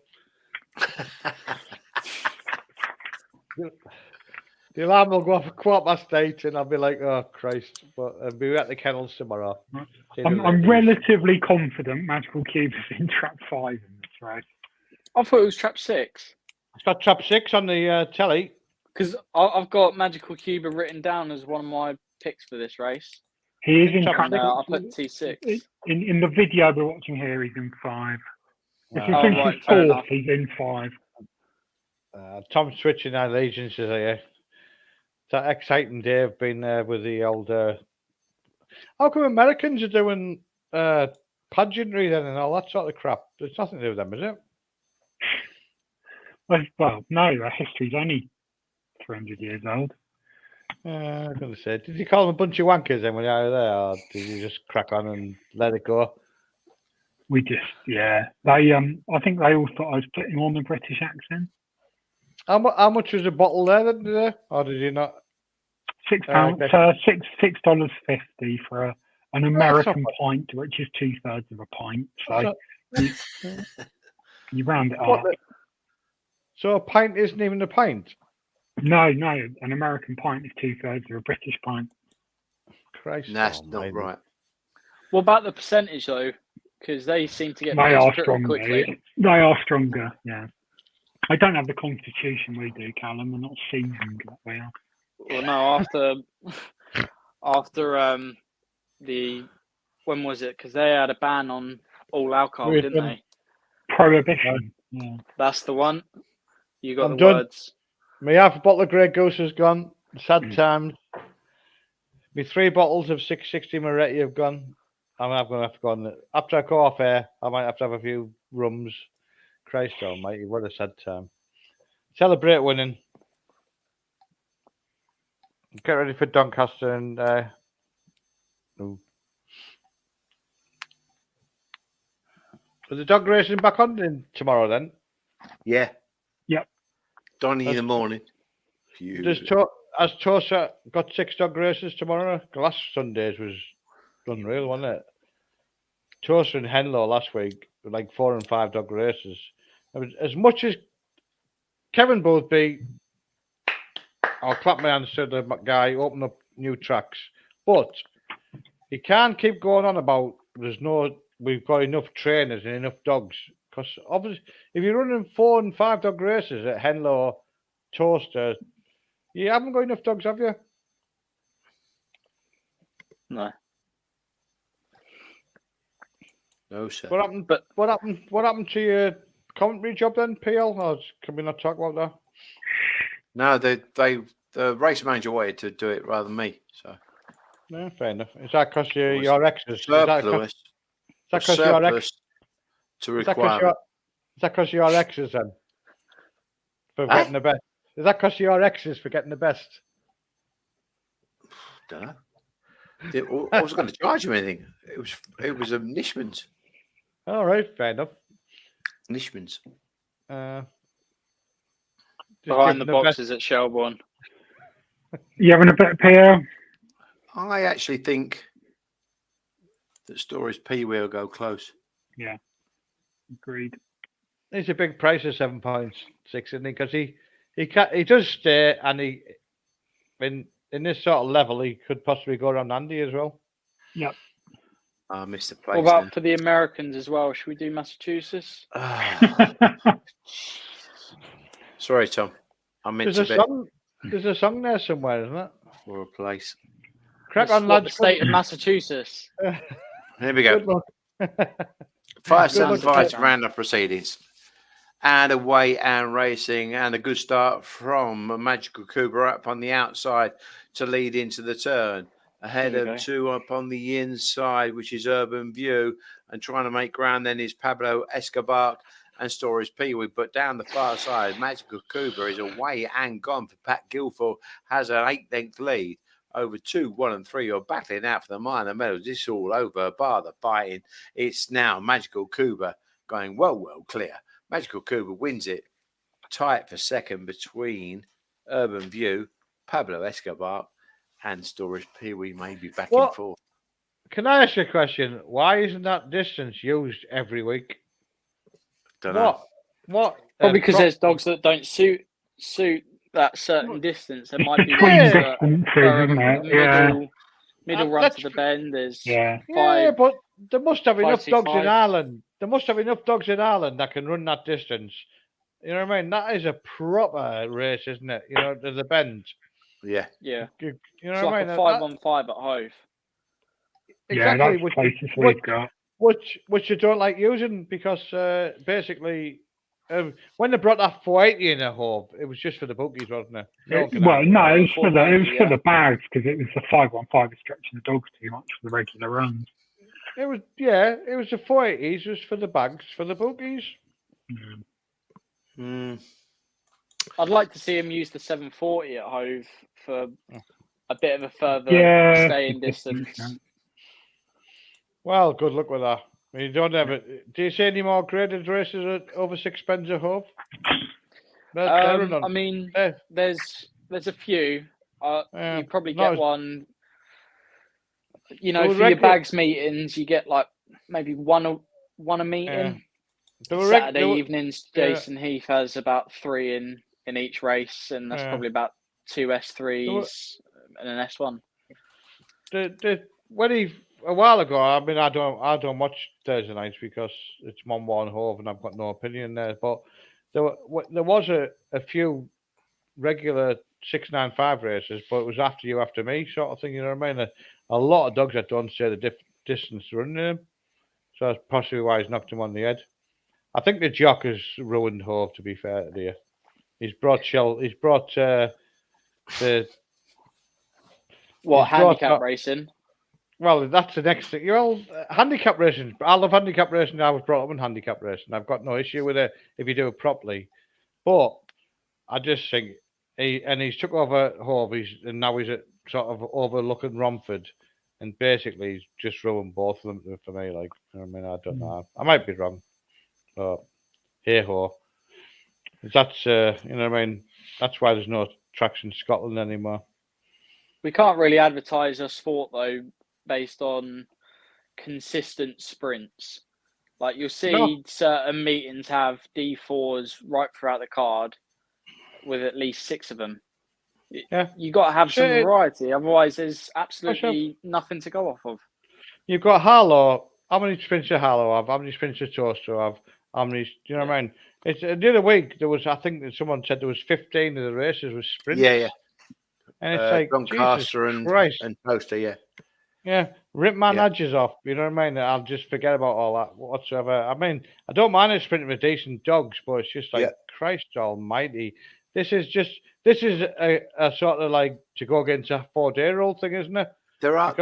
The alarm will go off at 8:15, and I'll be like, "Oh Christ!" But I'll be at the kennels tomorrow. I'm relatively confident Magical Cuba's in trap 5 in this race. I thought it was trap 6. It's got trap 6 on the telly. Because I've got Magical Cuba written down as one of my picks for this race. He is in trap 6. I put T6. In the video we're watching here, he's in 5. If he Oh, finishes right, fair 4th, enough. he's in 5. Tom's switching allegiances here. That exciting day of being with the old. How come Americans are doing pageantry then and all that sort of crap? There's nothing to do with them, is it? Well, no, our history's only 300 years old. I was going to say, did you call them a bunch of wankers then when you were there, or did you just crack on and let it go? We just, yeah. They, I think they all thought I was putting on the British accent. How much was a bottle there then today? Or did you not? £6, okay. $6.50 for an American pint, which is 2/3 of a pint. So you round it up. So a pint isn't even a pint? No, an American pint is 2/3 of a British pint. Christ, that's not right. What about the percentage though? Because they seem to get They are pretty stronger. quickly. They are stronger. Yeah. I don't have the constitution we do, Callum. We're not seasoned like we are. Well, no, after when was it? Because they had a ban on all alcohol, didn't they? Prohibition. Yeah. That's the one. You got I'm the done. words. My half a bottle of Grey Goose has gone. Sad times. My 3 bottles of 660 Moretti have gone. I'm going to have to go on. After I go off air, I might have to have a few rums. Christ almighty, what a sad time. Celebrate winning. Get ready for Doncaster and Is the dog racing back on tomorrow then? Yeah. Yep. Donny in the morning. Has Tosa got 6 dog races tomorrow? Last Sunday's was unreal, wasn't it? Tosa and Henlow last week were like 4 and 5 dog races. As much as Kevin Boothby, I'll clap my hands to the guy, open up new tracks. But he can't keep going on about we've got enough trainers and enough dogs. Because obviously, if you're running 4 and 5 dog races at Henlow, Toaster, you haven't got enough dogs, have you? No. No, sir. What happened to your commentary job then, PL? Or can we not talk about that? No, the race manager wanted to do it rather than me. So. No, fair enough. Is that because your exes? Surplus. Is that because your ex? To require. Is that because your exes then? For getting the best. Is that because your exes for getting the best? Don't know. I wasn't going to charge him anything. It was a Nishman's. All right, fair enough. Nishman's. Behind the boxes at Shelbourne. You having a bet, Pierre? I actually think that Stories P will go close. Yeah, agreed. It's a big price of 7 points, 6, isn't he? Because he does stay, and in this sort of level, he could possibly go around Andy as well. Yep. I missed the place. What about for the Americans as well? Should we do Massachusetts? Sorry, Tom. I meant There's a song there somewhere, isn't it? For a place. Crack on, lads. The state of Massachusetts. Here we go. 575 round of proceedings. And away and racing, and a good start from Magical Cuba up on the outside to lead into the turn. Ahead of 2 up on the inside, which is Urban View, and trying to make ground then is Pablo Escobar and Storage Peewee. But down the far side, Magical Cooper is away and gone for Pat Guilford, has an 8-length lead. Over 2, 1 and 3 are battling out for the minor medals. This is all over, bar the fighting. It's now Magical Cooper going well clear. Magical Cooper wins it. Tight for second between Urban View, Pablo Escobar, and Storage Peewee maybe back in fourth. Can I ask you a question? Why isn't that distance used every week? Don't know. What? Probably because there's dogs that don't suit that certain distance. There might be ones that are middle run to the bend. There's but they must have enough dogs 5. in Ireland. They must have enough dogs in Ireland that can run that distance. You know what I mean? That is a proper race, isn't it? You know, there's a bend. Yeah. Yeah. You know it's what like I mean? a 5-on-5 at Hove. Exactly. That's places we've got. Which you don't like using because basically, when they brought that 480 in a Hove, it was just for the bookies, wasn't it? It was for the bags because it was a 5-on-5 was stretching the dogs too much for the regular runs. It was the 480s was for the bags for the bookies. I'd like to see him use the 740 at Hove for a bit of a further staying distance. Well, good luck with that. You don't have it. Do you see any more graded races at over 6 pence a hoof? I mean, there's a few. You probably get one. You know, for your bags meetings, you get like maybe one a meeting. Saturday evenings, Jason Heath has about 3 in each race, and that's probably about 2 S3s and an S1. A while ago, I mean, I don't watch Thursday nights because it's 1-1 Hove and I've got no opinion there. But there was a few regular 695 races, but it was after you, after me sort of thing. You know what I mean? A lot of dogs that don't say the distance running them, so that's possibly why he's knocked him on the head. I think the jock has ruined Hove. To be fair to you, he's brought the handicap racing. Well, that's the next thing. Well, handicap racing. I love handicap racing. I was brought up in handicap racing. I've got no issue with it if you do it properly. But I just think he's took over Hove, and now he's at sort of overlooking Romford, and basically he's just ruined both of them for me. Like, I mean, I don't know. I might be wrong. But hey ho, that's you know what I mean. That's why there's no tracks in Scotland anymore. We can't really advertise our sport though based on consistent sprints. Like you'll see certain meetings have D4s right throughout the card with at least 6 of them. Yeah, you got to have some variety, otherwise there's absolutely nothing to go off of. You've got Harlow. How many sprints does Harlow have? How many sprints does Toaster have? How many? Do you know what I mean? It's the other week there was. I think that someone said there was 15 of the races was sprints. Yeah. And it's like Doncaster and Toaster. Yeah, rip my nudges off. You know what I mean? I'll just forget about all that whatsoever. I mean, I don't mind a sprint with decent dogs, but it's just like Christ Almighty. This is a sort of like to go against a 4-day-old thing, isn't it? There are.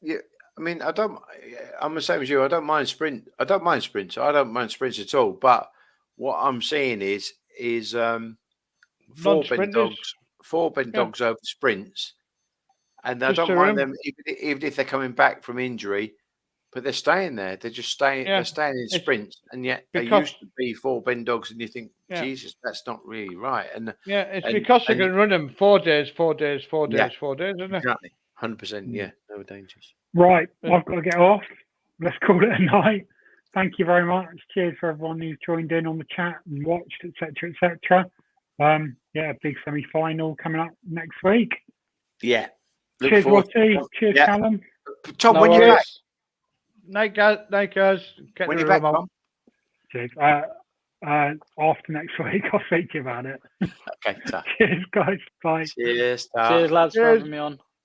Yeah, I mean, I'm the same as you. I don't mind sprints. I don't mind sprints at all. But what I'm seeing is 4-bent dogs over sprints, and I don't mind them even if they're coming back from injury. But they're staying there. They're just staying. They're staying in sprints, and yet they used to be 4-bend dogs. And you think, Jesus, that's not really right. And it's because they can run them 4 days, 4 days, 4 days, 4 days, isn't it? Exactly, 100%. Yeah, no dangers. Right, I've got to get off. Let's call it a night. Thank you very much. Cheers for everyone who's joined in on the chat and watched, etc., etc. Big semi-final coming up next week. Yeah. Cheers, Watty. Cheers, Callum. Tom, when you're back. Night, guys. When you're back, Tom. Cheers. After next week, I'll speak to you about it. Okay. Cheers, guys. Bye. Cheers. Cheers, lads, for having me on.